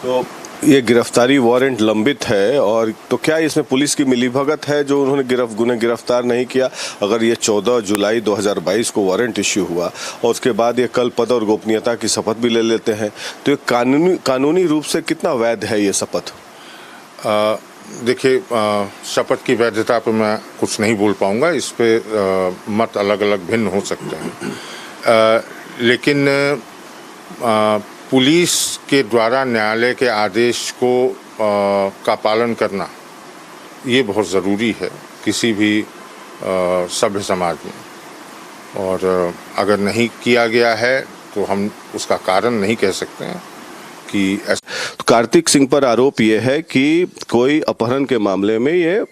तो ये गिरफ्तारी वारंट लंबित है, और तो क्या इसमें पुलिस की मिलीभगत है जो उन्होंने गिरफ्तार नहीं किया? अगर ये 14 जुलाई 2022 को वारंट इश्यू हुआ और उसके बाद ये कल पद और गोपनीयता की शपथ भी ले लेते हैं, तो ये कानूनी रूप से कितना वैध है ये शपथ? देखिए, शपथ की वैधता पर मैं कुछ नहीं बोल पाऊंगा, इस पे मत अलग अलग भिन्न हो सकते हैं। लेकिन पुलिस के द्वारा न्यायालय के आदेश को का पालन करना ये बहुत ज़रूरी है किसी भी सभ्य समाज में। और अगर नहीं किया गया है तो हम उसका कारण नहीं कह सकते हैं कि तो कार्तिक सिंह पर आरोप ये है कि कोई अपहरण के मामले में ये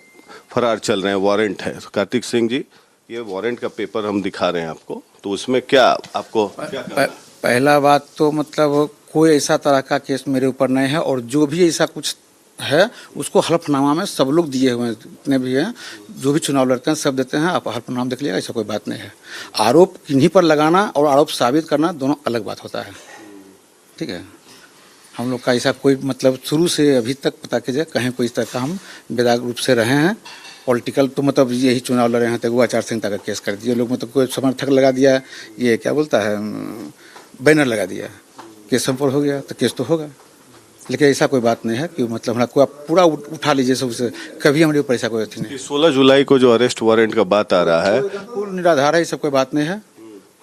फरार चल रहे हैं, वारंट है। तो कार्तिक सिंह जी, ये वारंट का पेपर हम दिखा रहे हैं आपको, तो उसमें क्या आपको पहला बात तो मतलब कोई ऐसा तरह का केस मेरे ऊपर नहीं है, और जो भी ऐसा कुछ है उसको हल्फनामा में सब लोग दिए हुए हैं, जितने भी हैं जो भी चुनाव लड़ते हैं सब देते हैं, आप हल्फनामा देख लीजिएगा, ऐसा कोई बात नहीं है। आरोप किन्हीं पर लगाना और आरोप साबित करना दोनों अलग बात होता है, ठीक है। हम लोग का ऐसा कोई मतलब शुरू से अभी तक पता कीजिए कहीं कोई इस तरह का हम बेदाग रूप से रहे हैं। पॉलिटिकल तो मतलब यही चुनाव लड़े हैं तो वो आचार संहिता का केस कर दिए लोग, मतलब कोई समर्थक लगा दिया, ये क्या बोलता है बैनर लगा दिया, केस हम पर हो गया तो केस तो होगा। लेकिन ऐसा कोई बात नहीं है कि मतलब हमारा कोई पूरा उठा लीजिए सबसे, कभी हमारे ऊपर ऐसा कोई अथी नहीं। 16 जुलाई को जो अरेस्ट वारंट का बात आ रहा है पूर्ण निराधार है, ये सब कोई बात नहीं है।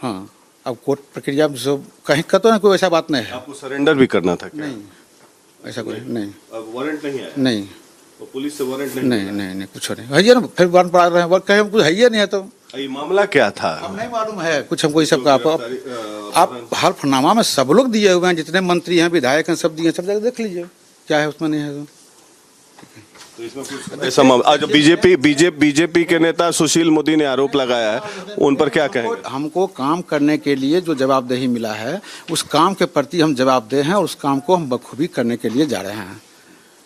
हाँ, अब कोर्ट प्रक्रिया में जो कहीं का तो कोई ऐसा बात नहीं है। आपको सरेंडर भी करना था क्या? नहीं, ऐसा कोई नहीं। अब वारंट नहीं है? नहीं, तो पुलिस से वारंट नहीं? नहीं कुछ नहीं है ना, फिर वारंट पड़ा रहे हैं, कहीं हम कुछ है ही नहीं है। तो ये मामला क्या था? अब नहीं मालूम है कुछ हमको इस सब का। आप हल्फनामा में सब लोग दिए हुए हैं, जितने मंत्री हैं विधायक हैं सब दिए, सब जगह देख लीजिए क्या है उसमें नहीं है। तो इसमें कुछ ऐसा आज बीजेपी के नेता सुशील मोदी ने आरोप लगाया है, उन पर क्या कहेंगे? हमको काम करने के लिए जो जवाबदेही मिला है उस काम के प्रति हम जवाबदेह हैं और उस काम को हम बखूबी करने के लिए जा रहे हैं।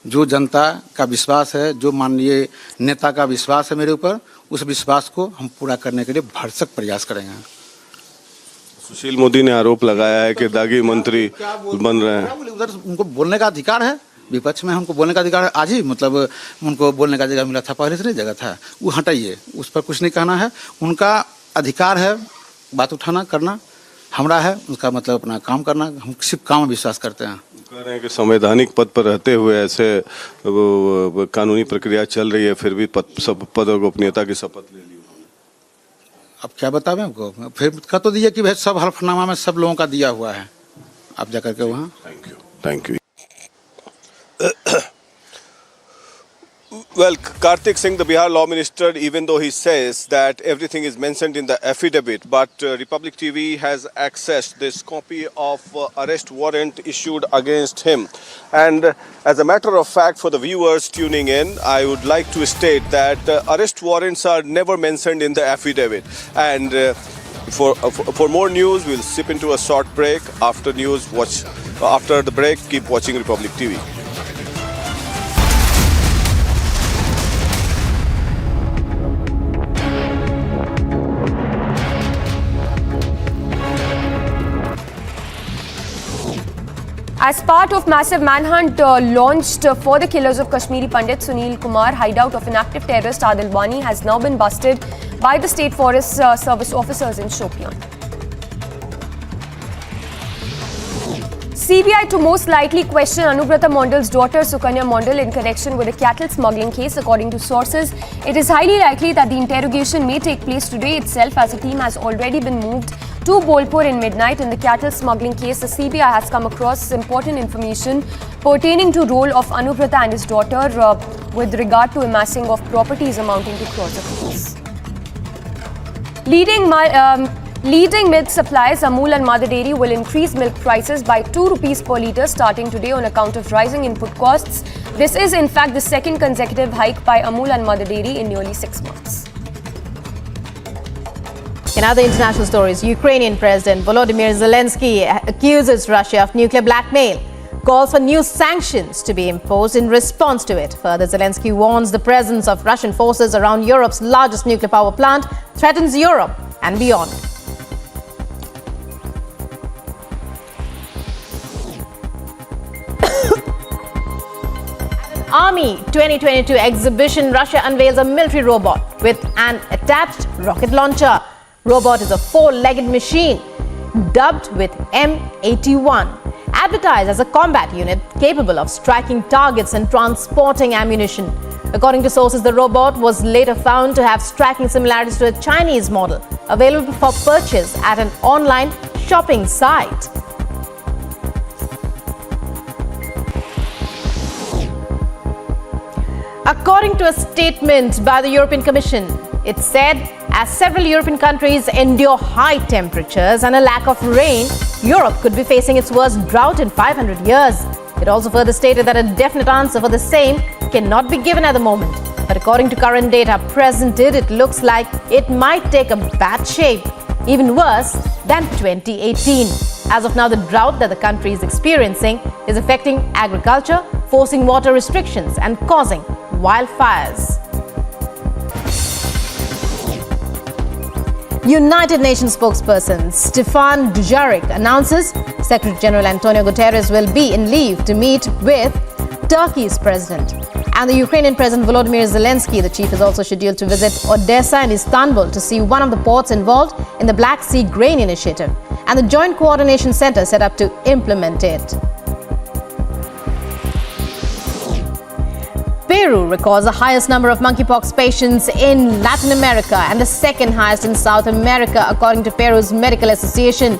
जो जनता का विश्वास है, जो माननीय नेता का विश्वास है मेरे ऊपर, उस विश्वास को हम पूरा करने के लिए भरसक प्रयास करेंगे। सुशील मोदी ने आरोप लगाया है कि दागी मंत्री बन रहे हैं। उधर उनको बोलने का अधिकार है, विपक्ष में हमको बोलने का अधिकार है। आज ही मतलब उनको बोलने का जगह मिला था, पहले से नहीं जगह था, वो हटाइए, उस पर कुछ नहीं कहना है। उनका अधिकार है बात उठाना करना, हमारा है उसका मतलब अपना काम करना। हम सिर्फ काम में विश्वास करते हैं। कह रहे हैं कि संवैधानिक पद पर रहते हुए ऐसे कानूनी प्रक्रिया चल रही है, फिर भी पद और गोपनीयता की शपथ ले ली। अब क्या बतावें आपको, फिर कह तो दिया कि भाई सब हल्फनामा में सब लोगों का दिया हुआ है, आप जाकर के वहाँ। Thank you. Well, Kartik Singh, the Bihar law minister, even though he says that everything is mentioned in the affidavit, but Republic TV has accessed this copy of arrest warrant issued against him. And as a matter of fact, for the viewers tuning in, I would like to state that arrest warrants are never mentioned in the affidavit. And for more news, we'll sip into a short break. After news, watch After the break, keep watching Republic TV. As part of massive manhunt launched for the killers of Kashmiri Pandit Sunil Kumar, hideout of an active terrorist Adil Wani has now been busted by the State Forest Service officers in Shopian. CBI to most likely question Anubrata Mondal's daughter Sukanya Mondal in connection with a cattle smuggling case. According to sources, it is highly likely that the interrogation may take place today itself, as a team has already been moved to Bolpur in midnight. In the cattle smuggling case, the CBI has come across important information pertaining to role of Anubrata and his daughter with regard to amassing of properties amounting to crores of rupees. Leading milk suppliers Amul and Mother Dairy will increase milk prices by 2 rupees per litre starting today on account of rising input costs. This is in fact the second consecutive hike by Amul and Mother Dairy in nearly 6 months. In other international stories, Ukrainian President Volodymyr Zelensky accuses Russia of nuclear blackmail, calls for new sanctions to be imposed in response to it. Further, Zelensky warns the presence of Russian forces around Europe's largest nuclear power plant threatens Europe and beyond. Army 2022 exhibition, Russia unveils a military robot with an attached rocket launcher. Robot is a 4-legged machine dubbed with M81, advertised as a combat unit capable of striking targets and transporting ammunition. According to sources, the robot was later found to have striking similarities to a Chinese model available for purchase at an online shopping site. According to a statement by the European Commission, it said as several European countries endure high temperatures and a lack of rain, Europe could be facing its worst drought in 500 years. It also further stated that a definite answer for the same cannot be given at the moment. But according to current data presented, it looks like it might take a bad shape, even worse than 2018. As of now, the drought that the country is experiencing is affecting agriculture, forcing water restrictions and causing wildfires. United Nations spokesperson Stefan Dujarric announces Secretary General Antonio Guterres will be in leave to meet with Turkey's president. And the Ukrainian President Volodymyr Zelensky, the chief, is also scheduled to visit Odessa and Istanbul to see one of the ports involved in the Black Sea Grain Initiative and the Joint Coordination Center set up to implement it. Peru records the highest number of monkeypox patients in Latin America and the second highest in South America, according to Peru's Medical Association.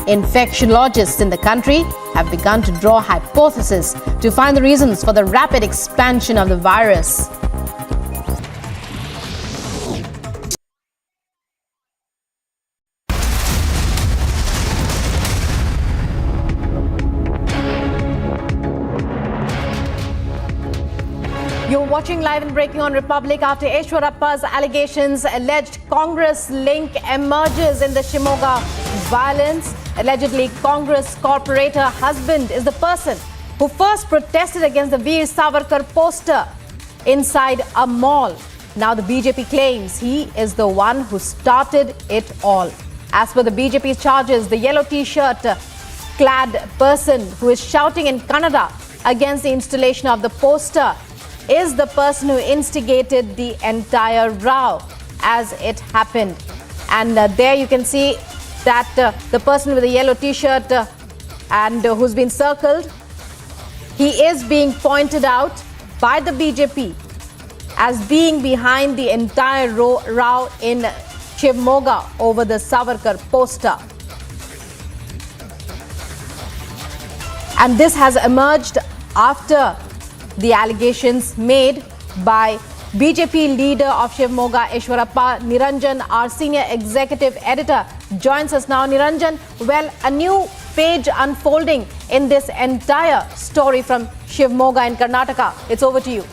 Infectiologists in the country have begun to draw hypotheses to find the reasons for the rapid expansion of the virus. You're watching Live and Breaking on Republic. After Eshwarappa's allegations, alleged Congress link emerges in the Shivamogga violence. Allegedly, Congress corporator husband is the person who first protested against the Veer Savarkar poster inside a mall. Now the BJP claims he is the one who started it all. As per the BJP's charges, the yellow t-shirt clad person who is shouting in Kannada against the installation of the poster is the person who instigated the entire row as it happened. And there you can see that the person with the yellow t-shirt and who's been circled, he is being pointed out by the BJP as being behind the entire row in Shivamogga over the Savarkar poster. And this has emerged after the allegations made by BJP leader of Shivamogga, Eshwarappa. Niranjan, our senior executive editor, joins us now. Niranjan, well, a new page unfolding in this entire story from Shivamogga in Karnataka. It's over to you.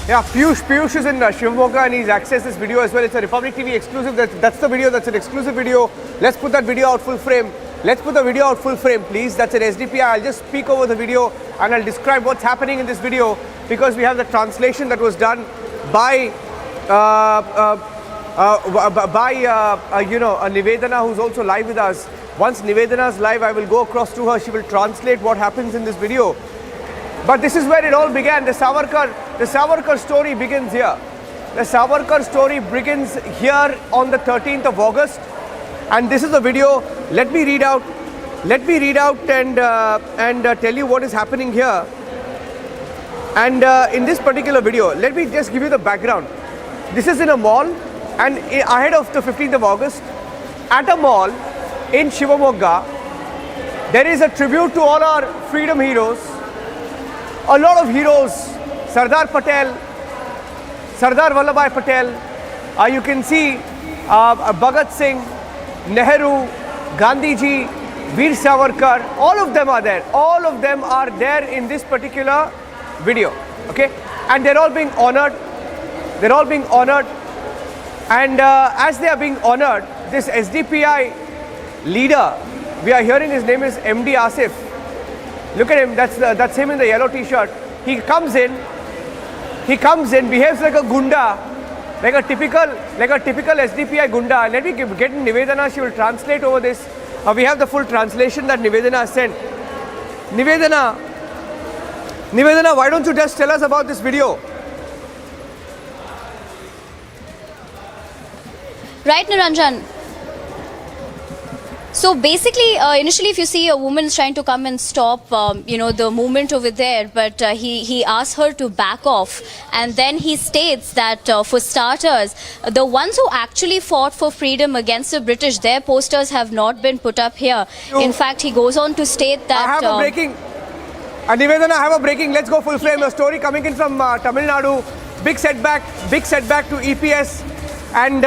Yeah, Piyush is in Shivamogga and he's accessed this video as well. It's a Republic TV exclusive. That's the video. That's an exclusive video. Let's put that video out full frame. Let's put the video out full frame, please. That's an SDPI. I'll just speak over the video and I'll describe what's happening in this video because we have the translation that was done by Nivedana, who's also live with us. Once Nivedana is live, I will go across to her. She will translate what happens in this video. But this is where it all began. The Savarkar story begins here. The Savarkar story begins here on the 13th of August. And this is the video. Let me read out and tell you what is happening here. And in this particular video, let me just give you the background. This is in a mall and ahead of the 15th of August, at a mall in Shivamogga, there is a tribute to all our freedom heroes. A lot of heroes, Sardar Patel, Sardar Vallabhbhai Patel, you can see Bhagat Singh, Nehru, Gandhiji, Veer Savarkar, all of them are there. All of them are there in this particular video, okay? And they're all being honored. They're all being honored. And as they are being honored, this SDPI leader, we are hearing his name is MD Asif. Look at him, that's him in the yellow t-shirt. He comes in, behaves like a gunda, like a typical SDPI gunda. Let me get Nivedana, she will translate over this. We have the full translation that Nivedana has sent. Nivedana, why don't you just tell us about this video? Right, Niranjan. So basically, initially, if you see a woman is trying to come and stop, the movement over there, but he asks her to back off, and then he states that for starters, the ones who actually fought for freedom against the British, their posters have not been put up here. In fact, he goes on to state that. I have a breaking. Nivedana, I have a breaking. Let's go full frame. A story coming in from Tamil Nadu. Big setback to EPS, and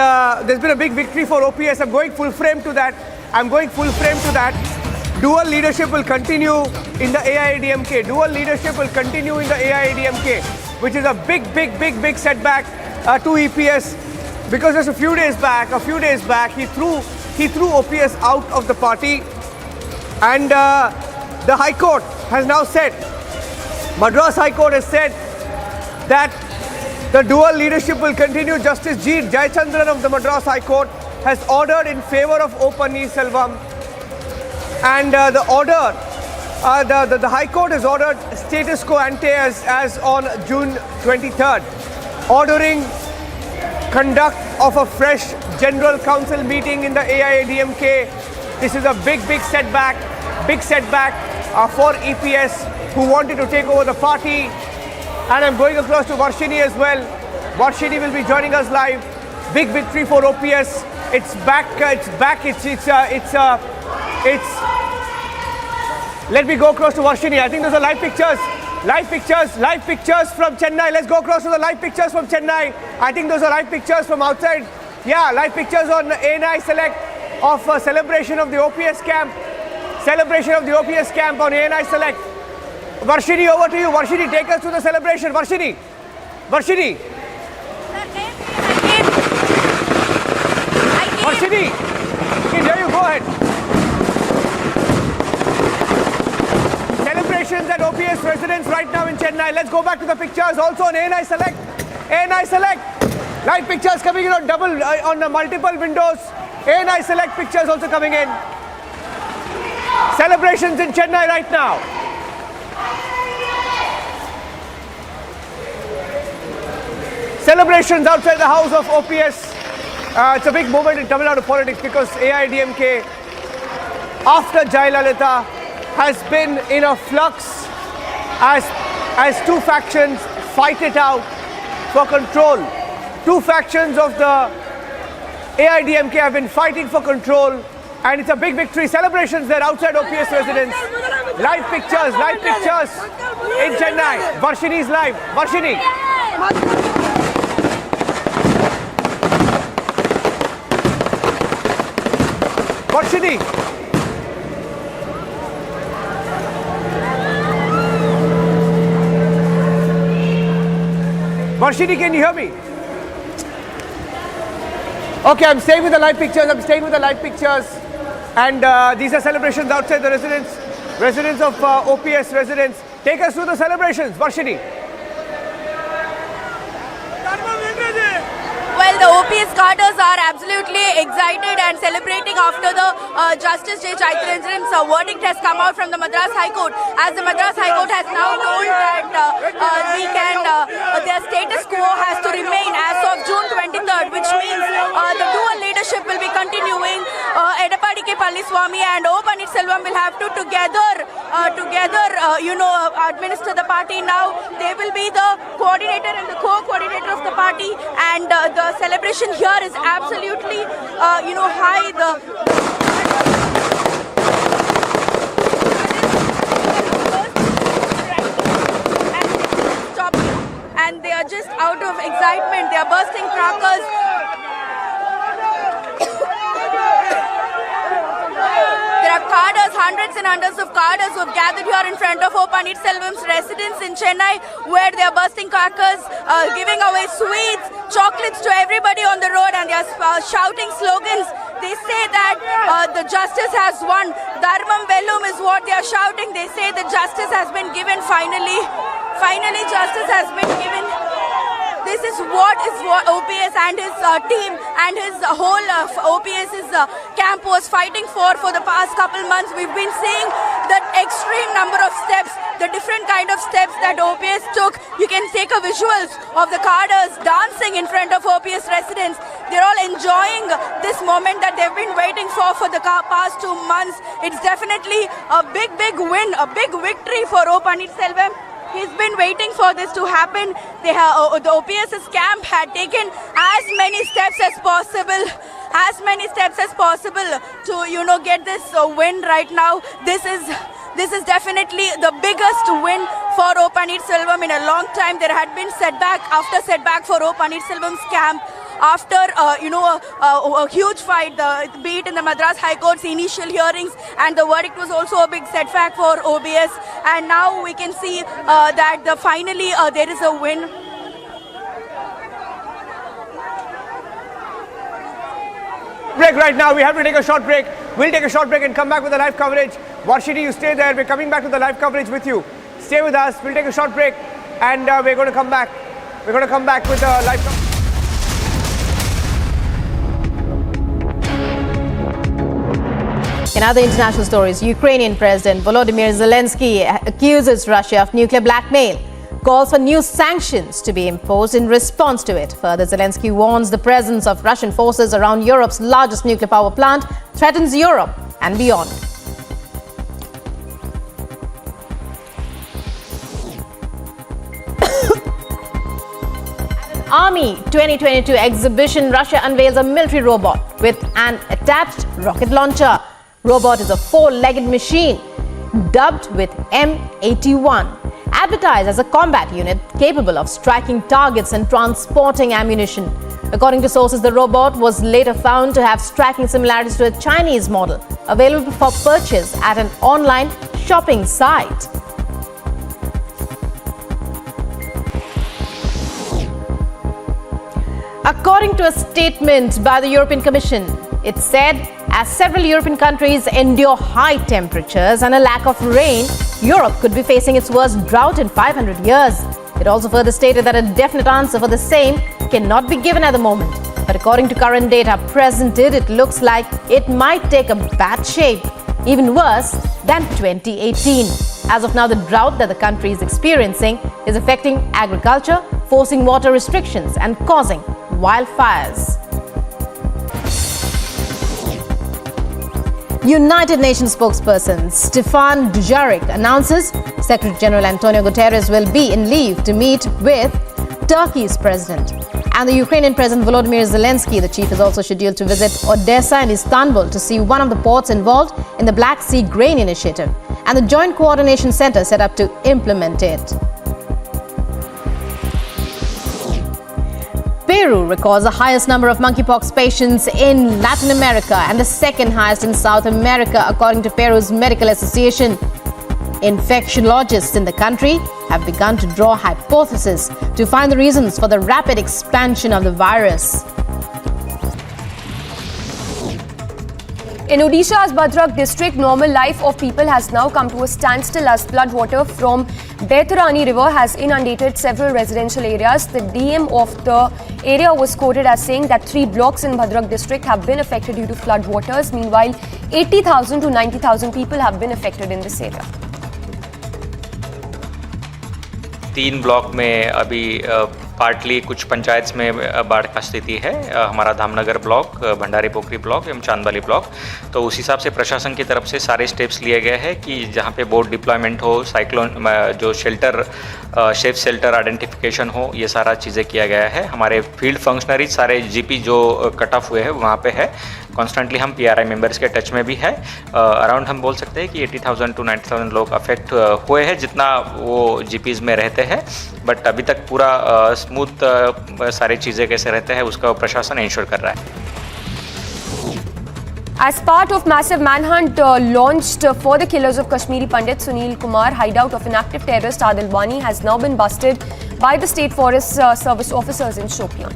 there's been a big victory for OPS. I'm going full frame to that. Dual leadership will continue in the AIADMK. Which is a big setback to EPS, because just a few days back, he threw OPS out of the party, and the High Court has now said, Madras High Court has said that the dual leadership will continue. Justice G. Jayachandran of the Madras High Court has ordered in favor of O. Pannirselvam, and the High Court has ordered status quo ante as on June 23rd, ordering conduct of a fresh General Council meeting in the AIADMK. This is a big setback for EPS, who wanted to take over the party. And I'm going across to Varshini as well. Varshini will be joining us live. Big victory for OPS. It's back. Let me go across to Varshini. I think those are live pictures from Chennai. Let's go across to the live pictures from Chennai. I think those are live pictures from outside. Yeah, live pictures on ANI Select of celebration of the OPS camp. On ANI Select. Varshini, over to you. Varshini, take us to the celebration. Varshini. Varshini, there you go ahead. Celebrations at OPS residence right now in Chennai. Let's go back to the pictures also on ANI Select. Live pictures coming in on the multiple windows. ANI Select pictures also coming in. Celebrations in Chennai right now. Celebrations outside the house of OPS. It's a big moment in Tamil Nadu politics because AIADMK, after Jayalalitha, has been in a flux as two factions fight it out for control. Two factions of the AIADMK have been fighting for control, and it's a big victory. Celebrations there outside OPS residence. Live pictures in Chennai. Varshini is live. Varshini. Varshini, can you hear me? Okay, I'm staying with the live pictures. And these are celebrations outside the residence of OPS residents. Take us through the celebrations, Varshini. Well, the OPS cadres are absolutely excited and celebrating after the Justice J. Chaitranjan's verdict has come out from the Madras High Court. As the Madras High Court has now told that their status quo has to remain as of June 23rd, which means the dual leadership will be continuing. Edapadi K. Palliswamy and O. Pannirselvam will have to together administer the party now. They will be the coordinator and the co-coordinator of the party, and the celebration here is absolutely, high. And they are just out of excitement. They are bursting crackers. There are cadres, hundreds and hundreds of cadres who have gathered here in front of O. Pannirselvam's residence in Chennai, where they are bursting crackers, giving away sweets, chocolates to everybody on the road, and they are shouting slogans. They say that the justice has won. Dharmam Vellum is what they are shouting. They say the justice has been given finally. Finally, justice has been given. This is what OPS and his team and his whole OPS's camp was fighting for the past couple months. We've been seeing the extreme number of steps, the different kind of steps that OPS took. You can take a visuals of the cadres dancing in front of OPS residents. They're all enjoying this moment that they've been waiting for the past 2 months. It's definitely a big win, a big victory for O. Pannirselvam. He's been waiting for this to happen. The OPS's camp had taken as many steps as possible to get this win right now. This is definitely the biggest win for O. Pannirselvam in a long time. There had been setback after setback for O. Pannirselvam's camp. After a huge fight, be it in the Madras High Court's initial hearings, and the verdict was also a big setback for OBS. And now we can see that finally there is a win. Break right now. We have to take a short break. We'll take a short break and come back with the live coverage. Varshini, you stay there. We're coming back with the live coverage with you. Stay with us. We'll take a short break, and we're going to come back. We're going to come back with the live coverage. In other international stories, Ukrainian President Volodymyr Zelensky accuses Russia of nuclear blackmail, calls for new sanctions to be imposed in response to it. Further, Zelensky warns the presence of Russian forces around Europe's largest nuclear power plant threatens Europe and beyond. Army 2022 exhibition, Russia unveils a military robot with an attached rocket launcher. Robot is a four-legged machine dubbed with M81, advertised as a combat unit capable of striking targets and transporting ammunition. According to sources, the robot was later found to have striking similarities to a Chinese model available for purchase at an online shopping site. According to a statement by the European Commission, it said, as several European countries endure high temperatures and a lack of rain, Europe could be facing its worst drought in 500 years. It also further stated that a definite answer for the same cannot be given at the moment. But according to current data presented, it looks like it might take a bad shape, even worse than 2018. As of now, the drought that the country is experiencing is affecting agriculture, forcing water restrictions and causing wildfires. United Nations spokesperson Stefan Dujarric announces Secretary General Antonio Guterres will be in leave to meet with Turkey's president. And the Ukrainian President Volodymyr Zelensky, the chief, is also scheduled to visit Odessa and Istanbul to see one of the ports involved in the Black Sea Grain Initiative and the Joint Coordination Center set up to implement it. Peru records the highest number of monkeypox patients in Latin America and the second highest in South America, according to Peru's Medical Association. Infectiologists in the country have begun to draw hypotheses to find the reasons for the rapid expansion of the virus. In Odisha's Bhadrak district, normal life of people has now come to a standstill as floodwater from Baitarani river has inundated several residential areas. The DM of the area was quoted as saying that 3 blocks in Bhadrak district have been affected due to floodwaters. Meanwhile, 80,000 to 90,000 people have been affected in this area. 3 block में अभी partly कुछ पंचायत में बाढ़ का स्थिति है। हमारा Dhamnagar block, Bhandari पोखरी block एवं चांदवाली ब्लॉक, तो उस हिसाब से प्रशासन की तरफ से सारे स्टेप्स लिए गए हैं कि जहाँ पे बोट डिप्लॉयमेंट हो, साइक्लोन जो शेल्टर सेफ शेल्टर आइडेंटिफिकेशन हो, ये सारा चीज़ें किया गया है। हमारे फील्ड फंक्शनरीज सारे जीपी जो कट ऑफ हुए हैं वहाँ पे है। कॉन्स्टेंटली हम पीआरआई मेंबर्स के टच में भी है। अराउंड हम बोल सकते हैं कि 80,000 टू 90,000 लोग अफेक्ट हुए हैं जितना वो जीपीज़ में रहते हैं। बट अभी तक पूरा स्मूथ सारी चीज़ें कैसे रहते हैं उसका प्रशासन इंश्योर कर रहा है। As part of massive manhunt launched for the killers of Kashmiri Pandit Sunil Kumar, hideout of inactive terrorist Adil Wani has now been busted by the State Forest Service officers in Shopian.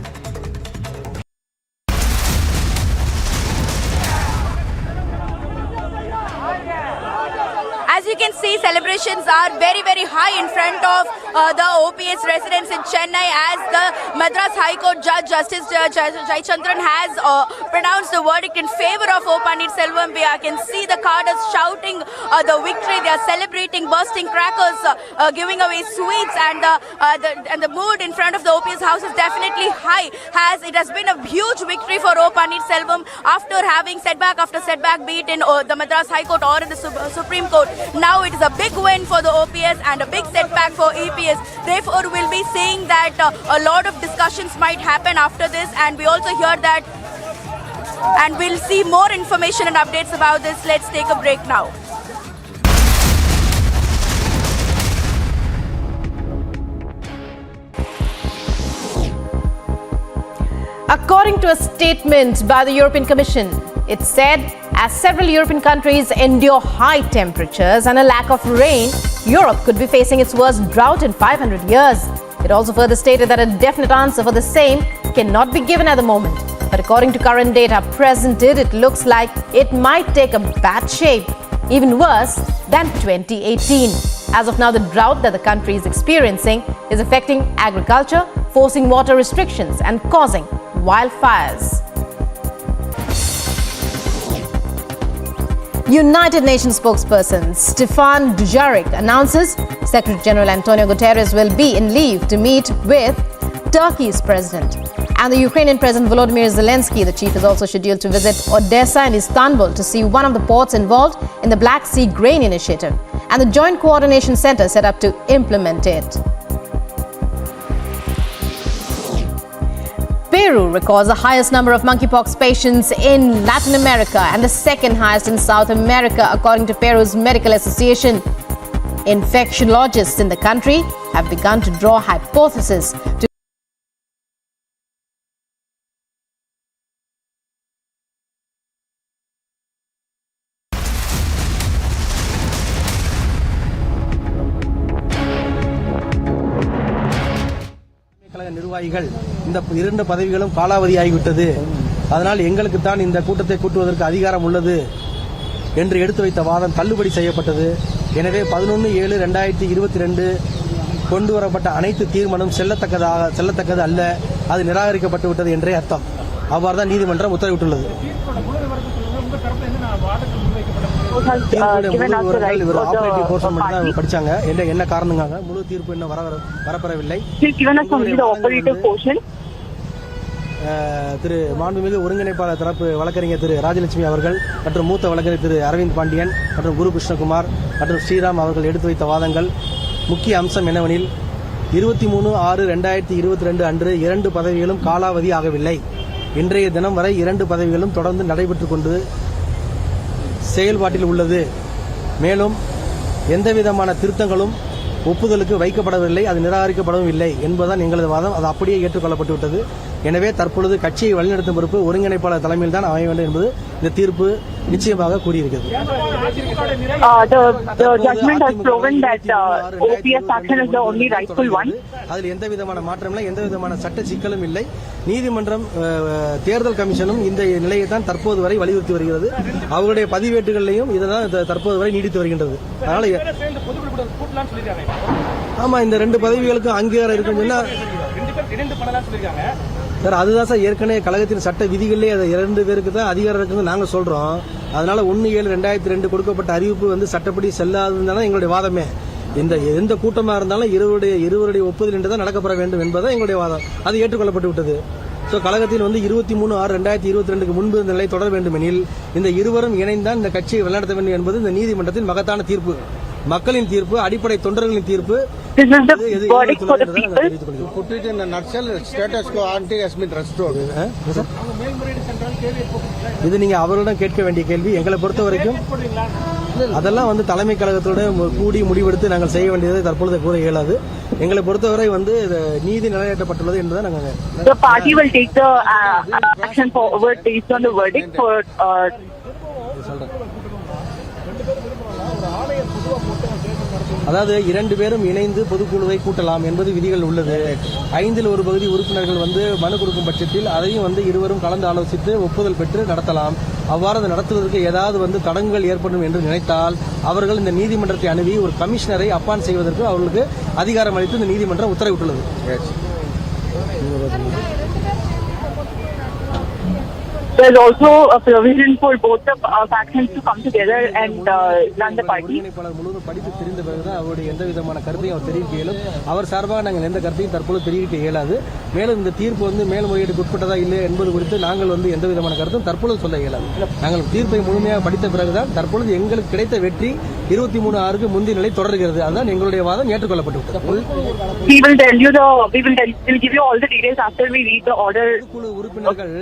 As you can see, celebrations are very, very high in front of the OPS residents in Chennai as the Madras High Court Judge Justice Jayachandran has pronounced the verdict in favor of O. Pannirselvam. I can see the cadres shouting the victory. They are celebrating, bursting crackers, giving away sweets, and the mood in front of the OPS house is definitely high. It has been a huge victory for O. Pannirselvam after having setback after setback, be it in the Madras High Court or in the Supreme Court. Now it is a big win for the OPS and a big setback for EPS. Therefore, we'll be seeing that a lot of discussions might happen after this, and we also hear that, and we'll see more information and updates about this. Let's take a break now. According to a statement by the European Commission, it said as several European countries endure high temperatures and a lack of rain, Europe could be facing its worst drought in 500 years. It also further stated that a definite answer for the same cannot be given at the moment. But according to current data presented, it looks like it might take a bad shape, even worse than 2018. As of now, the drought that the country is experiencing is affecting agriculture, forcing water restrictions and causing wildfires. United Nations spokesperson Stefan Dujarric announces Secretary General Antonio Guterres will be in leave to meet with Turkey's president. And the Ukrainian President Volodymyr Zelensky, the chief, is also scheduled to visit Odessa and Istanbul to see one of the ports involved in the Black Sea Grain Initiative and the Joint Coordination Center set up to implement it. Peru records the highest number of monkeypox patients in Latin America and the second highest in South America, according to Peru's Medical Association. Infectiologists in the country have begun to draw hypotheses to நிர்வாகிகள் இந்த 2 பதவிகளும் காலாவதியாகிவிட்டது, அதனால் எங்களுக்கு தான் இந்த கூட்டத்தை கூட்டுவதற்கு அதிகாரம் உள்ளது என்று எடுத்து வைத்த வாதம் தள்ளுபடி செய்யப்பட்டது. எனவே 11/7/2022 கொண்டு வரப்பட்ட அனைத்து தீர்மானம் செல்லத்தக்கது அல்ல, அது நிராகரிக்கப்பட்டு விட்டது என்றே அர்த்தம். அவ்வாறு தான் நீதிமன்றம் உத்தரவிட்டுள்ளது. படிச்சாங்க என்ன காரணங்க முழு தீர்ப்பு என்ன வரப்பெறவில்லை. திரு மாண்புமிகு ஒருங்கிணைப்பாளர் தரப்பு வழக்கறிஞர் திரு ராஜலட்சுமி அவர்கள் மற்றும் மூத்த வழக்கறிஞர் திரு அரவிந்த் பாண்டியன் மற்றும் குரு கிருஷ்ணகுமார் மற்றும் ஸ்ரீராம் அவர்கள் எடுத்து வைத்த வாதங்கள் முக்கிய அம்சம் என்னவெனில் 23/6/2022 அன்று 2 பதவிகளும் காலாவதி ஆகவில்லை. இன்றைய தினம் வரை 2 பதவிகளும் தொடர்ந்து நடைபெற்றுக் கொண்டு செயல்பாட்டில் உள்ளது. மேலும் எந்தவிதமான திருத்தங்களும் ஒப்புதலுக்கு வைக்கப்படவில்லை, அது நிராகரிக்கப்படவும் இல்லை என்பதுதான் எங்களது வாதம். அது அப்படியே ஏற்றுக்கொள்ளப்பட்டு விட்டது. எனவே தற்பொழுது கட்சியை வழிநடத்தும் பொறுப்பு ஒருங்கிணைப்பாளர் தலைமையில் தான் அமைய வேண்டும் என்பது இந்த தீர்ப்பு நிச்சயமாக கூறியிருக்கிறது. The judgment has proven that OPS faction is the only rightful one. அதில் எந்த விதமான மாற்றம் இல்லை, எந்த விதமான சட்ட சிக்கலும் இல்லை. நீதிமன்றம் தேர்தல் கமிஷனும் இந்த நிலையை தான் தற்போது வரை வலியுறுத்தி வருகிறது. அவர்களுடைய பதிவேட்டுகளிலையும் இதுதான் தற்போது வரை நீடித்து வருகின்றது. அதனால ஆமா, இந்த 2 பதவிகளுக்கும் அங்கீகாரம் இருக்குன்னு சார், அதுதான் சார் ஏற்கனவே கழகத்தின் சட்ட விதிகளிலே அது 2 பேருக்கு தான் அதிகாரம் இருக்குன்னு நாங்கள் சொல்றோம். அதனால 1/7/2002 கொடுக்கப்பட்ட அறிவிப்பு சட்டப்படி செல்லாததுனால எங்களுடைய வாதமே. எந்த கூட்டமா இருந்தாலும் இருவருடைய ஒப்புதல் என்று தான் நடக்கப்பட வேண்டும் என்பதுதான் எங்களுடைய வாதம். அது ஏற்றுக்கொள்ளப்பட்டு விட்டது. ஸோ கழகத்தில் 23/6/2022 முன்பு இந்த நிலை தொடர வேண்டும் எனில் இந்த இருவரும் இணைந்தான் இந்த கட்சியை வழிநடத்த வேண்டும் என்பது இந்த நீதிமன்றத்தின் மகத்தான தீர்ப்பு, மக்களின் தீர்ப்பு, அடிப்படை தொண்டர்களின் தீர்ப்பு. இது நீங்க அவர்களிடம் கேட்க வேண்டிய கேள்வி. எங்களை பொறுத்த வரைக்கும் அதெல்லாம் தலைமை கழகத்தோட கூடி முடிவெடுத்து நாங்கள் செய்ய வேண்டியதை தற்பொழுது கூற இயலாது. எங்களை பொறுத்தவரை நீதி நிலைநாட்டப்பட்டுள்ளது என்றுதான் நாங்கள் The party will take the action forward based on the verdict for அதாவது 2 பேரும் இணைந்து பொதுக்குழுவை கூட்டலாம் என்பது விதிகள் உள்ளது. 5ல் 1 பகுதி உறுப்பினர்கள் மனு கொடுக்கும் பட்சத்தில் அதையும் இருவரும் கலந்து ஆலோசித்து ஒப்புதல் பெற்று நடத்தலாம். அவ்வாறு அதை நடத்துவதற்கு ஏதாவது தடங்கள் ஏற்படும் என்று நினைத்தால் அவர்கள் இந்த நீதிமன்றத்தை அணுகி ஒரு கமிஷனரை அப்பான் செய்வதற்கு அவர்களுக்கு அதிகாரம் அளித்து இந்த நீதிமன்றம் உத்தரவிட்டுள்ளது. There's also a provision for both the factions to come together and run the party. ஒருங்கிணைப்பாளர் முழுவதும் படித்து தெரிந்த பிறகுதான் அவருடைய எந்த விதமான கருத்தையும் அவர் தெரிவிக்க இயலும். அவர் சார்பாக நாங்கள் எந்த கருத்தையும் தற்போது தெரிவிக்க இயலாது. மேலும் இந்த தீர்ப்பு மேல்முறையீடுக்கு உட்பட்டதா இல்லை என்பது குறித்து நாங்கள் எந்த விதமான கருத்தும் தற்பொழுது சொல்ல இயலாது. நாங்கள் தீர்ப்பை முழுமையாக படித்த பிறகுதான் தற்பொழுது எங்களுக்கு கிடைத்த வெற்றி 23/6 முந்தைய நிலை தொடர்கிறது. அதுதான் எங்களுடைய வாதம் ஏற்றுக்கொள்ளப்பட்டுள்ளது. We will give you all the details after we read the order. உறுப்பினர்கள்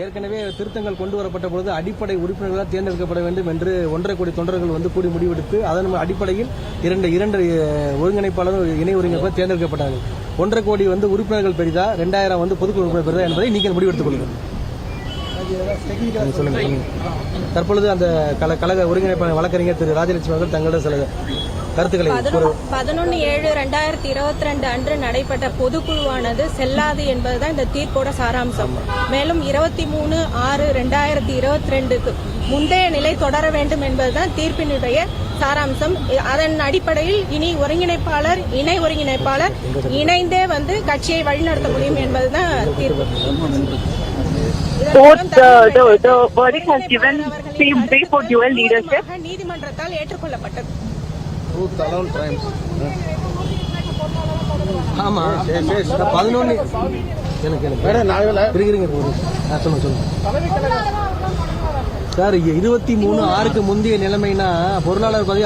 ஏற்கனவே திருத்தங்கள் கொண்டு வரப்பட்ட பொழுது அடிப்படை உறுப்பினர்களால் தேர்ந்தெடுக்கப்பட வேண்டும் என்று 1.5 கோடி தொண்டர்கள் கூடி முடிவெடுத்து அதன் அடிப்படையில் 2 ஒருங்கிணைப்பாளர் இணை ஒருங்கிணைப்பாளர் தேர்ந்தெடுக்கப்பட்டார்கள். 1.5 கோடி உறுப்பினர்கள் பெரிதா 2000 பொதுக்குழு உறுப்பினர் பெரிதா என்பதை நீங்கள் முடிவெடுத்துக் கொள்ளுங்கள். தற்பொழுது அந்த கழக ஒருங்கிணைப்பாளர் வழக்கறிஞர் திரு ராஜலட்சுமி அவர்கள் தங்களுடைய சில கருத்துக்களை 11/7/2022 அன்று நடைபெற்ற பொதுக்குழுவானது செல்லாது என்பதுதான் இந்த தீர்ப்போட சாராம்சம். மேலும் 23/6/2022 முந்தைய நிலை தொடர வேண்டும் என்பதுதான் தீர்ப்பினுடைய சாராம்சம். அதன் அடிப்படையில் இனி ஒருங்கிணைப்பாளர் இணை ஒருங்கிணைப்பாளர் இணைந்தே கட்சியை வழிநடத்த முடியும் என்பதுதான் தீர்ப்பு. The verdict has given same way for dual leadership. நீதிமன்றத்தால் ஏற்றுக்கொள்ளப்பட்டது. ஆமா 11 சார் 23/6 முந்தைய நிலைமைனா பொருளாளர் பதவி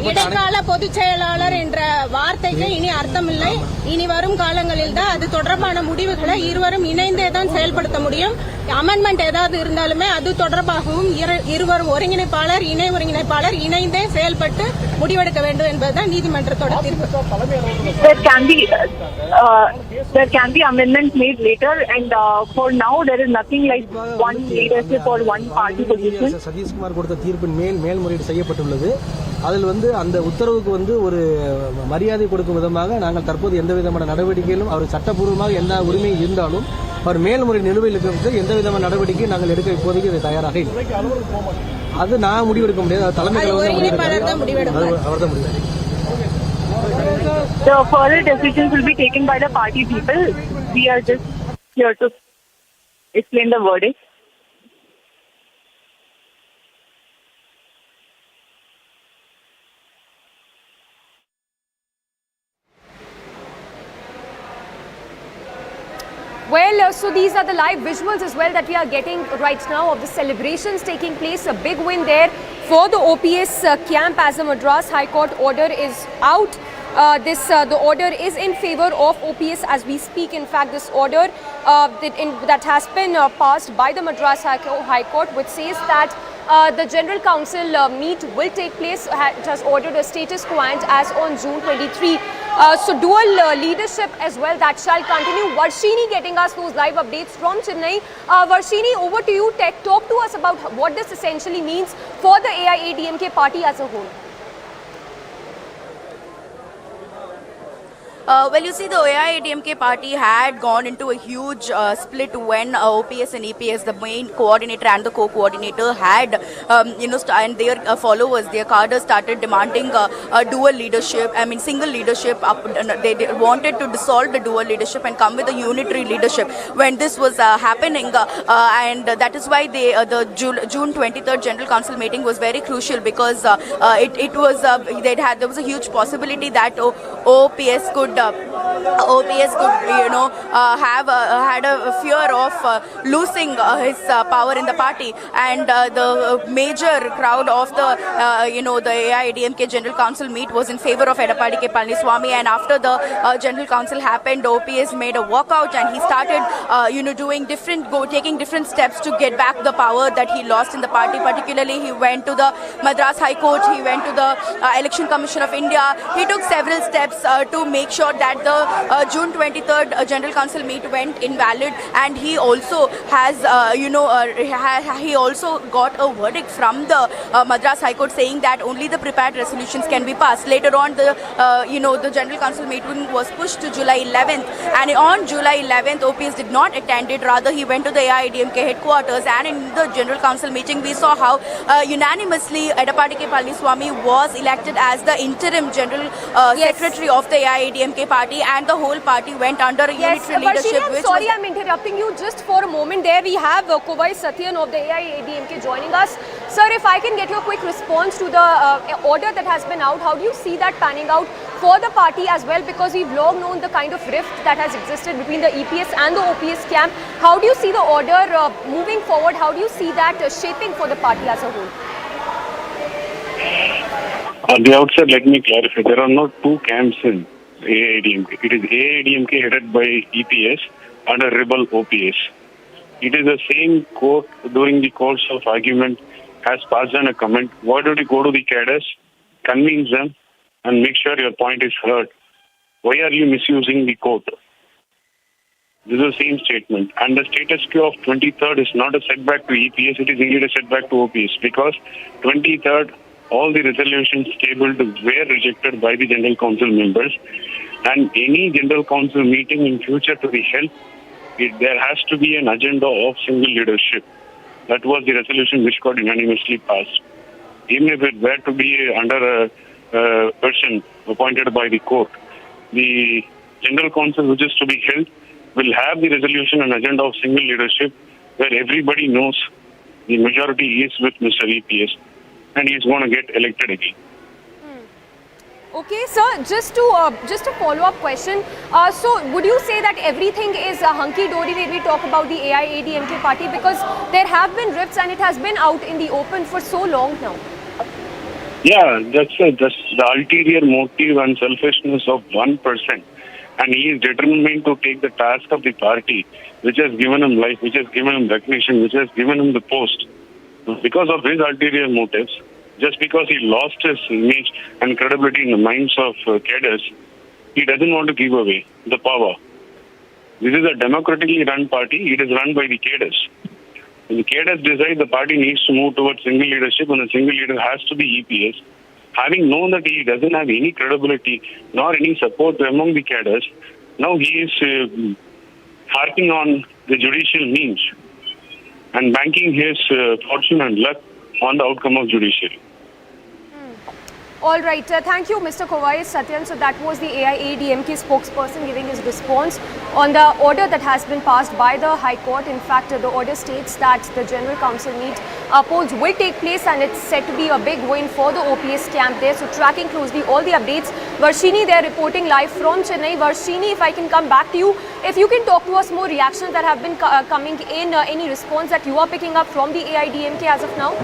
இடைக்கால பொதுச் செயலாளர் என்ற வார்த்தைக்கு இனி அர்த்தம் இல்லை. இனி வரும் காலங்களில் தான் அது தொடர்பான முடிவுகளை இருவரும் இணைந்தே தான் செயல்படுத்த முடியும். அமெண்ட்மெண்ட் ஏதாவது இருந்தாலுமே அது தொடர்பாகவும் இருவரும் ஒருங்கிணைப்பாளர் இணை ஒருங்கிணைப்பாளர் இணைந்தே செயல்பட்டு முடிவெடுக்க வேண்டும் என்பதுதான் நீதிமன்றத்தோட தீர்ப்பு. There can be amendments made later and for now there is nothing like one leadership or one party position. Satishkumar கொடுத்த தீர்ப்பின் மேல்முறையீடு செய்யப்பட்டுள்ளது. அதில் அந்த உத்தரவுக்கு ஒரு மரியாதை கொடுக்கும் விதமாக நாங்கள் தற்போது எந்த விதமான நடவடிக்கையிலும் அவர் சட்டப்பூர்வமாக எந்த உரிமை இருந்தாலும் அவர் மேல்முறை நிலுவையில் இருக்கிறது எந்த விதமான நடவடிக்கை நாங்கள் எடுக்க இப்போதைக்கு தயாராக இல்லை. அது நான் முடிவெடுக்க முடியாது. தலைமை கழகம் அவர் தான் முடிவு. The further decisions will be taken by the party people. We are just here to explain the verdict. Well, so these are the live visuals as well that we are getting right now of the celebrations taking place. A big win there for the OPS camp as the Madras High Court order is out. The order is in favor of OPS as we speak. In fact, this order that has been passed by the Madras High Court, which says that The General Council meet will take place. It has ordered a status quo as on June 23. So dual leadership as well, that shall continue. Varshini getting us those live updates from Chennai. Varshini, over to you. Talk to us about what this essentially means for the AIADMK party as a whole. Well, you see, the AIADMK party had gone into a huge split when OPS and EPS, the main coordinator and the co-coordinator, had, and their followers, their cadres started demanding dual leadership. I mean, single leadership. They wanted to dissolve the dual leadership and come with a unitary leadership. When this was happening, and that is why the June 23rd General Council meeting was very crucial, because there was a huge possibility that OPS could had a fear of losing his power in the party, and the major crowd of the AIADMK General Council meet was in favor of Edapadi K. Palaniswamy. And after the General Council happened, OPS made a walkout, and he started taking different steps to get back the power that he lost in the party. Particularly, he went to the Madras High Court, he went to the Election Commission of India. He took several steps to make sure that the June 23rd General Council meet went invalid, and he also has, he also got a verdict from the Madras High Court saying that only the prepared resolutions can be passed. Later on, the General Council meeting was pushed to July 11th, and on July 11th, OPS did not attend it. Rather, he went to the AIADMK headquarters, and in the General Council meeting, we saw how unanimously Edapadi K. Palaniswamy was elected as the interim General Secretary of the AIADMK party, and the whole party went under a unitary leadership. I'm sorry, I'm interrupting you just for a moment there. We have Kovai Satyan of the AIADMK joining us. Sir, if I can get your quick response to the order that has been out, how do you see that panning out for the party as well? Because we've long known the kind of rift that has existed between the EPS and the OPS camp. How do you see the order moving forward? How do you see that shaping for the party as a whole? At the outset, let me clarify. There are not two camps in AIADMK. It is AIADMK headed by EPS and a rebel OPS. It is the same court during the course of argument has passed on a comment. Why don't you go to the cadres, convince them, and make sure your point is heard? Why are you misusing the court? This is the same statement. And the status quo of 23rd is not a setback to EPS, it is indeed a setback to OPS, because 23rd, all the resolutions tabled were rejected by the General Council members, and any General Council meeting in future to be held, there has to be an agenda of single leadership. That was the resolution which got unanimously passed. Even if it were to be under a person appointed by the court, the General Council which is to be held will have the resolution and agenda of single leadership, where everybody knows the majority is with Mr. EPS, and he is going to get elected again. Okay, sir, just a follow-up question. So would you say that everything is hunky-dory when we talk about the AIADMK party? Because there have been rifts and it has been out in the open for so long now. Yeah, that's the ulterior motive and selfishness of one person. And he is determined to take the task of the party, which has given him life, which has given him recognition, which has given him the post. Because of his ulterior motives, just because he lost his image and credibility in the minds of cadres, he doesn't want to give away the power. This is a democratically run party. It is run by the cadres. When the cadres decide the party needs to move towards single leadership, and the single leader has to be EPS, having known that he doesn't have any credibility nor any support among the cadres, now he is harping on the judicial means and banking his fortune and luck on the outcome of judiciary. All right. Thank you, Mr. Kovai Satyan. So that was the AIADMK spokesperson giving his response on the order that has been passed by the High Court. In fact, the order states that the General Council meet polls will take place, and it's said to be a big win for the OPS camp there. So tracking closely all the updates. Varshini, they're reporting live from Chennai. Varshini, if I can come back to you, if you can talk to us more reactions that have been coming in, any response that you are picking up from the AIADMK as of now?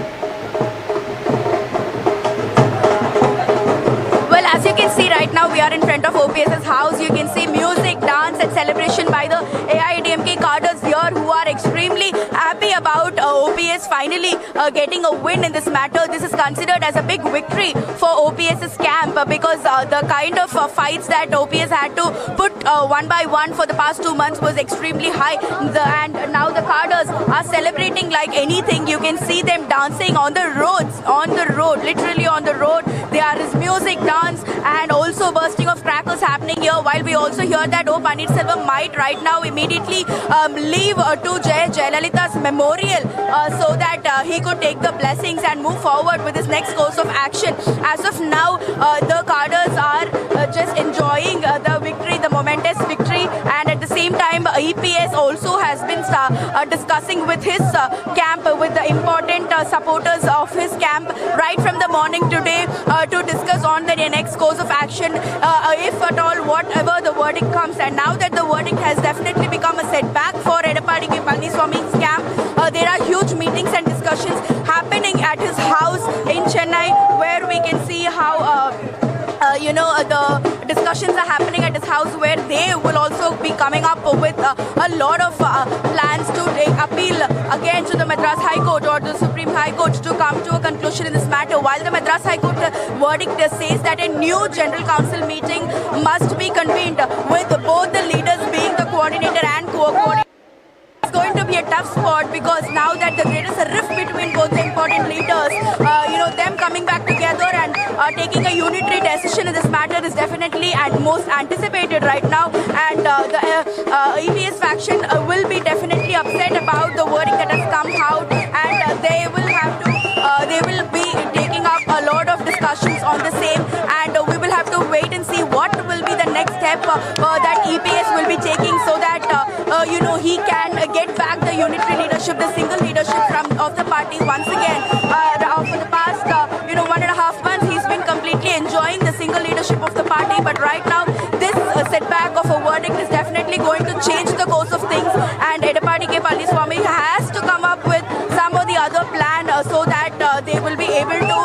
Well, as you can see right now, we are in front of OPS's house. You can see music, dance and celebration by the AIADMK cadres here, who are extremely happy about OPS OPS finally getting a win in this matter. This is considered as a big victory for OPS's camp because the kind of fights that OPS had to put one by one for the past 2 months was extremely high. And now the cadres are celebrating like anything. You can see them dancing on the road, literally on the road. There is music, dance, and also bursting of crackers happening here. While we also hear that O. Pannirselvam might right now immediately leave to Jayalalitha's memorial so that he could take the blessings and move forward with his next course of action. As of now, the cadres are just enjoying the victory, the momentous victory, and at the same time, EPS also has been discussing with his camp, with the important supporters of his camp right from the morning today to discuss on the next course of action, if at all, whatever the verdict comes. And now that the verdict has definitely become a setback for Edapadi K. Palaniswamy's camp, there are huge meetings and discussions happening at his house in Chennai, where we can see how the discussions are happening at his house, where they will also be coming up with a lot of plans to appeal again to the Madras High Court or the Supreme High Court to come to a conclusion in this matter. While the Madras High Court verdict says that a new General Council meeting must be convened with both the leaders being the coordinator and co-coordinator. It's going to be a tough spot because now that there is a rift between both the important leaders, them coming back together and taking a unitary decision in this matter is definitely and most anticipated right now. And the EPS faction will be definitely upset about the verdict that has come out, and they will be taking up a lot of discussions on the same, and we will have to wait and see what will be the next step that EPS will be taking so that he can get back the unitary leadership, the single leadership of the party once again. For the past 1.5 months, he's been completely enjoying the single leadership of the party, but right now this setback of a verdict is definitely going to change the course of things, and Edapadi K. Palaniswamy has to come up with some or the other plan so that they will be able to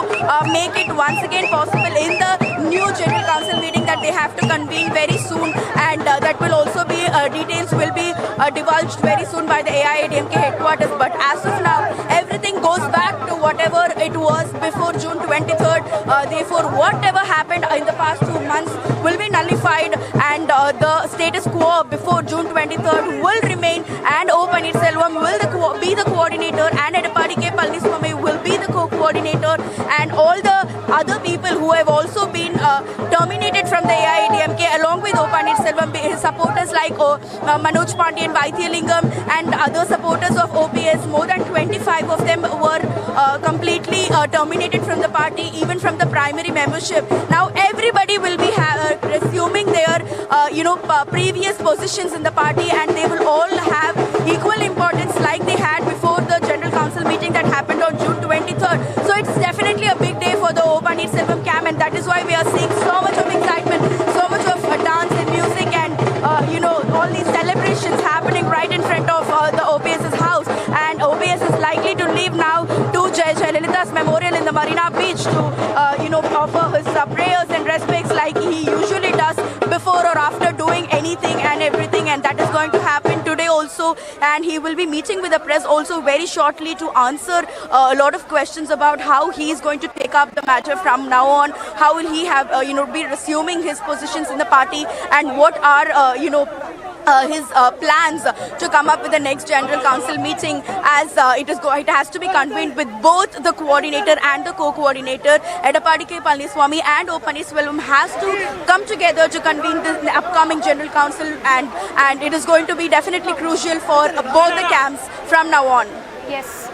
make it once again possible in the new General Council meeting that they have to convene very soon, and that will also be details will be divulged very soon by the AIADMK headquarters. But as of now, everything goes back to whatever it was before June 23rd. Therefore, whatever happened in the past 2 months will be nullified, and the status quo before June 23rd will remain, and O. Pannirselvam will be the coordinator, and Edapadi K. Palaniswamy will be the co-coordinator, and all the other people who have also been terminated from the AIADMK along with O. Pannirselvam, his supporters like Manoj Pandey and Vaidhyalingam and other supporters of OPS, more than 25 of them were completely terminated from the party, even from the primary membership. Now everybody will be resuming their previous positions in the party, and they will all have equal importance like they had before the General Council meeting that happened on June 23rd. So it's definitely a big day for the O. Pannirselvam camp, and that is why we are seeing so much of excitement, so much of dance and music, and all these celebrations happening right in front of the OPS's house. And OPS is likely to leave now to Jayalalitha's memorial in the Marina Beach to offer his prayers and respects like he usually does before or after doing anything and everything, and that is going to happen today also. And he will be meeting with the press also very shortly to answer a lot of questions about how he is going to take up the matter from now on, how will he have be resuming his positions in the party, and what are his plans to come up with the next General Council meeting, as it has to be convened with both the coordinator and the co-coordinator. Edapadi K. Palaniswamy and O. Pannirselvam has to come together to convene the upcoming General Council, and it is going to be definitely crucial for both the camps from now on. Yes,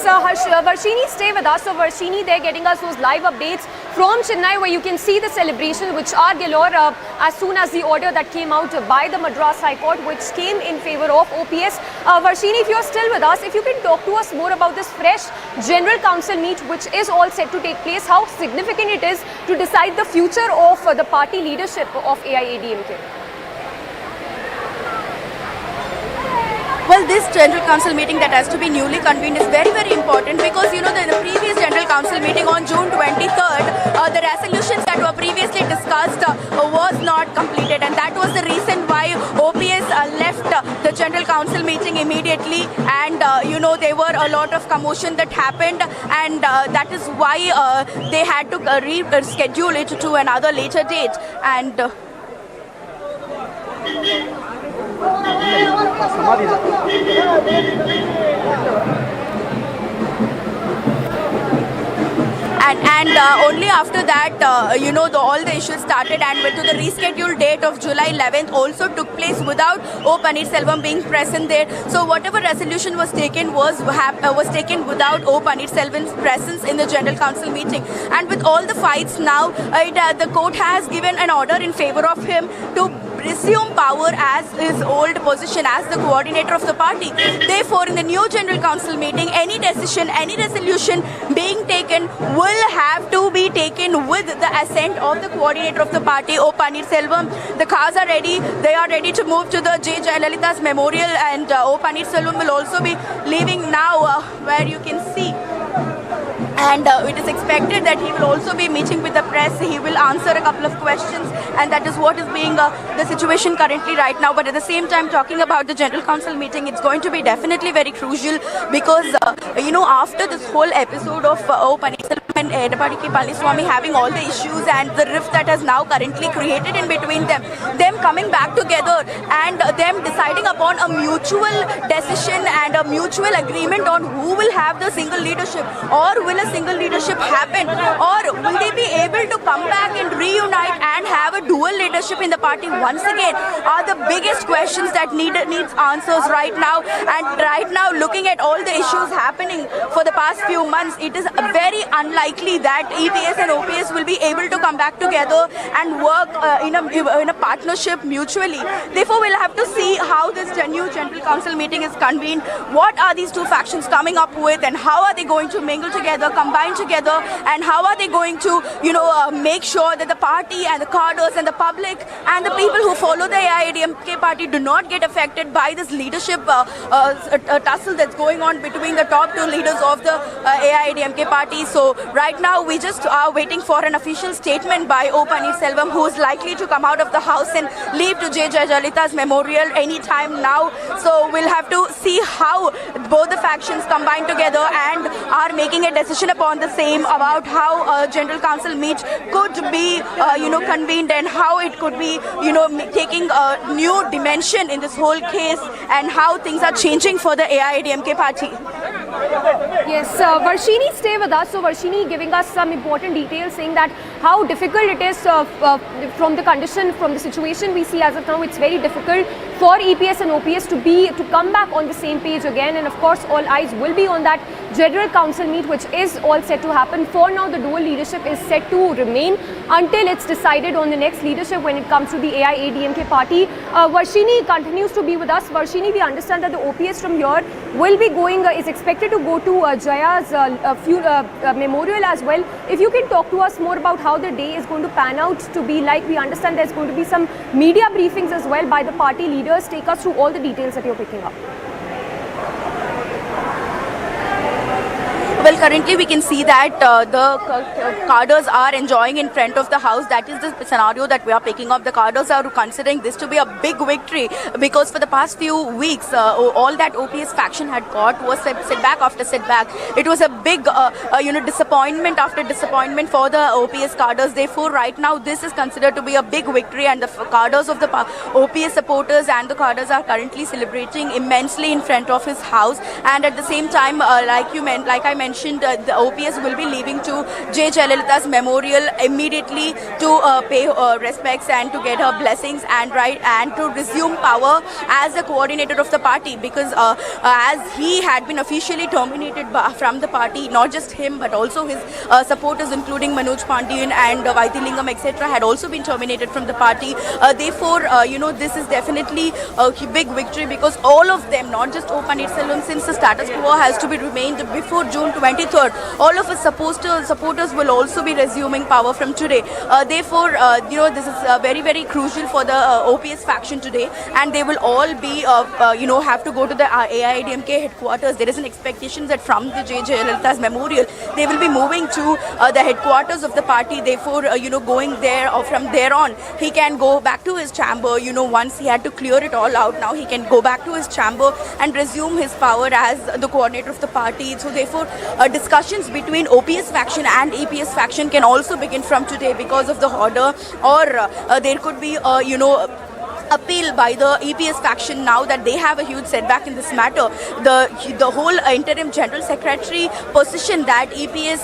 Varshini, stay with us. So Varshini, they're getting us those live updates from Chennai, where you can see the celebrations which are galore as soon as the order that came out by the Madras High Court, which came in favor of OPS. Varshini, if you're still with us, if you can talk to us more about this fresh General Council meet, which is all set to take place, how significant it is to decide the future of the party leadership of AIADMK. Well, this General Council meeting that has to be newly convened is very, very important because, the previous General Council meeting on June 23rd, the resolutions that were previously discussed was not completed, and that was the reason why OPS left the General Council meeting immediately, and there were a lot of commotion that happened, and that is why they had to reschedule it to another later date. And only after that, all the issues started, and went to the rescheduled date of July 11th also took place without O. Paneerselvam being present there. So whatever resolution was taken was taken without O. Paneerselvam's presence in the General Council meeting. And with all the fights now, the court has given an order in favor of him to resume power as his old position as the coordinator of the party. Therefore, in the new General Council meeting, any decision, any resolution being taken will have to be taken with the assent of the coordinator of the party, O. Paneerselvam. The cars are ready. They are ready to move to the J. Jayalalitha's memorial, and O. Paneerselvam will also be leaving now, where you can see. And it is expected that he will also be meeting with the press. He will answer a couple of questions, and that is what is being the situation currently right now. But at the same time, talking about the General Council meeting, it's going to be definitely very crucial, because after this whole episode of O. Paneerselvam and Edapadi Palaniswamy having all the issues and the rift that has now currently created in between them coming back together and them deciding upon a mutual decision and a mutual agreement on who will have the single leadership, or will a single leadership happen, or will they be able to come back and reunite and have a dual leadership in the party once again, are the biggest questions that needs answers right now. And right now, looking at all the issues happening for the past few months, it is very unlikely that EPS and OPS will be able to come back together and work in a partnership mutually. Therefore, we'll have to see how this new General Council meeting is convened. What are these two factions coming up with, and how are they going to mingle together, combine together, and how are they going to, make sure that the party and the cadres and the public and the people who follow the AIADMK party do not get affected by this leadership tussle that's going on between the top two leaders of the AIADMK party. So right now, we just are waiting for an official statement by O. Paneerselvam, who is likely to come out of the house and leave to J. Jayalalitha's memorial anytime now. So we'll have to see how both the factions combine together and are making a decision upon the same about how a General Council meet could be, convened, and how it could be, taking a new dimension in this whole case, and how things are changing for the AIADMK party. Yes, Varshini, stay with us. So Varshini giving us some important details, saying that how difficult it is from the condition, from the situation we see as of now. It's very difficult for EPS and OPS to come back on the same page again, and of course all eyes will be on that General Council meet, which is all set to happen. For now, the dual leadership is set to remain until it's decided on the next leadership when it comes to the AIADMK party. Varshini continues to be with us. Varshini, we understand that the OPS from here will be going, is expected to go to Jaya's memorial as well. If you can talk to us more about how the day is going to pan out to be like. We understand there's going to be some media briefings as well by the party leaders. Take us through all the details that you're picking up. Well, currently we can see that the cadres are enjoying in front of the house. That is the scenario that we are picking up. The cadres are considering this to be a big victory, because for the past few weeks, all that OPS faction had got was setback after setback. It was a big, disappointment after disappointment for the OPS cadres. Therefore, right now, this is considered to be a big victory, and the cadres of the OPS supporters and the cadres are currently celebrating immensely in front of his house. And at the same time, like I mentioned, the OPS will be leaving to J. Jayalalitha's memorial immediately to pay respects and to get her blessings and to resume power as the coordinator of the party, because as he had been officially terminated from the party, not just him but also his supporters, including Manoj Pandian and Vaidilingam, etc., had also been terminated from the party. Therefore, this is definitely a big victory, because all of them, not just O. Paneerselvam, since the status quo has to be remained before June 23rd. All of us supporters will also be resuming power from today. Therefore, this is very, very crucial for the OPS faction today, and they will all be, have to go to the AIADMK headquarters. There is an expectation that from the Jayalalitha's memorial, they will be moving to the headquarters of the party. Therefore, going there or from there on, he can go back to his chamber. Once he had to clear it all out, now he can go back to his chamber and resume his power as the coordinator of the party. So therefore, discussions between OPS faction and EPS faction can also begin from today because of the order, or there could be, appeal by the EPS faction now that they have a huge setback in this matter. The whole interim general secretary position that EPS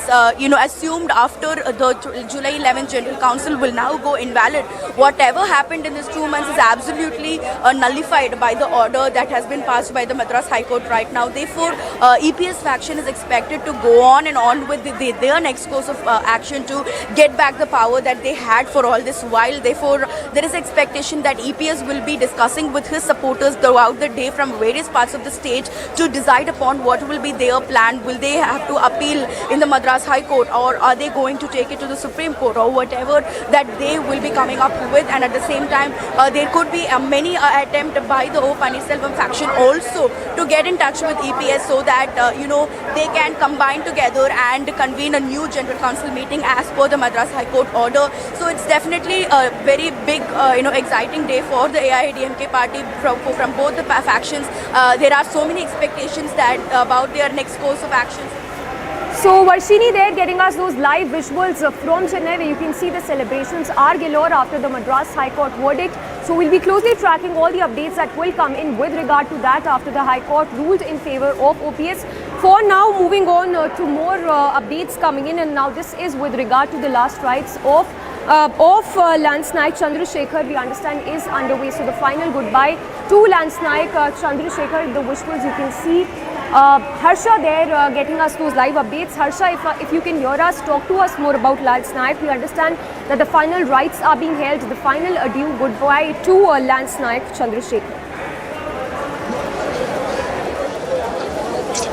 assumed after the July 11th General Council will now go invalid. Whatever happened in these 2 months is absolutely nullified by the order that has been passed by the Madras High Court right now. Therefore, EPS faction is expected to go on and on with their next course of action to get back the power that they had for all this while. Therefore, there is expectation that EPS will be discussing with his supporters throughout the day from various parts of the state to decide upon what will be their plan. Will they have to appeal in the Madras High Court, or are they going to take it to the Supreme Court, or whatever that they will be coming up with? And at the same time, there could be many attempt by the O Pannirselvam faction also to get in touch with EPS so that they can combine together and convene a new General Council meeting as per the Madras High Court order. So it's definitely a very big, exciting day for the AIADMK party from both the factions. There are so many expectations that about their next course of action. So Varshini there getting us those live visuals from Chennai where you can see the celebrations are galore after the Madras High Court verdict. So we'll be closely tracking all the updates that will come in with regard to that after the High Court ruled in favor of OPS. For now, moving on to more updates coming in, and now this is with regard to the last rites of Lance Naik Chandrasekhar, we understand is underway. So the final goodbye to Lance Naik Chandrasekhar, the visuals you can see. Harsha there getting us those live updates. Harsha, if you can hear us, talk to us more about Lance Naik. We understand that the final rites are being held, the final adieu goodbye to Lance Naik Chandrasekhar.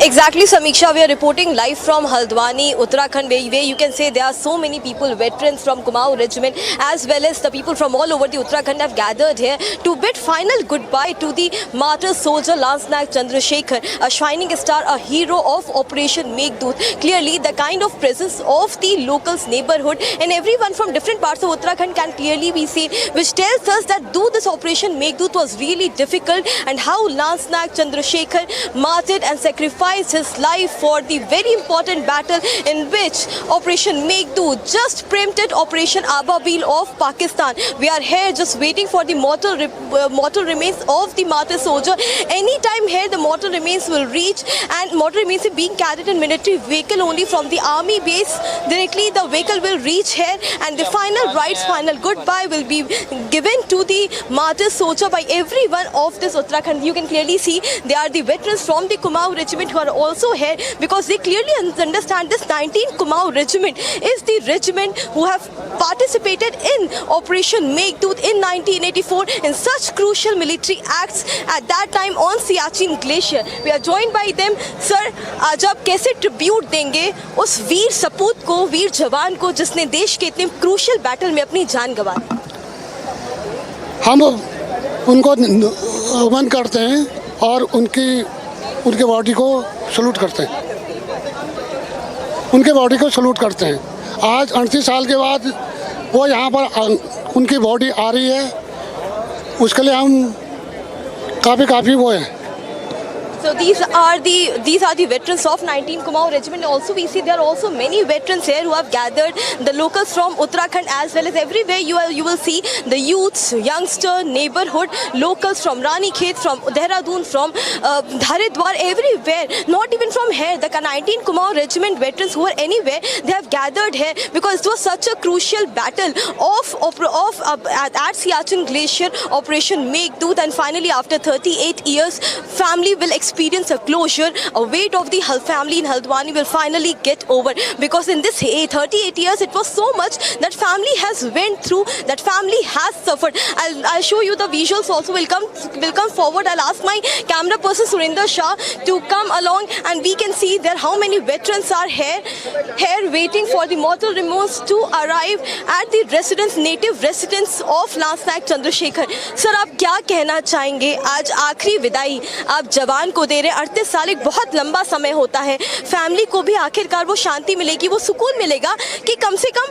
Exactly, Samiksha. We are reporting live from Haldwani, Uttarakhand, where you can say there are so many people, veterans from Kumaon Regiment, as well as the people from all over the Uttarakhand have gathered here to bid final goodbye to the martyr soldier Lance Naik Chandrasekhar, a shining star, a hero of Operation Meghdoot. Clearly, the kind of presence of the locals, neighborhood, and everyone from different parts of Uttarakhand can clearly be seen, which tells us that though this Operation Meghdoot was really difficult, and how Lance Naik Chandrasekhar martyred and sacrificed his life for the very important battle in which Operation Meghdoot just preempted Operation Ababil of Pakistan. We are here just waiting for the mortal remains of the martyr soldier. Anytime here the mortal remains will reach, and mortal remains are being carried in military vehicle only from the army base. Directly the vehicle will reach here, and the final rites, final goodbye will be given to the martyr soldier by everyone of this Uttarakhand. You can clearly see they are the veterans from the Kumaon Regiment who are also here, because they clearly understand this 19th Kumaon Regiment is the regiment who have participated in Operation Meghdoot in 1984 in such crucial military acts at that time on Siachen Glacier. We are joined by them. Sir, आज आप कैसे tribute देंगे उस वीर सपूत को, वीर जवान को जिसने देश के इतने क्रूशियल बैटल में अपनी जान गंवाई? हम उनको नमन करते हैं और उनके बॉडी को सलूट करते हैं, उनके बॉडी को सलूट करते हैं। आज 38 साल के बाद वो यहाँ पर उनकी बॉडी आ रही है, उसके लिए हम काफ़ी वो हैं। So these are the veterans of 19 Kumaon Regiment. Also we see there are also many veterans here who have gathered, the locals from Uttarakhand as well as everywhere you will see the youths, youngster, neighborhood, locals from Ranikhet, from Dehradun, from Haridwar, everywhere. Not even from here, the 19 Kumaon Regiment veterans who are anywhere, they have gathered here because it was such a crucial battle at Siachen Glacier, Operation Meghdoot, and finally after 38 years, family will experience experience a closure, a weight of the family in Haldwani will finally get over, because in this 38 years it was so much that family has went through, that family has suffered. I'll show you the visuals also. Will come forward. I'll ask my camera person Surinder Shah to come along, and we can see there how many veterans are here waiting for the mortal remains to arrive at the native residence of Lance Naik Chandrasekhar. Sir, आप क्या कहना चाहेंगे? आज आखिरी विदाई आप जवान को दे रहे हैं। 38 साल एक बहुत लंबा समय होता है। फैमिली को भी आखिरकार वो शांति मिलेगी, वो सुकून मिलेगा कि कम से कम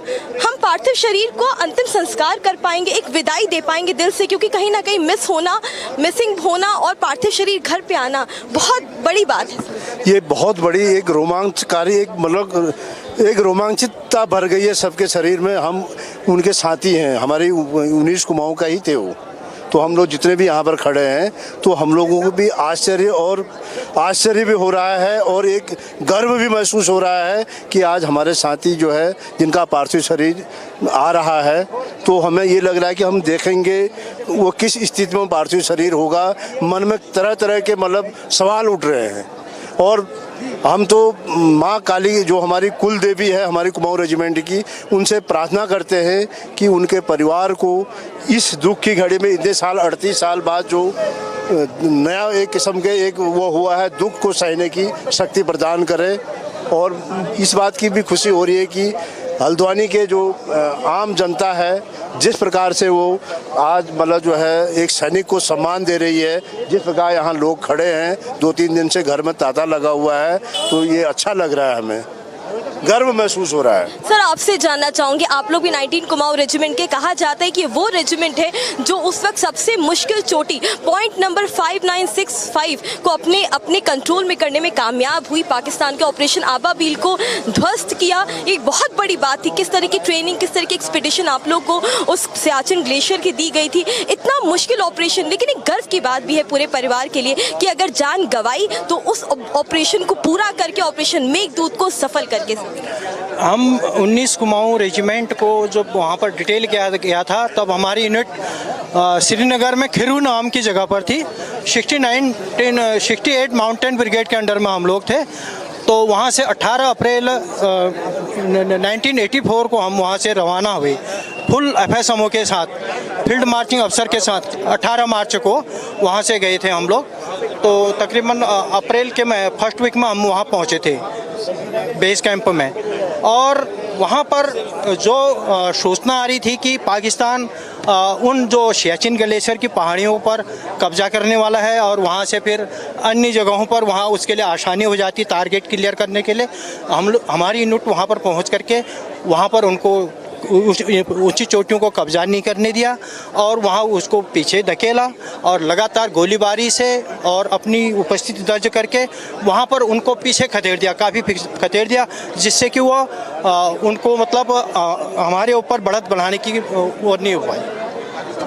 हम पार्थिव शरीर को अंतिम संस्कार कर पाएंगे, एक विदाई दे पाएंगे दिल से, क्योंकि कहीं ना कहीं मिसिंग होना और पार्थिव शरीर घर पे आना बहुत बड़ी बात है। ये बहुत बड़ी एक रोमांचकारी एक रोमांचितता भर गई है सबके शरीर में। हम उनके साथी हैं, हमारे 19 कुमाऊं का ही थे वो। तो हम लोग जितने भी यहाँ पर खड़े हैं, तो हम लोगों को भी आश्चर्य भी हो रहा है और एक गर्व भी महसूस हो रहा है कि आज हमारे साथी जो है, जिनका पार्थिव शरीर आ रहा है, तो हमें ये लग रहा है कि हम देखेंगे वो किस स्थिति में पार्थिव शरीर होगा। मन में तरह तरह के सवाल उठ रहे हैं। और हम तो माँ काली जो हमारी कुल देवी है हमारी कुमाऊं रेजिमेंट की, उनसे प्रार्थना करते हैं कि उनके परिवार को इस दुख की घड़ी में इतने साल 38 साल बाद जो नया एक किस्म के एक वो हुआ है, दुख को सहने की शक्ति प्रदान करे। और इस बात की भी खुशी हो रही है कि हल्द्वानी के जो आम जनता है, जिस प्रकार से वो आज जो है एक सैनिक को सम्मान दे रही है, जिस प्रकार यहाँ लोग खड़े हैं, 2-3 दिन से घर में तांता लगा हुआ है, तो ये अच्छा लग रहा है, हमें गर्व महसूस हो रहा है। सर, आपसे जानना चाहूंगी, आप लोग भी 19 कुमाऊं रेजिमेंट के, कहा जाता है कि वो रेजिमेंट है जो उस वक्त सबसे मुश्किल चोटी पॉइंट नंबर 5965 को अपने कंट्रोल में करने में कामयाब हुई। पाकिस्तान के ऑपरेशन आबाबील को ध्वस्त किया। एक बहुत बड़ी बात थी, किस तरह की ट्रेनिंग, किस तरह की एक्सपीडिशन आप लोग को उस सियाचिन ग्लेशियर की दी गई थी। इतना मुश्किल ऑपरेशन, लेकिन एक गर्व की बात भी है पूरे परिवार के लिए कि अगर जान गंवाई तो उस ऑपरेशन को पूरा करके, ऑपरेशन मेघदूत को सफल करके। हम 19 कुमाऊं रेजिमेंट को जब वहाँ पर डिटेल किया गया था, तब हमारी यूनिट श्रीनगर में खिरू नाम की जगह पर थी। 68 माउंटेन ब्रिगेड के अंडर में हम लोग थे। तो वहाँ से 18 अप्रैल 1984 को हम वहाँ से रवाना हुए फुल FSMO के साथ, फील्ड मार्चिंग अफसर के साथ। 18 मार्च को वहाँ से गए थे हम लोग। तो तकरीबन अप्रैल के फर्स्ट वीक में हम वहाँ पहुँचे थे बेस कैंप में। और वहाँ पर जो सूचना आ रही थी कि पाकिस्तान उन जो सियाचिन ग्लेशियर की पहाड़ियों पर कब्जा करने वाला है और वहाँ से फिर अन्य जगहों पर वहाँ उसके लिए आसानी हो जाती टारगेट क्लियर करने के लिए, हमारी यूनिट वहाँ पर पहुँच करके वहाँ पर उनको ऊंची चोटियों को कब्जा नहीं करने दिया और वहाँ उसको पीछे धकेला और लगातार गोलीबारी से और अपनी उपस्थिति दर्ज करके वहाँ पर उनको पीछे खदेड़ दिया, काफ़ी खदेड़ दिया, जिससे कि वो उनको हमारे ऊपर बढ़त बढ़ाने की वो नहीं हो पाई।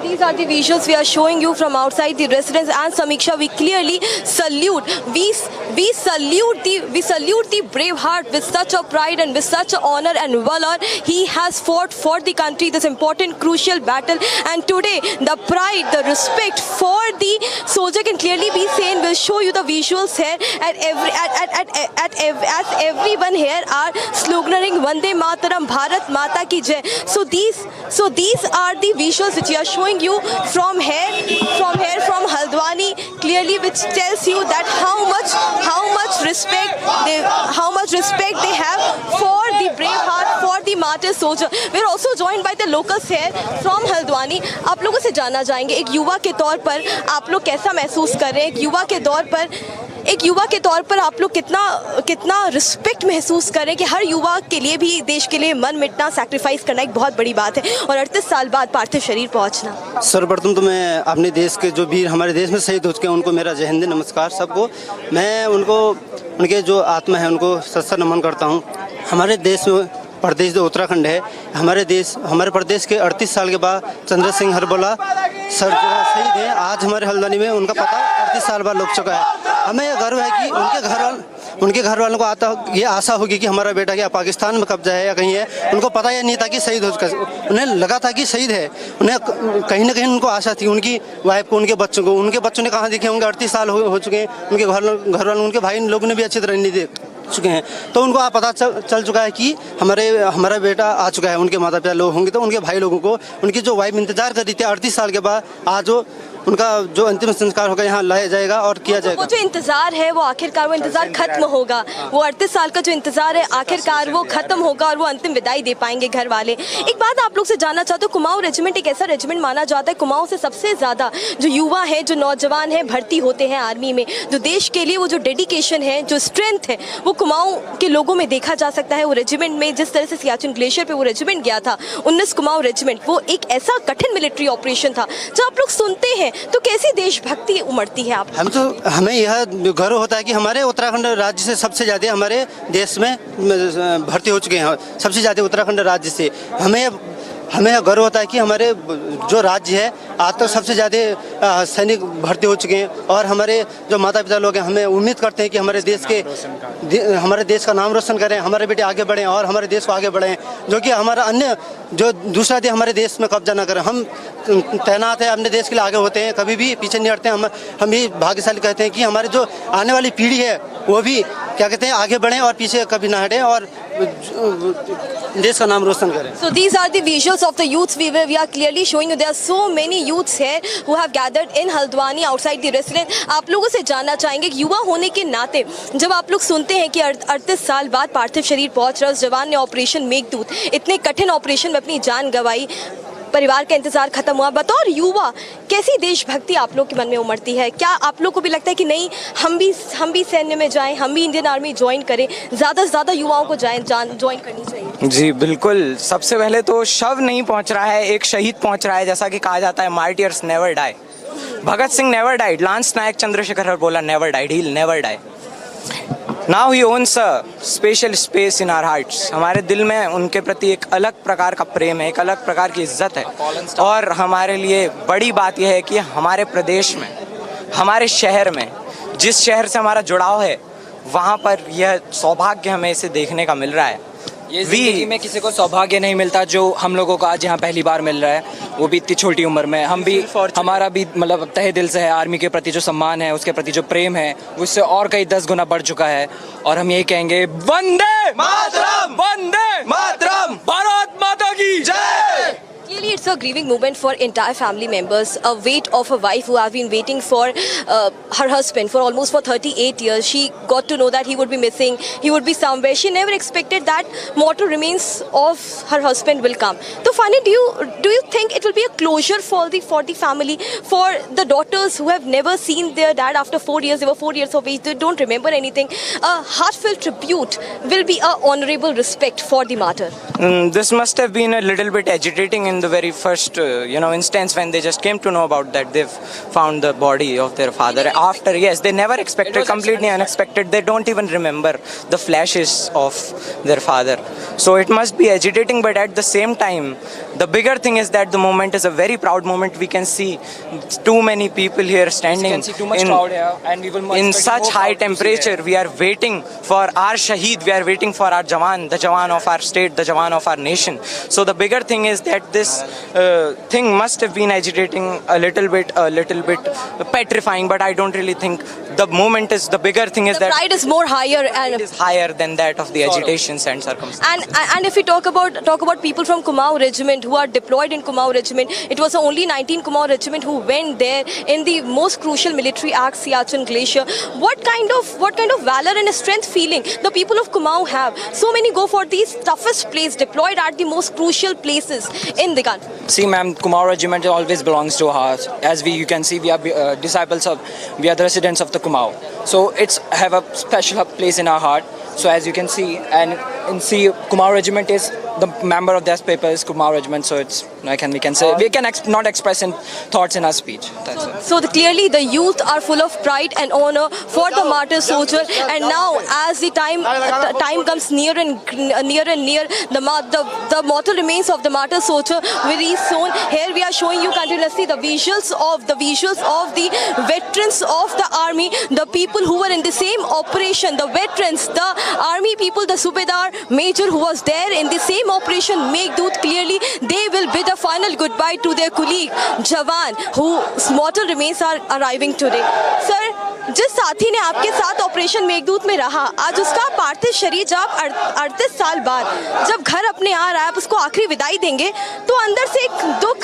These are the visuals we are showing you from outside the residence, and Samiksha, we clearly salute. We salute the brave heart with such a pride and with such a honor and valor. He has fought for the country this important, crucial battle, and today the pride, the respect for the soldier can clearly be seen. We'll show you the visuals here. As everyone here are sloganing Vande Mataram, Bharat Mata Ki Jai. So these are the visuals which we are showing you from Haldwani, clearly, which tells you that how much respect they have for the brave heart, for the martyr soldier. We are also joined by the locals here from Haldwani. आप लोगों से जानना चाहेंगे, एक युवा के तौर पर आप लोग कैसा महसूस कर रहे हैं? एक युवा के तौर पर आप लोग कितना रिस्पेक्ट महसूस करें कि हर युवा के लिए भी देश के लिए मन मिटना, सैक्रिफाइस करना एक बहुत बड़ी बात है, और 38 साल बाद पार्थिव शरीर पहुंचना। सर्वप्रथम तो मैं अपने देश के जो वीर हमारे देश में शहीद हो चुके हैं उनको मेरा जय हिंद, नमस्कार सबको। मैं उनके जो आत्मा है उनको सच्चा नमन करता हूँ। हमारे देश में प्रदेश जो उत्तराखंड है, हमारे प्रदेश के 38 साल के बाद चंद्र सिंह हरबोला सर शहीद हैं। आज हमारे हल्द्वानी में उनका पता 38 साल बाद लग चुका है। हमें यह गर्व है कि उनके घर वालों को ये आशा होगी कि हमारा बेटा क्या पाकिस्तान में कब्जा है या कहीं है। उनको पता ही नहीं था कि शहीद हो चुका, उन्हें लगा था कि शहीद है, उन्हें कहीं ना कहीं उनको आशा थी, उनकी वाइफ को, उनके बच्चों ने कहाँ देखे होंगे, 38 साल हो चुके हैं, उनके घर वालों, उनके भाई लोगों ने भी अच्छी तरह नहीं देख चुके हैं। तो उनको पता चल चुका है कि हमारा बेटा आ चुका है। उनके माता पिता लोग होंगे तो उनके भाई लोगों को, उनकी जो वाइफ इंतजार कर रही थी 38 साल के बाद, आज उनका जो अंतिम संस्कार होगा यहाँ लाया जाएगा और किया जाएगा। वो जो इंतजार है वो आखिरकार वो इंतजार खत्म होगा। वो 38 साल का जो इंतजार है आखिरकार वो खत्म होगा और वो अंतिम विदाई दे पाएंगे घर वाले। एक बात आप लोग से जानना चाहते हो, कुमाऊं रेजिमेंट एक ऐसा रेजिमेंट माना जाता है, कुमाऊं से सबसे ज्यादा जो युवा है, जो नौजवान है भर्ती होते हैं आर्मी में, जो देश के लिए वो जो डेडिकेशन है, जो स्ट्रेंथ है, वो कुमाऊं के लोगों में देखा जा सकता है। वो रेजिमेंट में जिस तरह से सियाचिन ग्लेशियर पे वो रेजिमेंट गया था, 19 कुमाऊं रेजिमेंट, वो एक ऐसा कठिन मिलिट्री ऑपरेशन था। जब आप लोग सुनते हैं तो कैसी देशभक्ति उमड़ती है आप? हमें यह गर्व होता है कि हमारे उत्तराखंड राज्य से सबसे ज़्यादा हमारे देश में भर्ती हो चुके हैं, सबसे ज़्यादा उत्तराखंड राज्य से। हमें यह गर्व होता है कि हमारे जो राज्य है आज तक सबसे ज़्यादा सैनिक भर्ती हो चुके हैं। और हमारे जो माता पिता लोग हैं, हमें उम्मीद करते हैं कि हमारे देश का नाम रोशन करें, हमारे बेटे आगे बढ़ें और हमारे देश को आगे बढ़ें, जो कि हमारा अन्य जो दूसरा देश हमारे देश में कब्जा ना करें। हम तैनात है, अपने देश के लिए आगे होते हैं, कभी भी पीछे नहीं हटते हैं। हम ये भाग्यशाली कहते हैं कि हमारे जो आने वाली पीढ़ी है वो भी क्या कहते हैं आगे बढ़ें और पीछे कभी ना हटें और देश का नाम रोशन करें। So these are the visuals of the youths we are clearly showing you. There are so many youths here who have gathered in Haldwani outside the residence. आप लोगों से जानना चाहेंगे कि युवा होने के नाते जब आप लोग सुनते हैं कि 38 साल बाद पार्थिव शरीर पहुंच रहा है, उस जवान ने ऑपरेशन मेघदूत, इतने कठिन ऑपरेशन में अपनी जान गंवाई, परिवार का इंतजार खत्म हुआ, बतौर युवा कैसी देशभक्ति आप लोग के मन में उमड़ती है? क्या आप लोग को भी लगता है कि नहीं हम भी सैन्य में जाएं, हम भी इंडियन आर्मी ज्वाइन करें, ज़्यादा से ज़्यादा युवाओं को ज्वाइन करनी चाहिए? जी बिल्कुल। सबसे पहले तो शव नहीं पहुंच रहा है, एक शहीद पहुंच रहा है, जैसा कि कहा जाता है martyrs never die. Bhagat Singh never died, lance Naik Chandrashekhar बोला never died, he will never die. Now he owns a special space in our hearts. हमारे दिल में उनके प्रति एक अलग प्रकार का प्रेम है, एक अलग प्रकार की इज्जत है। और हमारे लिए बड़ी बात यह है कि हमारे प्रदेश में, हमारे शहर में, जिस शहर से हमारा जुड़ाव है, वहाँ पर यह सौभाग्य हमें इसे देखने का मिल रहा है। ये जिंदगी में किसी को सौभाग्य नहीं मिलता जो हम लोगों को आज यहाँ पहली बार मिल रहा है, वो भी इतनी छोटी उम्र में। हम भी, हमारा भी मतलब तहे दिल से है, आर्मी के प्रति जो सम्मान है, उसके प्रति जो प्रेम है, वो इससे और कई 10 गुना बढ़ चुका है। और हम यही कहेंगे, वंदे मातरम, वंदे मातरम, भारत माता की जय। Clearly, it's a grieving moment for entire family members. A weight of a wife who have been waiting for her husband for almost 38 years. She got to know that he would be missing. He would be somewhere. She never expected that mortal remains of her husband will come. So, Fani, do you think it will be a closure for the family, for the daughters who have never seen their dad after 4 years? They were 4 years of age. They don't remember anything. A heartfelt tribute will be a honorable respect for the martyr. This must have been a little bit agitating in the very first instance when they just came to know about that they've found the body of their father. After, yes, they never expected, completely unexpected. They don't even remember the flashes of their father. So it must be agitating, but at the same time, the bigger thing is that the moment is a very proud moment. We can see too many people here standing. You can see too much crowd here, and we will in such high temperature. We are waiting for our shaheed. We are waiting for our jawan, the jawan of our state, the jawan of our nation. So the bigger thing is that this thing must have been agitating a little bit petrifying, but I don't really think the moment is the bigger thing. Is the that pride is more higher, and it is higher than that of the agitations and circumstances. And if we talk about people from Kumaon Regiment who are deployed in Kumaon Regiment, it was only 19 Kumaon Regiment who went there in the most crucial military act, Siachen Glacier. What kind of valor and strength feeling the people of Kumaon have? So many go for these toughest places, deployed at the most crucial places in the country. See, ma'am, Kumaon Regiment always belongs to us. As you can see, we are we are the residents of the Kumaon. So it's have a special place in our heart. So as you can see, Kumaon Regiment is the member of this paper is Kumaon Regiment. So it's we can say we can not express in thoughts in our speech. That's it. So clearly the youth are full of pride and honor for the martyr soldier, and now as the time comes near, the mortal remains of the martyr soldier will be shown. Here we are showing you continuously the visuals of the veterans of the army, the people who were in the same operation, the veterans, the army people, the Subedar major who was there in the same operation Meghdoot. Clearly they will bid a final goodbye to their colleague Jawan whose mortal remains are arriving today. Sir, जिस साथी ने आपके साथ operation Meghdoot में रहा, आज उसका पार्थिव शरीर जब 38 साल बाद जब घर अपने आ रहा है, आप उसको आखिरी विदाई देंगे तो अंदर से एक दुख,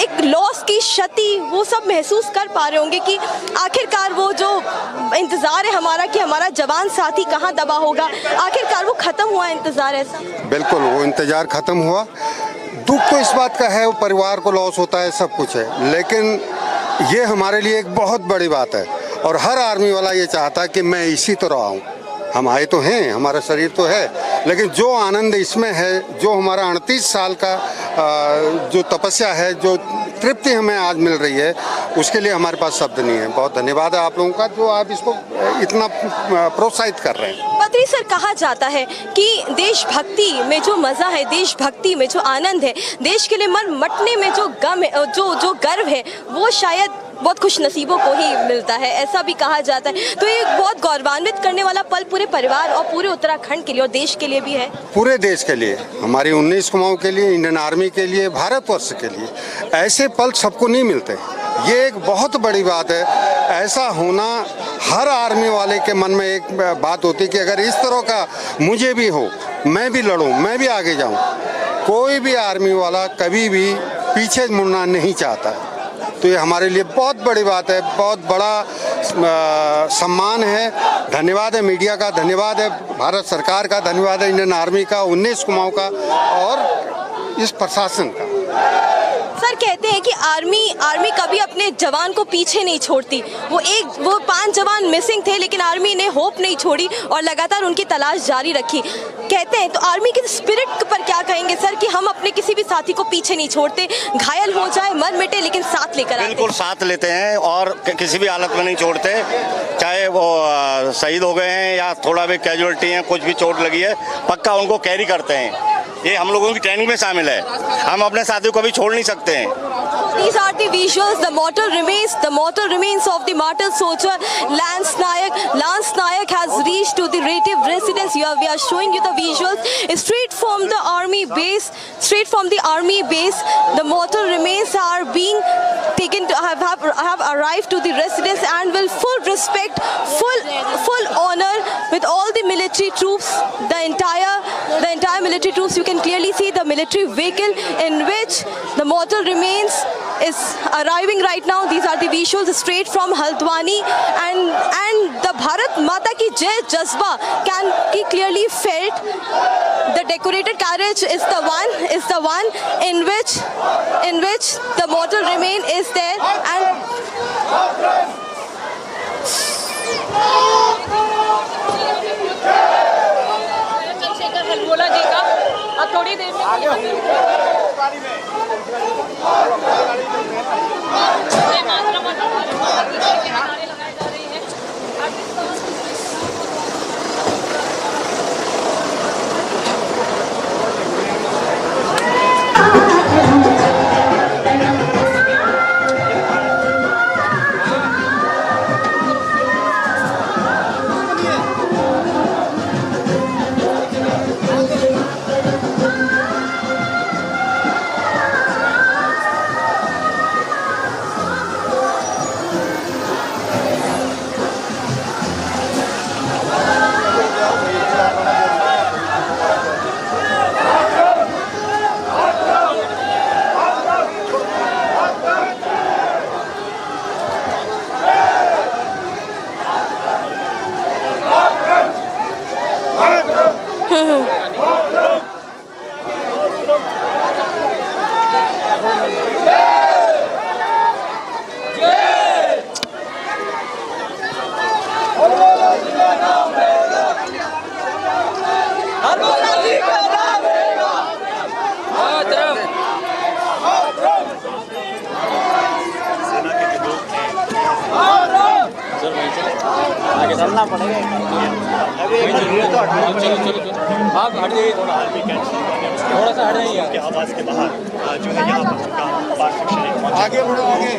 एक लॉस की क्षति वो सब महसूस कर पा रहे होंगे कि आखिरकार वो जो इंतजार है हमारा कि हमारा जवान साथी कहाँ दबा होगा, आखिरकार वो खत्म हुआ इंतजार। ऐसा बिल्कुल वो इंतजार खत्म हुआ। दुख तो इस बात का है, वो परिवार को लॉस होता है, सब कुछ है, लेकिन ये हमारे लिए एक बहुत बड़ी बात है और हर आर्मी वाला ये चाहता है कि मैं इसी तरह आऊँ। हम आए तो हैं, हमारा शरीर तो है, लेकिन जो आनंद इसमें है, जो हमारा 38 साल का जो तपस्या है, जो तृप्ति हमें आज मिल रही है, उसके लिए हमारे पास शब्द नहीं है। बहुत धन्यवाद है आप लोगों का जो आप इसको इतना प्रोत्साहित कर रहे हैं। बद्री सर, कहा जाता है कि देशभक्ति में जो मज़ा है, देशभक्ति में जो आनंद है, देश के लिए मर मटने में जो गम है, जो गर्व है, वो शायद बहुत खुश नसीबों को ही मिलता है, ऐसा भी कहा जाता है। तो ये बहुत गौरवान्वित करने वाला पल पूरे परिवार और पूरे उत्तराखंड के लिए और देश के लिए भी है। पूरे देश के लिए, हमारी 19 कुमाऊं के लिए, इंडियन आर्मी के लिए, भारतवर्ष के लिए ऐसे पल सबको नहीं मिलते। ये एक बहुत बड़ी बात है। ऐसा होना हर आर्मी वाले के मन में एक बात होती कि अगर इस तरह का मुझे भी हो, मैं भी लड़ूं, मैं भी आगे जाऊं। कोई भी आर्मी वाला कभी भी पीछे मुड़ना नहीं चाहता। तो ये हमारे लिए बहुत बड़ी बात है, बहुत बड़ा सम्मान है। धन्यवाद है मीडिया का, धन्यवाद है भारत सरकार का, धन्यवाद है इंडियन आर्मी का, 19 कुमाऊं का और इस प्रशासन का। सर कहते हैं कि आर्मी कभी अपने जवान को पीछे नहीं छोड़ती। वो 5 जवान मिसिंग थे, लेकिन आर्मी ने होप नहीं छोड़ी और लगातार उनकी तलाश जारी रखी। कहते हैं तो आर्मी के स्पिरिट पर क्या कहेंगे सर कि हम अपने किसी भी साथी को पीछे नहीं छोड़ते, घायल हो जाए, मर मिटे, लेकिन साथ लेकर आते। बिल्कुल साथ लेते हैं और किसी भी हालत में नहीं छोड़ते, चाहे वो शहीद हो गए हैं या थोड़ा भी कैजुअलिटी है, कुछ भी चोट लगी है, पक्का उनको कैरी करते हैं। ये हम लोगों की ट्रेनिंग में शामिल है, हम अपने साथियों को भी छोड़ नहीं सकते हैं। These are the visuals, the mortal remains of the martyr soldier Lance Nayak has reached to the relative residence. We are showing you the visuals straight from the army base. The mortal remains are being taken to have arrived to the residence and will full respect, full honor with all the military troops, the entire military troops. You can clearly see the military vehicle in which the mortal remains is arriving right now. These are the visuals straight from Haldwani, and the Bharat Mata ki Jai Jazba can be clearly felt. The decorated carriage is the one in which the mortal remain is there, and बोला जी का अब थोड़ी देर चलना पड़ेगा। अभी एक भीड़ तो हटाओ। आप हट जाइए थोड़ा सा हट जाइए आपके आवाज़ के बाहर जो है यहाँ पर आगे बढ़ो आगे।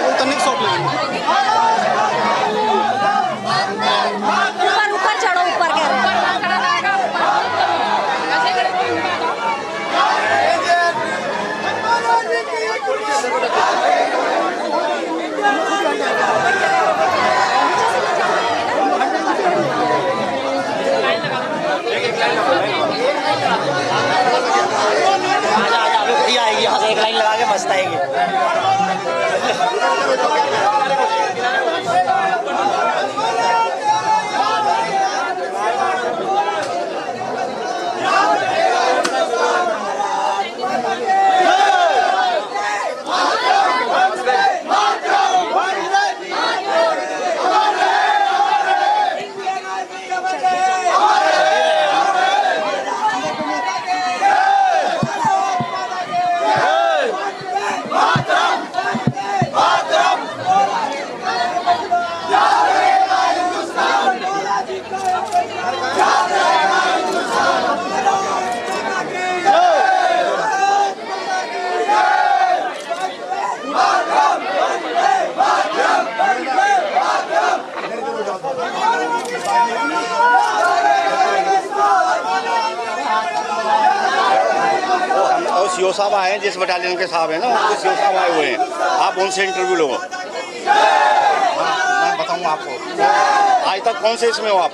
उतरने की शॉट लेंगे। ऊपर चढ़ो, ऊपर कह रहे हैं। आएगी यहाँ से एक लाइन लगा के मस्त आएगी। सीओ साहब आए हैं, जिस बटालियन के साहब हैं ना उनके सीओ साहब आए हुए हैं, आप उनसे इंटरव्यू लो। मैं बताऊंगा आपको। आज तक कौन से इसमें हो आप?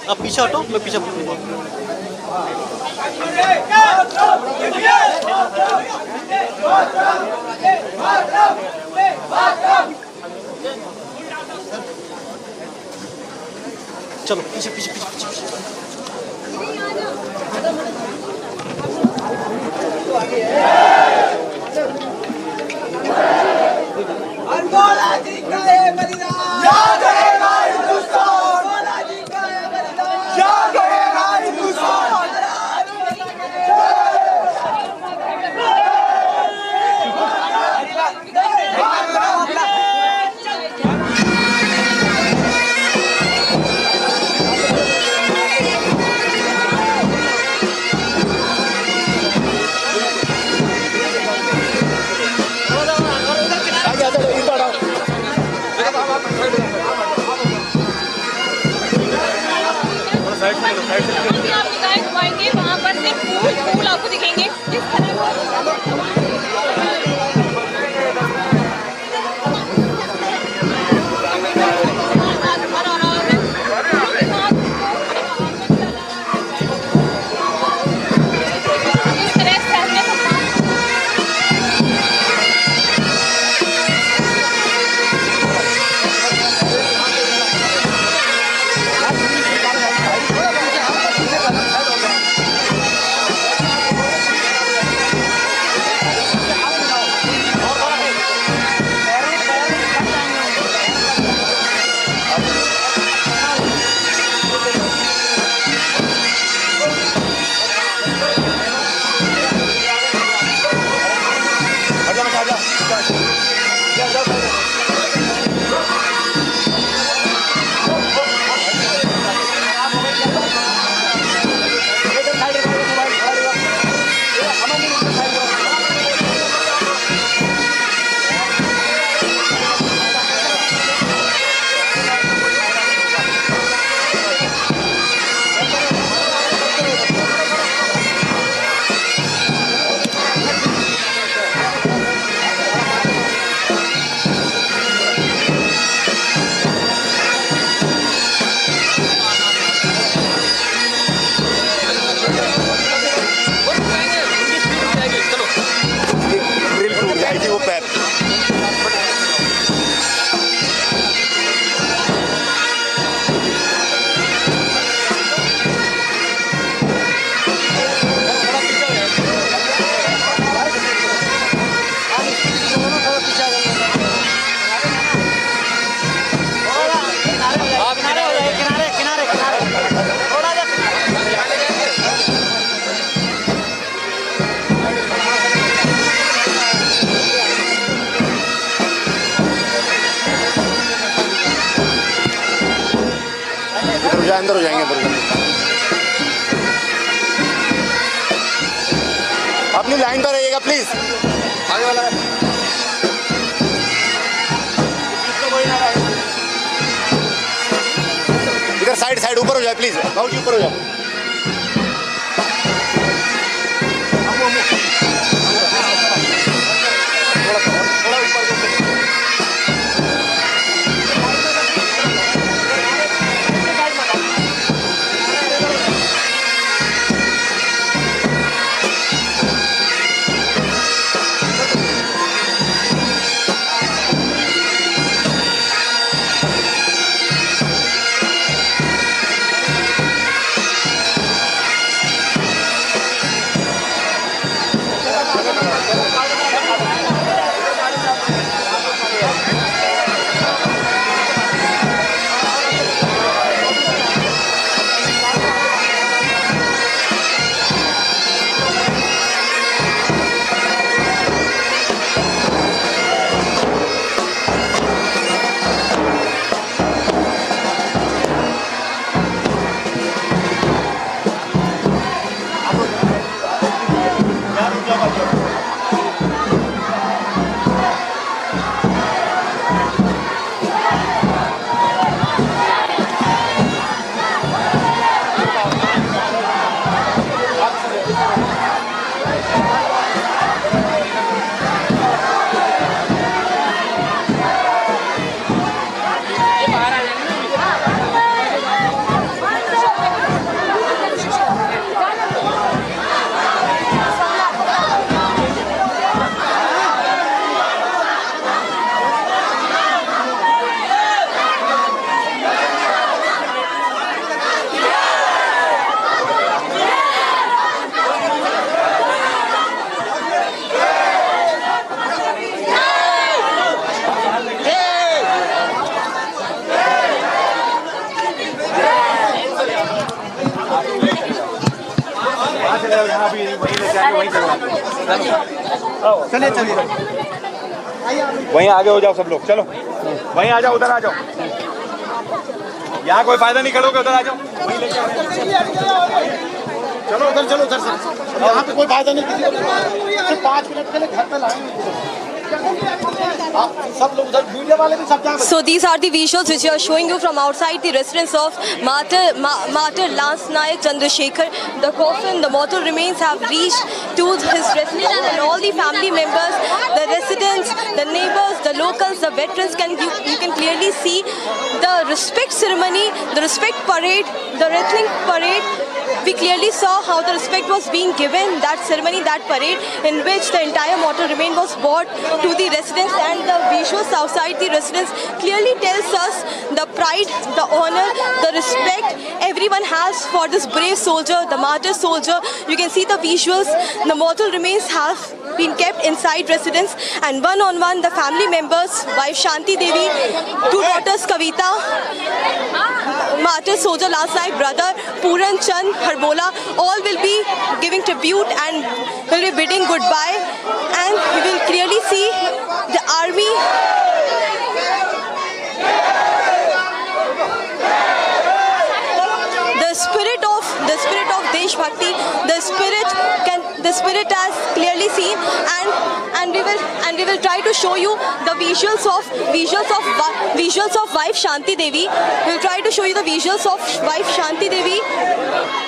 आप पीछे हटो, मैं पीछे चलो पीछे पीछे पीछे पीछे वहाँ पर से फूल आपको दिखेंगे इस तरह। हो जाए, अंदर हो जाएंगे, अंदर हो जाएंगे। अपनी लाइन पर रहिएगा प्लीज। आगे वाला इधर साइड ऊपर हो जाए प्लीज, बाबू जी ऊपर हो जाओ। चलिए चलिए वहीं आगे हो जाओ सब लोग, चलो वहीं आ जाओ, उधर आ जाओ, यहाँ कोई फायदा नहीं, करोगे उधर आ जाओ, चलो उधर, चलो उधर से, यहाँ पे कोई फायदा नहीं, किसी को सिर्फ 5 मिनट के लिए घर पे लाएंगे। So these are the visuals which are showing you from outside the residence of Martyr Lance Nayak Chandrasekhar. The coffin, the mortal remains have reached to his residence, and all the family members, the residents, the neighbors, the locals, the veterans, you can clearly see the respect ceremony, the respect parade, the wrestling parade. We clearly saw how the respect was being given, that ceremony, that parade, in which the entire mortal remain was brought to the residence, and the visuals outside the residence clearly tells us the pride, the honor, the respect everyone has for this brave soldier, the martyr soldier. You can see the visuals, the mortal remains have been kept inside residence, and one on one the family members, wife Shanti Devi, 2 daughters Kavita, martyr soldier Lance Nayak brother Puran Chand Harbola, all will be giving tribute and will be bidding goodbye, and we will clearly see the army. The spirit of Desh Bhakti, the spirit as clearly seen, and we will try to show you the visuals of wife Shanti Devi. We will try to show you the visuals of wife Shanti Devi,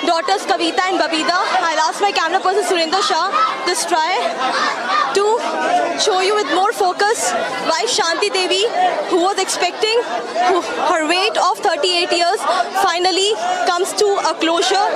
daughters Kavita and Babida. I'll ask my camera person Surendra Shah to try to show you with more focus wife Shanti Devi, who was expecting her wait of 38 years finally comes to a closure.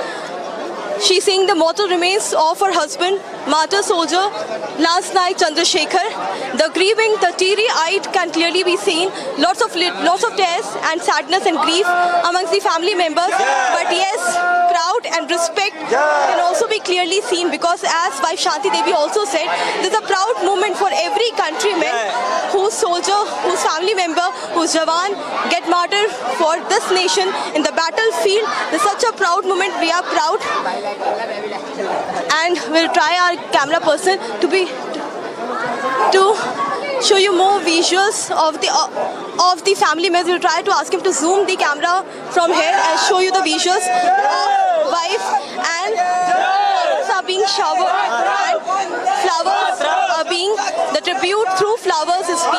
She's seeing the mortal remains of her husband, martyr soldier Lance Nayak Chandrasekhar. The grieving, the teary-eyed can clearly be seen. Lots of tears and sadness and grief amongst the family members. But yes, pride and respect can also be clearly seen, because as wife Shanti Devi also said, there's a proud moment for every countryman whose soldier, whose family member, whose jawan get martyred for this nation in the battlefield. There's such a proud moment. We are proud. And we'll try our camera person to show you more visuals of the family members. We'll try to ask him to zoom the camera from here and show you the visuals of wife and flowers are being showered and flowers are being, the tribute through flowers is being